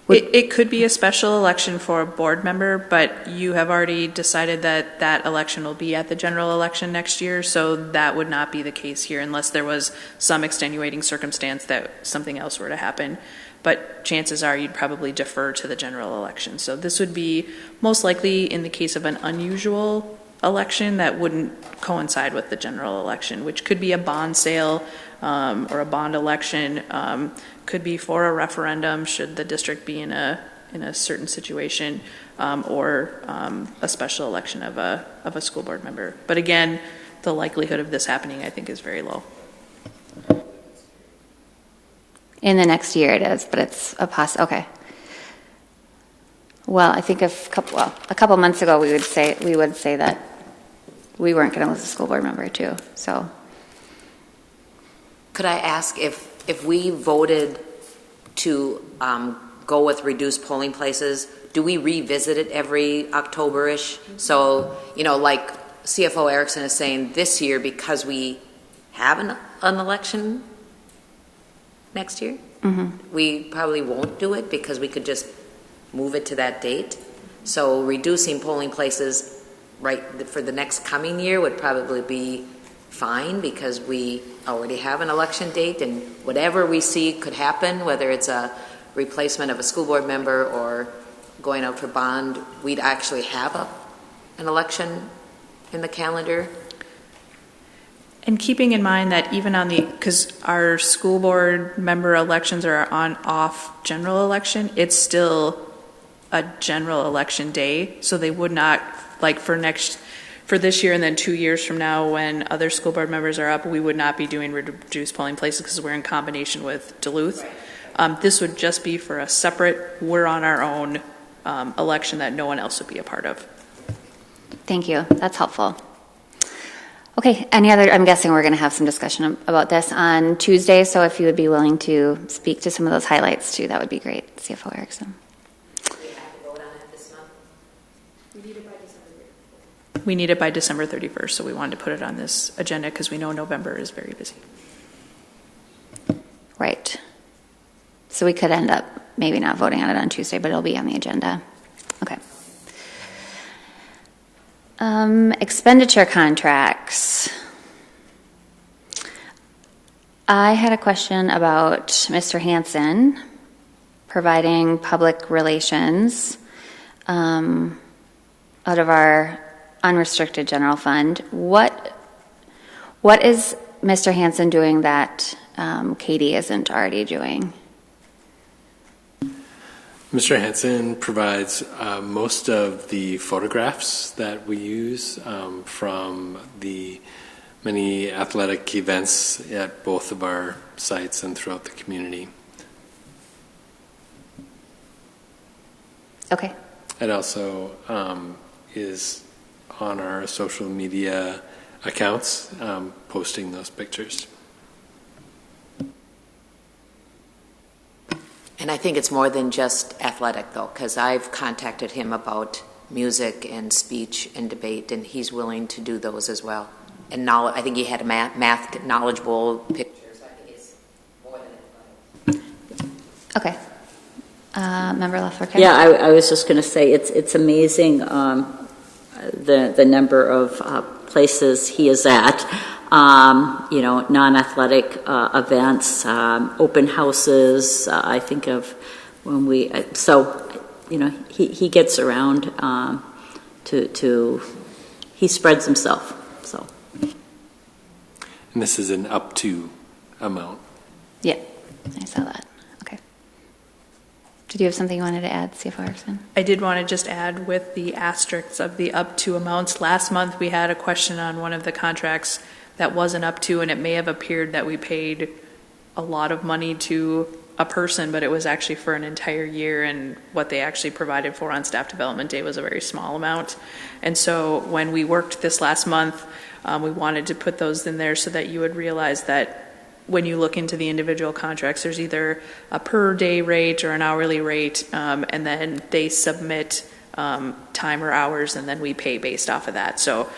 it could be a special election for a board member, but you have already decided that that election will be at the general election next year, so that would not be the case here unless there was some extenuating circumstance that something else were to happen. But chances are you'd probably defer to the general election. So this would be most likely in the case of an unusual election that wouldn't coincide with the general election, which could be a bond sale or a bond election, could be for a referendum should the district be in a certain situation, or a special election of a school board member. But again, the likelihood of this happening, I think, is very low. in the next year it is, but it's a okay. Well, I think a couple months ago we would say that we weren't going to lose a school board member too. So, could I ask if we voted to go with reduced polling places, do we revisit it every October-ish? So, like CFO Erickson is saying, this year because we have an election next year, we probably won't do it because we could just move it to that date. So reducing polling places right for the next coming year would probably be fine because we already have an election date, and whatever we see could happen, whether it's a replacement of a school board member or going out for bond, we'd actually have an election in the calendar. And keeping in mind that even because our school board member elections are on off general election, it's still a general election day, so they would not, like for this year and then 2 years from now when other school board members are up, we would not be doing reduced polling places because we're in combination with Duluth. This would just be for a separate, we're on our own election that no one else would be a part of. Thank you. That's helpful. Okay, I'm guessing we're going to have some discussion about this on Tuesday, so if you would be willing to speak to some of those highlights too, that would be great, CFO Erickson. We have to vote on it this month? We need it by December 31st, so we wanted to put it on this agenda because we know November is very busy. Right. So we could end up maybe not voting on it on Tuesday, but it'll be on the agenda. Okay. Expenditure contracts. I had a question about Mr. Hansen providing public relations out of our unrestricted general fund. What is Mr. Hansen doing that Katie isn't already doing? Mr. Hansen provides most of the photographs that we use from the many athletic events at both of our sites and throughout the community. Okay. It also is on our social media accounts, posting those pictures. And I think it's more than just athletic, though, because I've contacted him about music and speech and debate, and he's willing to do those as well. And I think he had a math knowledgeable pictures. I think it's more than athletic. Okay. Member Leffler. Yeah, I was just going to say it's amazing the number of places he is at. Non-athletic events, open houses. I think of when he gets around he spreads himself. So, and this is an up to amount. Yeah, I saw that. Okay. Did you have something you wanted to add, CFO Erickson? I did want to just add with the asterisks of the up to amounts. Last month we had a question on one of the contracts that wasn't up to, and it may have appeared that we paid a lot of money to a person, but it was actually for an entire year, and what they actually provided for on staff development day was a very small amount. And so when we worked this last month, we wanted to put those in there so that you would realize that when you look into the individual contracts, there's either a per day rate or an hourly rate, and then they submit time or hours, and then we pay based off of that. So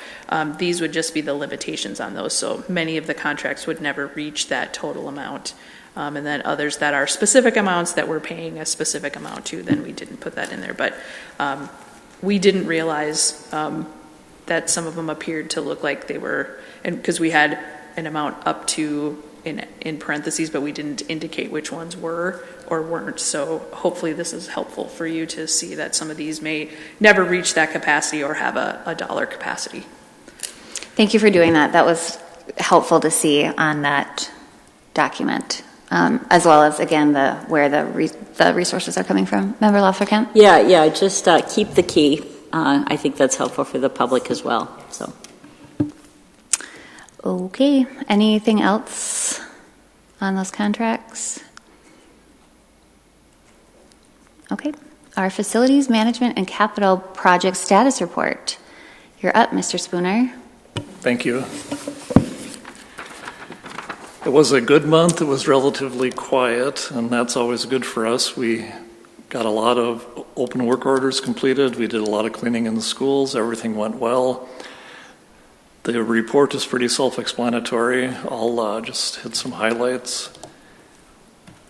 these would just be the limitations on those. So many of the contracts would never reach that total amount. And then others that are specific amounts that we're paying a specific amount to, then we didn't put that in there. But we didn't realize that some of them appeared to look like they were, and because we had an amount up to in parentheses, but we didn't indicate which ones were or weren't. So hopefully this is helpful for you to see that some of these may never reach that capacity or have a dollar capacity. Thank you for doing that. That was helpful to see on that document, as well as, again, where the resources are coming from. Member Lafferkamp? Yeah, just keep the key. I think that's helpful for the public as well. So. Okay. Anything else on those contracts? Okay. Our facilities management and capital project status report. You're up, Mr. Spooner. Thank you. It was a good month. It was relatively quiet, and that's always good for us. We got a lot of open work orders completed. We did a lot of cleaning in the schools. Everything went well. The report is pretty self-explanatory. I'll just hit some highlights.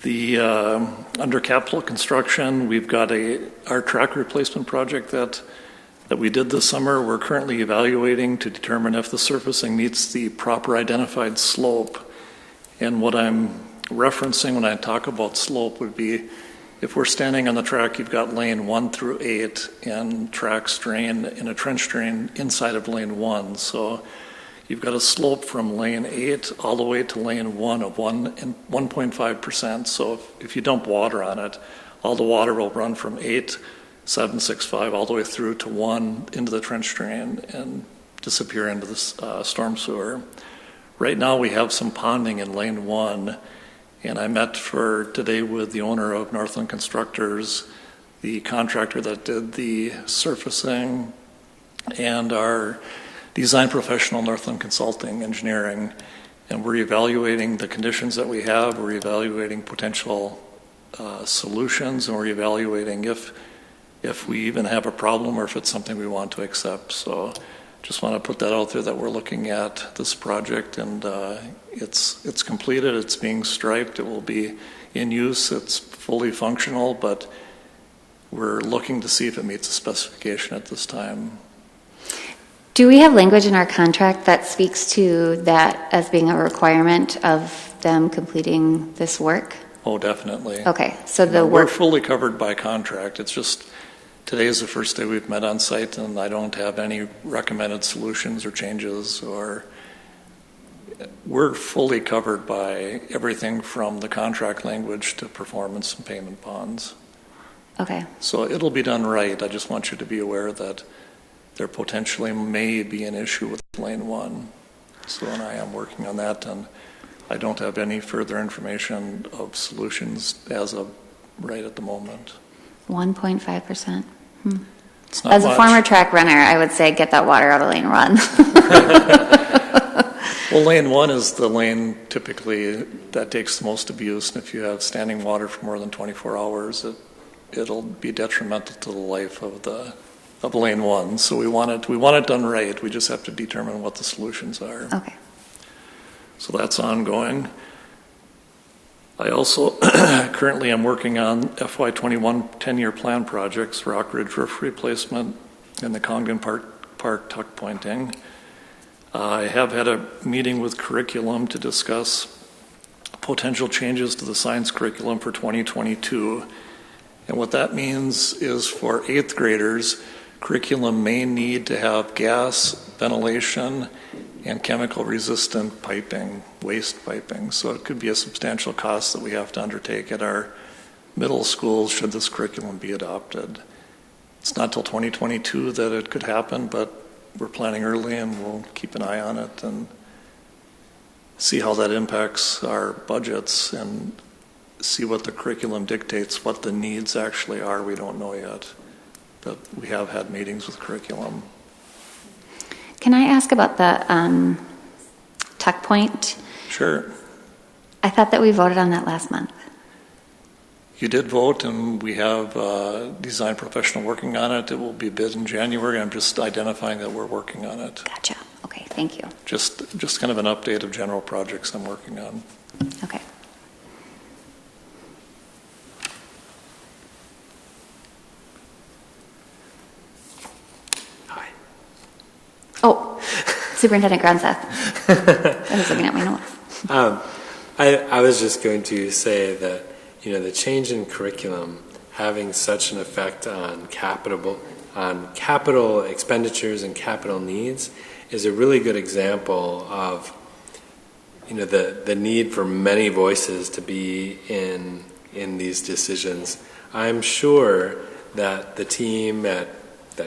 The under capital construction, we've got our track replacement project that we did this summer. We're currently evaluating to determine if the surfacing meets the proper identified slope. And what I'm referencing when I talk about slope would be if we're standing on the track, you've got lane 1 through 8 and tracks drain in a trench drain inside of lane 1. So you've got a slope from lane 8 all the way to lane 1 of 1.5%. So if you dump water on it, all the water will run from 8.765 all the way through to 1 into the trench drain and disappear into the storm sewer. Right now we have some ponding in lane 1. And I met for today with the owner of Northland Constructors, the contractor that did the surfacing, and our design professional, Northland Consulting Engineering. And we're evaluating the conditions that we have. We're evaluating potential solutions, and we're evaluating if we even have a problem or if it's something we want to accept. So just want to put that out there that we're looking at this project, and it's completed, it's being striped, it will be in use, it's fully functional, but we're looking to see if it meets the specification at this time. Do we have language in our contract that speaks to that as being a requirement of them completing this work? Oh, definitely. Okay, so We're work. fully covered by contract. It's just, today is the first day we've met on site, and I don't have any recommended solutions or changes, or we're fully covered by everything from the contract language to performance and payment bonds. Okay. So it'll be done right. I just want you to be aware that there potentially may be an issue with lane 1. So, and I am working on that, and I don't have any further information of solutions as of right at the moment. 1.5%. It's not As a much. former track runner, I would say get that water out of lane 1. Well, lane 1 is the lane typically that takes the most abuse, and if you have standing water for more than 24 hours, it'll be detrimental to the life of lane 1. So we want it done right. We just have to determine what the solutions are. Okay. So that's ongoing. I also currently am working on FY21 10-year plan projects, Rock Ridge roof replacement, and the Congdon Park tuck pointing. I have had a meeting with curriculum to discuss potential changes to the science curriculum for 2022. And what that means is for 8th graders, curriculum may need to have gas, ventilation, and chemical resistant piping, waste piping. So it could be a substantial cost that we have to undertake at our middle schools should this curriculum be adopted. It's not till 2022 that it could happen, but we're planning early and we'll keep an eye on it and see how that impacts our budgets and see what the curriculum dictates. What the needs actually are, we don't know yet. But we have had meetings with curriculum. Can I ask about the tuck point? Sure. I thought that we voted on that last month. You did vote, and we have a design professional working on it. It will be bid in January. I'm just identifying that we're working on it. Gotcha. Okay, thank you. Just kind of an update of general projects I'm working on. Okay. Hi. Oh, Superintendent Gronseth. I was looking at my notes. I was just going to say that, the change in curriculum having such an effect on capital expenditures and capital needs is a really good example of, the need for many voices to be in these decisions. I'm sure that the team that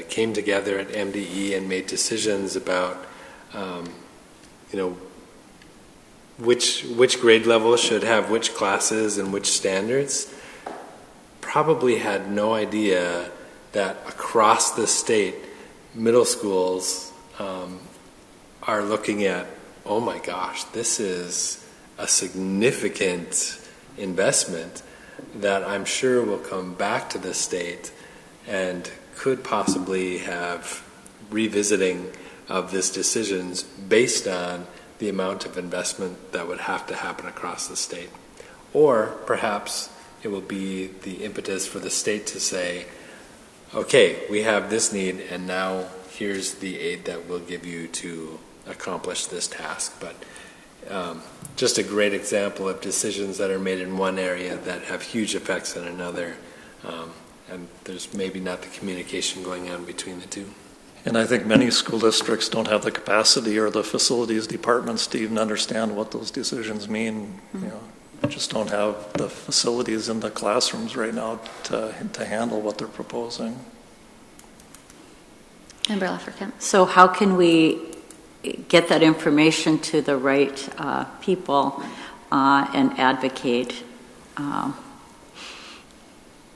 came together at MDE and made decisions about, which grade level should have which classes and which standards, probably had no idea that across the state, middle schools are looking at, oh my gosh, this is a significant investment that I'm sure will come back to the state and could possibly have revisiting of this decisions based on the amount of investment that would have to happen across the state. Or perhaps it will be the impetus for the state to say, okay, we have this need and now here's the aid that we'll give you to accomplish this task. But just a great example of decisions that are made in one area that have huge effects in another. And there's maybe not the communication going on between the two. And I think many school districts don't have the capacity or the facilities departments to even understand what those decisions mean. Just don't have the facilities in the classrooms right now to handle what they're proposing. Member Lafferkamp. So how can we get that information to the right people and advocate?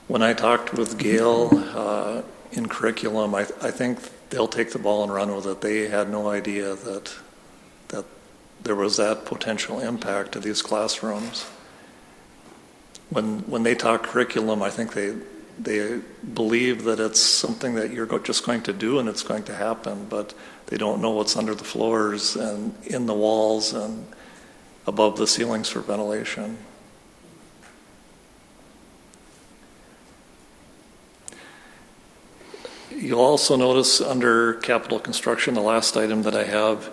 When I talked with Gail in curriculum, I think they'll take the ball and run with it. They had no idea that there was that potential impact to these classrooms. When they talk curriculum, I think they believe that it's something that you're just going to do and it's going to happen, but they don't know what's under the floors and in the walls and above the ceilings for ventilation. You'll also notice under capital construction, the last item that I have,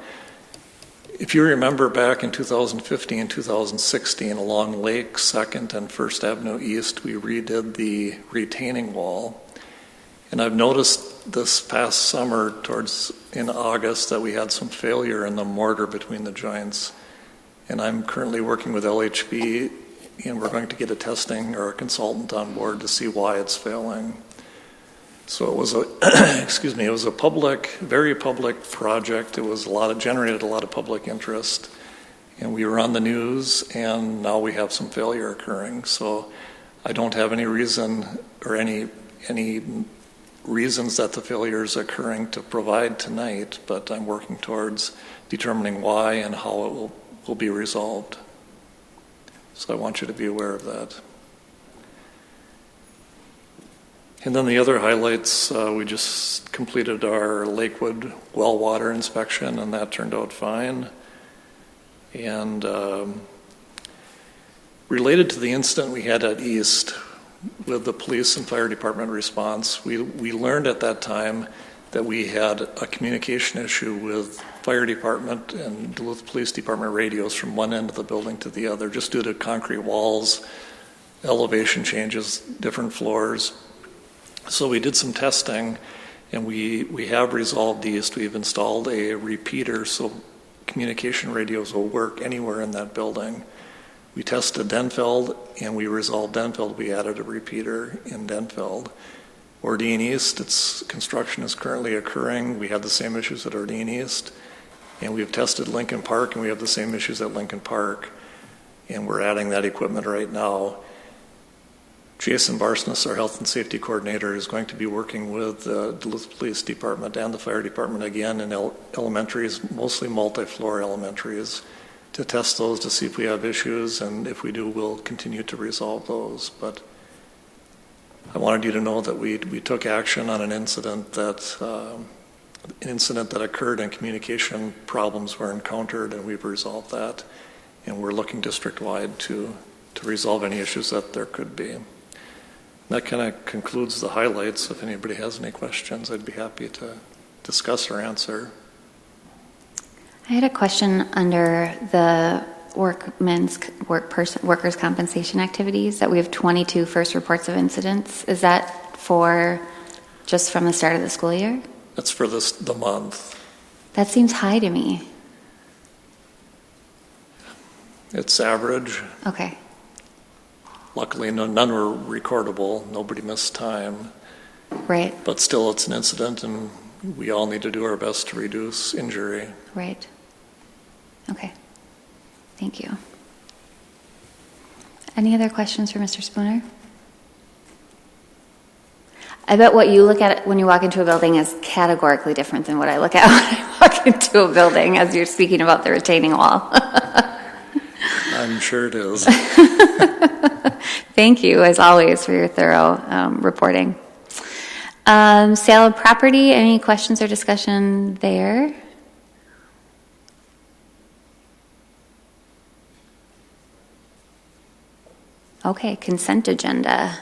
if you remember back in 2015, 2016, along Lake, 2nd, and 1st Avenue East, we redid the retaining wall. And I've noticed this past summer, in August, that we had some failure in the mortar between the joints. And I'm currently working with LHB, and we're going to get a testing or a consultant on board to see why it's failing. So it was it was a very public project. It was generated a lot of public interest, and we were on the news, and now we have some failure occurring. So I don't have any reason or any reasons that the failure is occurring to provide tonight, but I'm working towards determining why and how it will be resolved. So I want you to be aware of that. And then the other highlights, we just completed our Lakewood well water inspection, and that turned out fine. And related to the incident we had at East with the police and fire department response, we learned at that time that we had a communication issue with fire department and Duluth Police Department radios from one end of the building to the other, just due to concrete walls, elevation changes, different floors. So we did some testing, and we have resolved these. We've installed a repeater so communication radios will work anywhere in that building. We tested Denfeld, and we resolved Denfeld. We added a repeater in Denfeld. Ordine East, its construction is currently occurring. We had the same issues at Ordine East. And we've tested Lincoln Park, and we have the same issues at Lincoln Park. And we're adding that equipment right now. Jason Barsness, our health and safety coordinator, is going to be working with the Duluth Police Department and the fire department again in elementaries, mostly multi-floor elementaries, to test those to see if we have issues, and if we do, we'll continue to resolve those. But I wanted you to know that we took action on an incident that occurred and communication problems were encountered, and we've resolved that. And we're looking district-wide to resolve any issues that there could be. That kind of concludes the highlights. If anybody has any questions, I'd be happy to discuss or answer. I had a question under the workers' compensation activities that we have 22 first reports of incidents. Is that for just from the start of the school year? That's for the month. That seems high to me. It's average. Okay. Luckily, none were recordable. Nobody missed time. Right. But still, it's an incident, and we all need to do our best to reduce injury. Right. Okay. Thank you. Any other questions for Mr. Spooner? I bet what you look at when you walk into a building is categorically different than what I look at when I walk into a building as you're speaking about the retaining wall. I'm sure it is. Thank you, as always, for your thorough reporting. Sale of property, any questions or discussion there? Okay, consent agenda.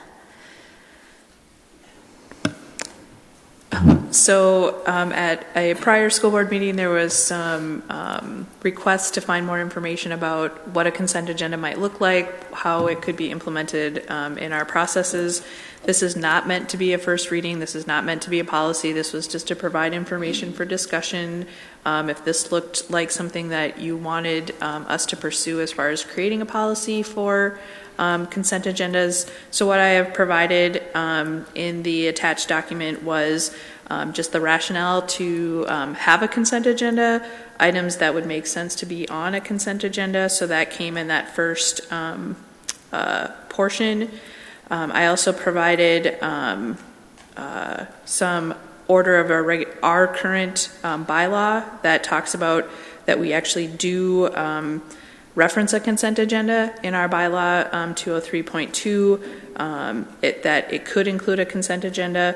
So at a prior school board meeting, there was some requests to find more information about what a consent agenda might look like, how it could be implemented in our processes. This is not meant to be a first reading. This is not meant to be a policy. This was just to provide information for discussion. If this looked like something that you wanted us to pursue as far as creating a policy for consent agendas. So what I have provided in the attached document was just the rationale to have a consent agenda, items that would make sense to be on a consent agenda. So that came in that first portion. I also provided some order of our current bylaw that talks about that we actually do reference a consent agenda in our bylaw 203.2. that it could include a consent agenda.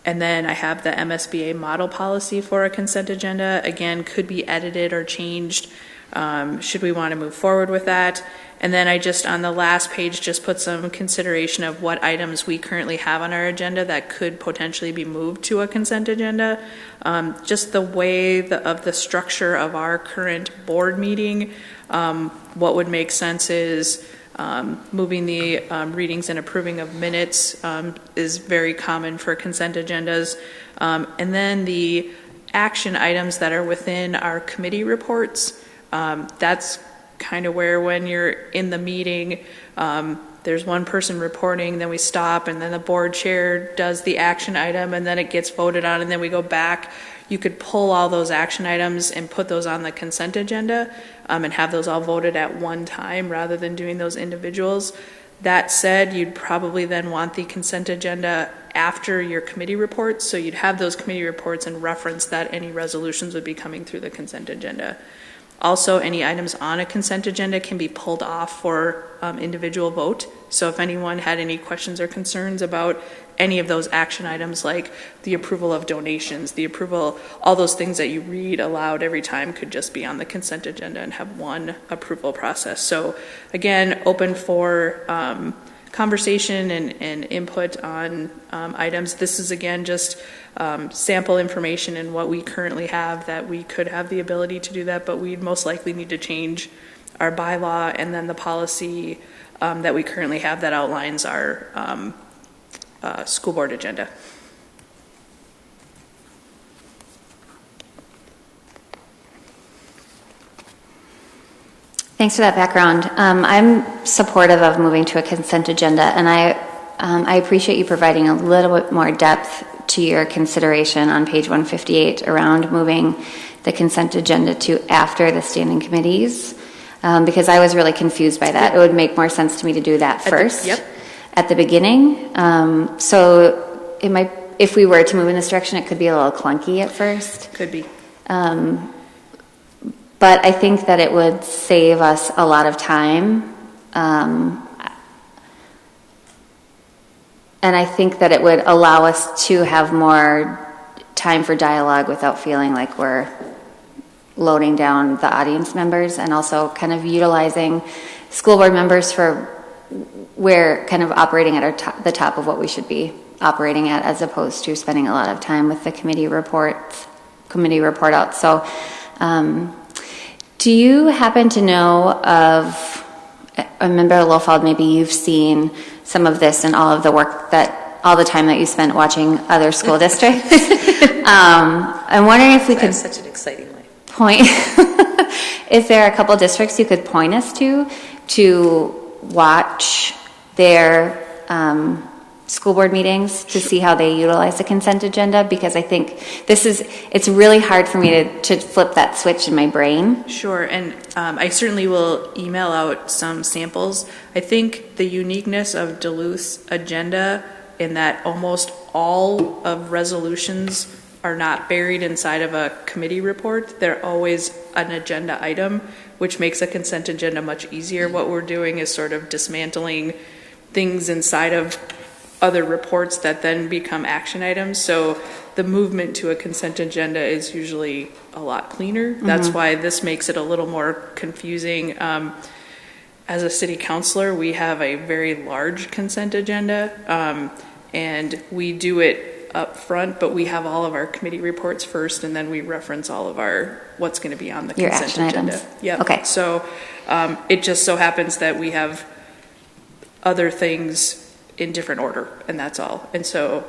And then I have the MSBA model policy for a consent agenda. Again, could be edited or changed should we want to move forward with that. And then I just, on the last page, just put some consideration of what items we currently have on our agenda that could potentially be moved to a consent agenda. Just the way of the structure of our current board meeting, what would make sense is moving the readings and approving of minutes is very common for consent agendas. And then the action items that are within our committee reports, that's kind of where when you're in the meeting, there's one person reporting, then we stop, and then the board chair does the action item, and then it gets voted on, and then we go back. You could pull all those action items and put those on the consent agenda and have those all voted at one time rather than doing those individuals. That said, you'd probably then want the consent agenda after your committee reports, so you'd have those committee reports and reference that any resolutions would be coming through the consent agenda. Also, any items on a consent agenda can be pulled off for individual vote. So if anyone had any questions or concerns about any of those action items, like the approval of donations, the approval, all those things that you read aloud every time could just be on the consent agenda and have one approval process. So again, open for conversation and input on items. This is again just sample information and what we currently have, that we could have the ability to do that, but we'd most likely need to change our bylaw and then the policy that we currently have that outlines our school board agenda. Thanks for that background. I'm supportive of moving to a consent agenda, and I appreciate you providing a little bit more depth to your consideration on page 158 around moving the consent agenda to after the standing committees, because I was really confused by that. It would make more sense to me to do that first at the beginning. So it might, if we were to move in this direction, it could be a little clunky at first. Could be. But I think that it would save us a lot of time. And I think that it would allow us to have more time for dialogue without feeling like we're loading down the audience members, and also kind of utilizing school board members for we're kind of operating at the top of what we should be operating at, as opposed to spending a lot of time with the committee report out. So do you happen to know of, I remember Lofald, maybe you've seen some of this and all of the work all the time that you spent watching other school districts. I'm wondering if we could such an exciting life. point, is there a couple districts you could point us to watch their school board meetings to see how they utilize the consent agenda? Because I think it's really hard for me to flip that switch in my brain. Sure, and I certainly will email out some samples. I think the uniqueness of Duluth's agenda in that almost all of resolutions are not buried inside of a committee report. They're always an agenda item, which makes a consent agenda much easier. What we're doing is sort of dismantling things inside of other reports that then become action items. So the movement to a consent agenda is usually a lot cleaner. Mm-hmm. That's why this makes it a little more confusing. As a city councilor, we have a very large consent agenda, and we do it up front, but we have all of our committee reports first, and then we reference all of what's going to be on the consent agenda. Items. Yeah. Okay. So it just so happens that we have other things in different order, and that's all. And so,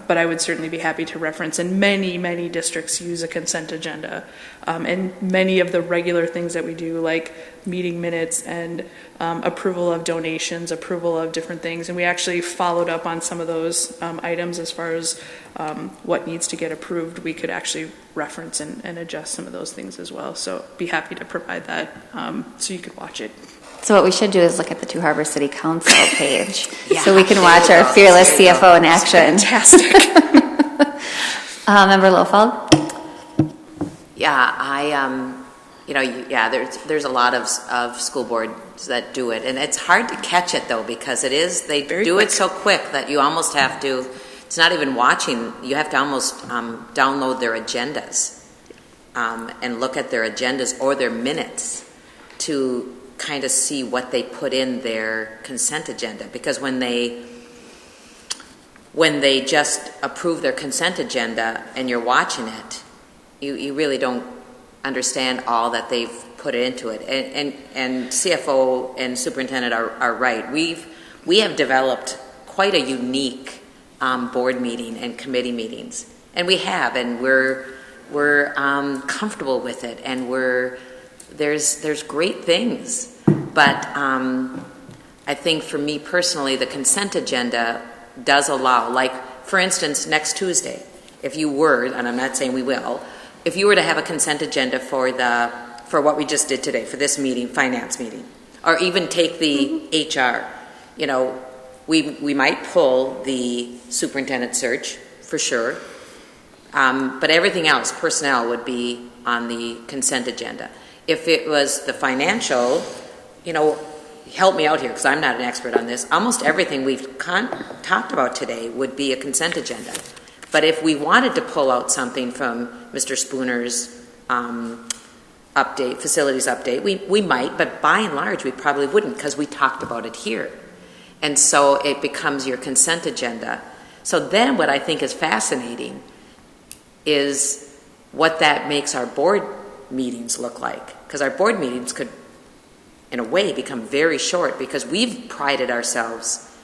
but I would certainly be happy to reference, and many districts use a consent agenda, and many of the regular things that we do, like meeting minutes and approval of donations, approval of different things, and we actually followed up on some of those items as far as what needs to get approved. We could actually reference and adjust some of those things as well. So be happy to provide that so you could watch it. So what we should do is look at the Two Harbors City Council page, Yeah, so we can watch our fearless CFO in action. Fantastic. Member Lofald? Yeah, there's a lot of school boards that do it, and it's hard to catch it though, because they do it so quick that you almost have to. It's not even watching. You have to almost download their agendas and look at their agendas or their minutes to kind of see what they put in their consent agenda. Because when they just approve their consent agenda and you're watching it, you really don't understand all that they've put into it. And CFO and superintendent are right. We have developed quite a unique board meeting and committee meetings, and we're comfortable with it, and there's great things. But I think for me personally, the consent agenda does allow, like for instance, next Tuesday, if you were, and I'm not saying we will, if you were to have a consent agenda for what we just did today, for this meeting, finance meeting, or even take the HR, we might pull the superintendent search for sure, but everything else, personnel, would be on the consent agenda. If it was the financial, help me out here because I'm not an expert on this, almost everything we've talked about today would be a consent agenda. But if we wanted to pull out something from Mr. Spooner's update, facilities update, we might, but by and large we probably wouldn't because we talked about it here. And so it becomes your consent agenda. So then what I think is fascinating is what that makes our board meetings look like. Because our board meetings could, in a way, become very short because we've prided ourselves,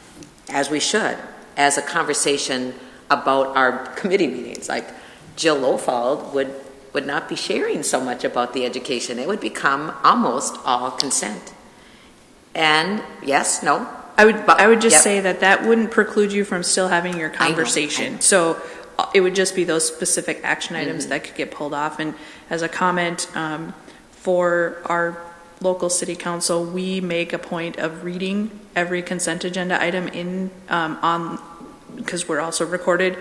as we should, as a conversation about our committee meetings. Like Jill Lofald would not be sharing so much about the education. It would become almost all consent. And yes, no. I would just say that wouldn't preclude you from still having your conversation. I know. So it would just be those specific action items that could get pulled off. And as a comment, for our local city council, we make a point of reading every consent agenda item in because we're also recorded.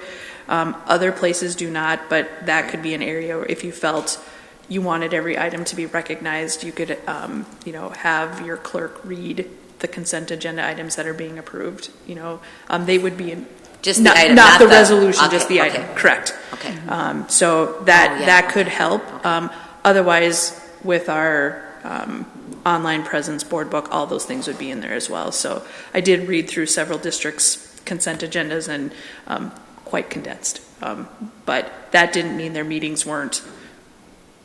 Other places do not, but that could be an area where if you felt you wanted every item to be recognized, you could have your clerk read the consent agenda items that are being approved. They would be in just not, the item, not the resolution, just the item. Okay. Correct. Okay. So that could help. Okay. Otherwise, with our online presence board book, all those things would be in there as well. So I did read through several districts' consent agendas and quite condensed. But that didn't mean their meetings weren't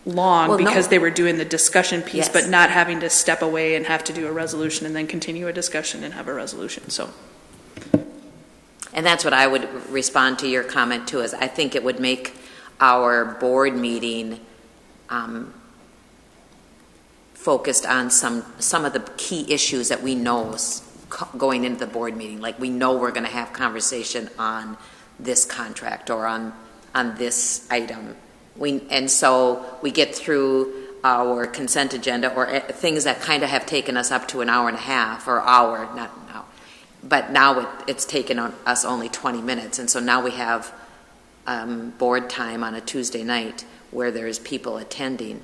long because they were doing the discussion piece, but not having to step away and have to do a resolution and then continue a discussion and have a resolution. So. And that's what I would respond to your comment too, is I think it would make our board meeting focused on some of the key issues that we know going into the board meeting. Like we know we're going to have conversation on this contract or on this item. And so we get through our consent agenda or things that kind of have taken us up to an hour and a half or hour, not now. But now it's taken us only 20 minutes. And so now we have board time on a Tuesday night where there's people attending,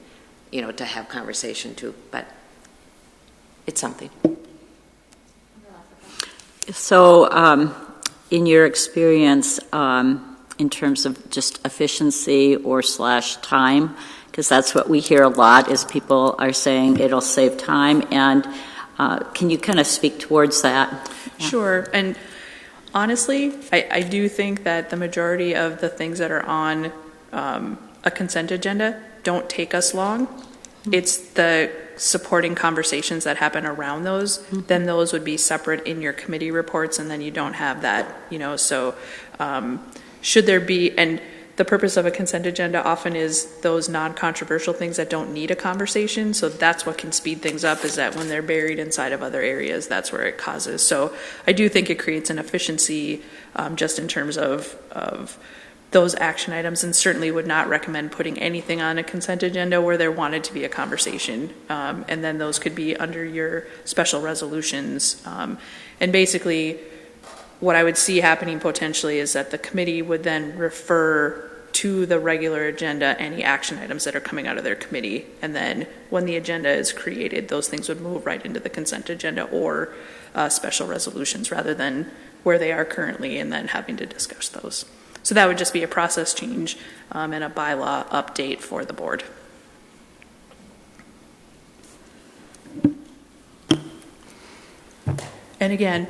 to have conversation too. But it's something. So in your experience, in terms of just efficiency or / time, because that's what we hear a lot is people are saying it'll save time, and can you kind of speak towards that? Yeah. Sure. And honestly, I do think that the majority of the things that are on a consent agenda don't take us long. Mm-hmm. It's the supporting conversations that happen around those. Mm-hmm. Then those would be separate in your committee reports, and then you don't have that, so should there be, and the purpose of a consent agenda often is those non-controversial things that don't need a conversation. So that's what can speed things up, is that when they're buried inside of other areas, that's where it causes. So I do think it creates an efficiency just in terms of those action items, and certainly would not recommend putting anything on a consent agenda where there wanted to be a conversation. And then those could be under your special resolutions. And basically, what I would see happening potentially is that the committee would then refer to the regular agenda any action items that are coming out of their committee. And then when the agenda is created, those things would move right into the consent agenda or special resolutions rather than where they are currently and then having to discuss those. So that would just be a process change and a bylaw update for the board. And again,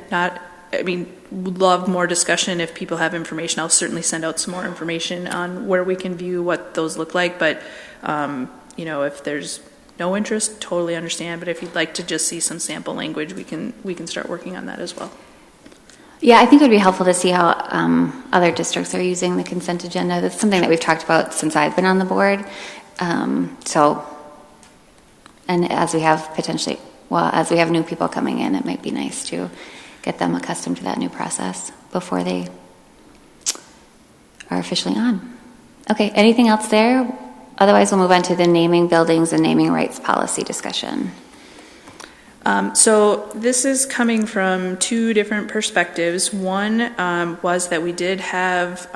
would love more discussion. If people have information, I'll certainly send out some more information on where we can view what those look like. But, if there's no interest, totally understand. But if you'd like to just see some sample language, we can start working on that as well. Yeah, I think it would be helpful to see how other districts are using the consent agenda. That's something that we've talked about since I've been on the board. And as we have new people coming in, it might be nice to get them accustomed to that new process before they are officially on. Okay, anything else there? Otherwise, we'll move on to the naming buildings and naming rights policy discussion. So this is coming from two different perspectives. One was that we did have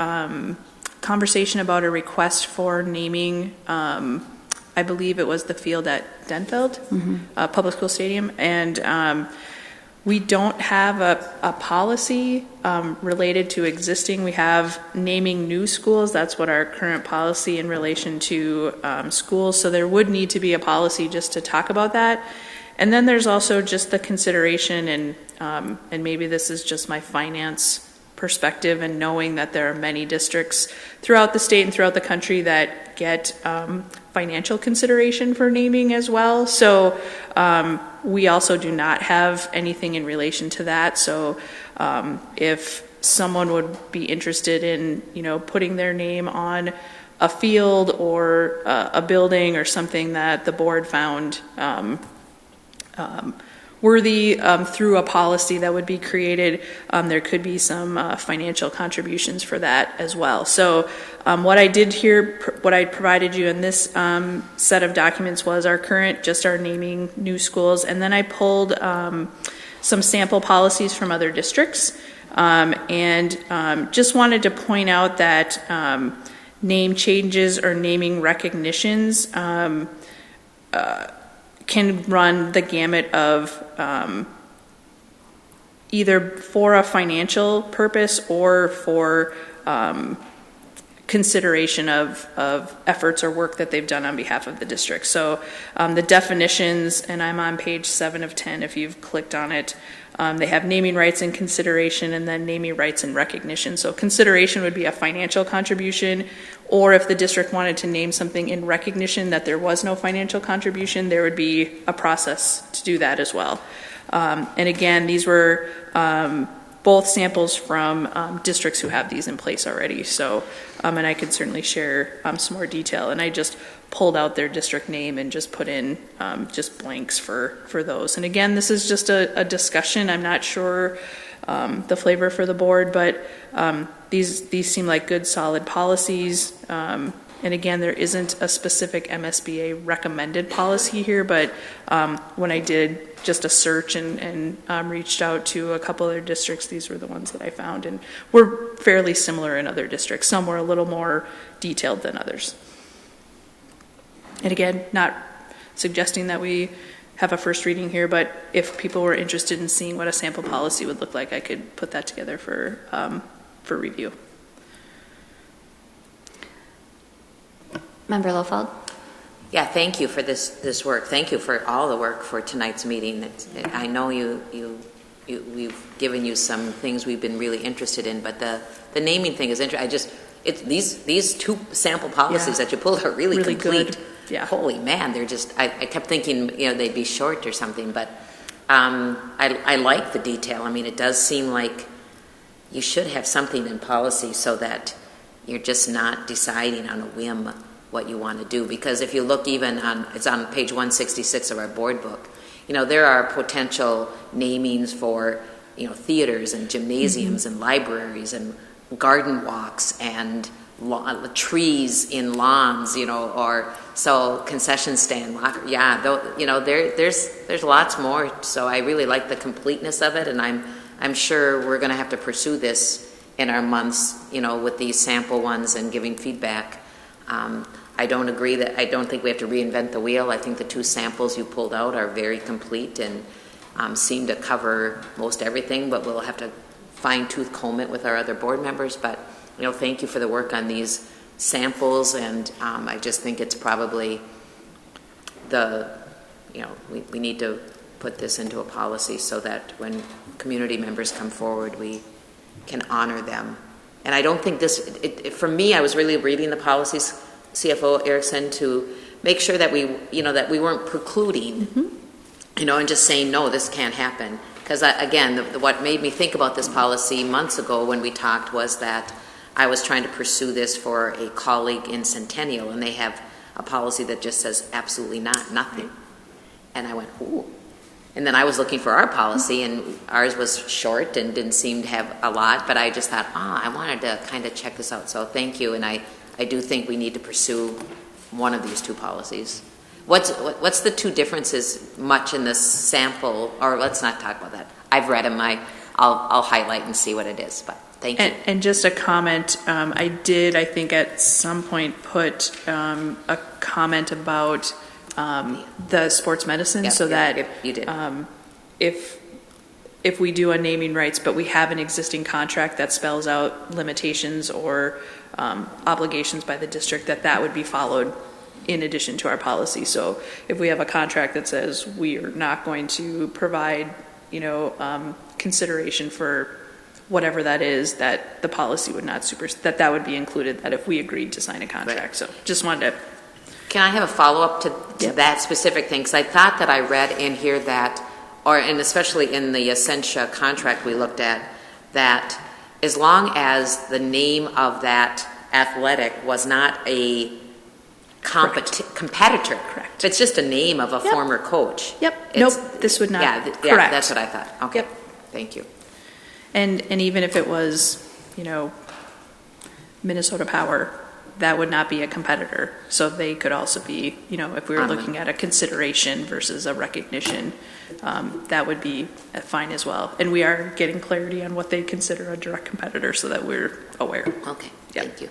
conversation about a request for naming, I believe it was the field at Denfeld, Public School Stadium, and we don't have a policy related to existing. We have naming new schools. That's what our current policy in relation to schools. So there would need to be a policy just to talk about that. And then there's also just the consideration, and maybe this is just my finance perspective and knowing that there are many districts throughout the state and throughout the country that get financial consideration for naming as well. So we also do not have anything in relation to that. So if someone would be interested in, putting their name on a field or a building or something that the board found worthy through a policy that would be created, there could be some financial contributions for that as well. So what I did here, what I provided you in this set of documents was our naming new schools, and then I pulled some sample policies from other districts, and just wanted to point out that name changes or naming recognitions can run the gamut of either for a financial purpose or for consideration of efforts or work that they've done on behalf of the district. So the definitions, and I'm on page 7 of 10 if you've clicked on it, they have naming rights and consideration, and then naming rights and recognition. So consideration would be a financial contribution, or if the district wanted to name something in recognition that there was no financial contribution, there would be a process to do that as well. And again, these were both samples from districts who have these in place already. So, and I could certainly share some more detail. And I just pulled out their district name and just put in just blanks for those. And again, this is just a discussion. I'm not sure the flavor for the board, but these seem like good, solid policies. And again, there isn't a specific MSBA recommended policy here, but when I did just a search and reached out to a couple other districts, these were the ones that I found, and were fairly similar in other districts. Some were a little more detailed than others. And again, not suggesting that we have a first reading here, but if people were interested in seeing what a sample policy would look like, I could put that together for review. Member Lofeld? Yeah, thank you for this work. Thank you for all the work for tonight's meeting. I know we've given you some things we've been really interested in, but the naming thing is interesting. These two sample policies that you pulled are really complete. Good. Yeah. Holy man, they're just. I kept thinking they'd be short or something, but I like the detail. I mean, it does seem like you should have something in policy so that you're just not deciding on a whim what you want to do, because if you look it's on page 166 of our board book, there are potential namings for theaters and gymnasiums and libraries and garden walks and trees in lawns, or so concession stand locker. Yeah, there's lots more. So I really like the completeness of it, and I'm sure we're going to have to pursue this in our months, with these sample ones and giving feedback. I don't think we have to reinvent the wheel. I think the 2 samples you pulled out are very complete and seem to cover most everything, but we'll have to fine-tooth comb it with our other board members. But, thank you for the work on these samples, and I just think it's probably we need to put this into a policy so that when community members come forward, we can honor them. And I don't think for me, I was really reading the policies, CFO Erickson, to make sure that we weren't precluding, and just saying, no, this can't happen. Because again, what made me think about this policy months ago when we talked was that I was trying to pursue this for a colleague in Centennial, and they have a policy that just says absolutely nothing. And I went, ooh. And then I was looking for our policy, and ours was short and didn't seem to have a lot, but I just thought, I wanted to kind of check this out. So thank you, and I do think we need to pursue one of these 2 policies. What's the 2 differences much in this sample, or let's not talk about that. I've read them. I'll highlight and see what it is, but thank you. And just a comment, I think at some point put a comment about the sports medicine, you did. If we do a naming rights, but we have an existing contract that spells out limitations or obligations by the district, that would be followed in addition to our policy. So if we have a contract that says we are not going to provide, consideration for whatever that is, that the policy would not that would be included, that if we agreed to sign a contract. Right. So just wanted to. Can I have a follow-up to that specific thing? Because I thought that I read in here that, and especially in the Essentia contract we looked at, that as long as the name of that athletic was not a competitor. Correct. It's just a name of a former coach. Yep. Nope. This would not. Correct. Yeah, that's what I thought. Okay. Yep. Thank you. And even if it was, Minnesota Power, that would not be a competitor. So they could also be, if we were looking at a consideration versus a recognition, that would be fine as well. And we are getting clarity on what they consider a direct competitor so that we're aware. Okay. Yep. Thank you.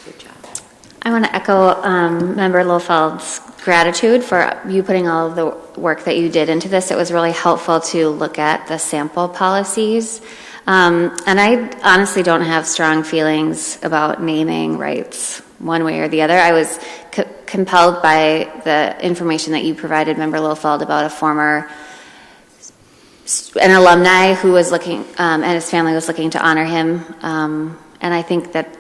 Good job. I want to echo Member Lofeld's gratitude for you putting all of the work that you did into this. It was really helpful to look at the sample policies. And I honestly don't have strong feelings about naming rights one way or the other. I was compelled by the information that you provided, Member Lofeld, about an alumni who was looking, and his family was looking to honor him. And I think that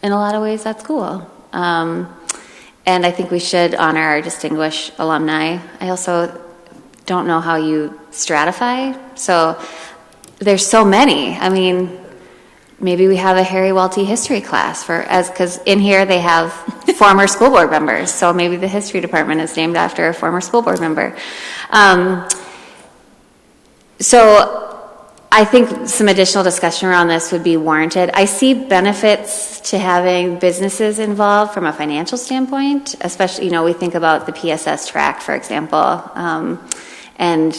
in a lot of ways that's cool. And I think we should honor our distinguished alumni. I also don't know how you stratify. So there's so many. I mean, maybe we have a Harry Welty history class because in here they have former school board members. So maybe the history department is named after a former school board member. So I think some additional discussion around this would be warranted. I see benefits to having businesses involved from a financial standpoint, especially, we think about the PSS track, for example, and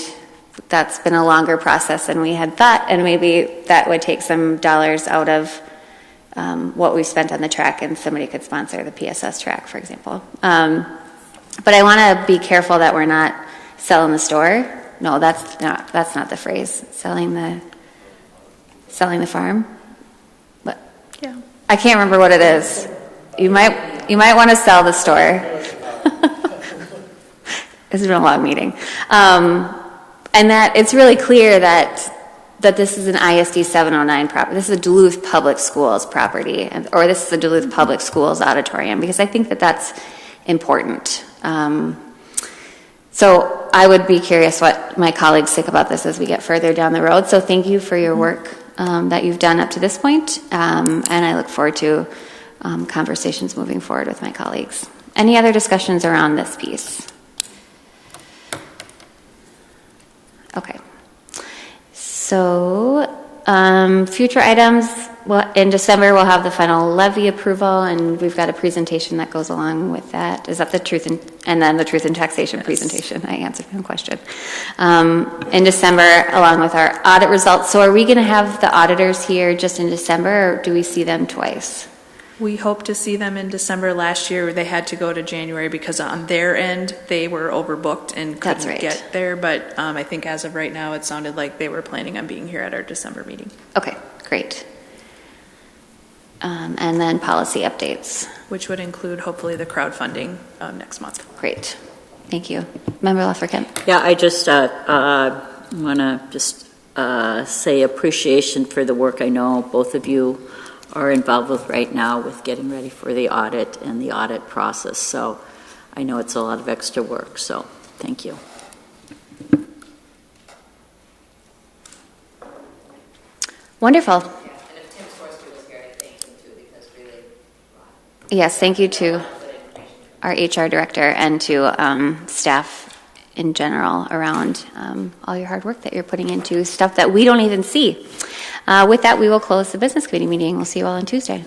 that's been a longer process than we had thought, and maybe that would take some dollars out of what we spent on the track, and somebody could sponsor the PSS track, for example. But I want to be careful that we're not selling the store. No, that's not the phrase. Selling the farm. But yeah, I can't remember what it is. You might want to sell the store. This has been a long meeting. And that it's really clear that this is an ISD 709 property. This is a Duluth Public Schools property, or this is a Duluth Public Schools auditorium, because I think that that's important. So I would be curious what my colleagues think about this as we get further down the road. So thank you for your work that you've done up to this point, and I look forward to conversations moving forward with my colleagues. Any other discussions around this piece? Okay. So future items, Well, in December, we'll have the final levy approval, and we've got a presentation that goes along with that. Is that the truth and then the truth in taxation presentation? I answered one question. In December, along with our audit results. So are we going to have the auditors here just in December, or do we see them twice? We hope to see them in December. Last year, they had to go to January because on their end, they were overbooked and couldn't get there. But I think as of right now, it sounded like they were planning on being here at our December meeting. Okay, great. And then policy updates. Which would include, hopefully, the crowdfunding next month. Great. Thank you. Member Lefferkamp. Yeah, I just want to just say appreciation for the work I know both of you are involved with right now with getting ready for the audit and the audit process. So I know it's a lot of extra work, so thank you. Wonderful. Yes, thank you to our HR director and to staff in general around all your hard work that you're putting into stuff that we don't even see. With that, we will close the business committee meeting. We'll see you all on Tuesday.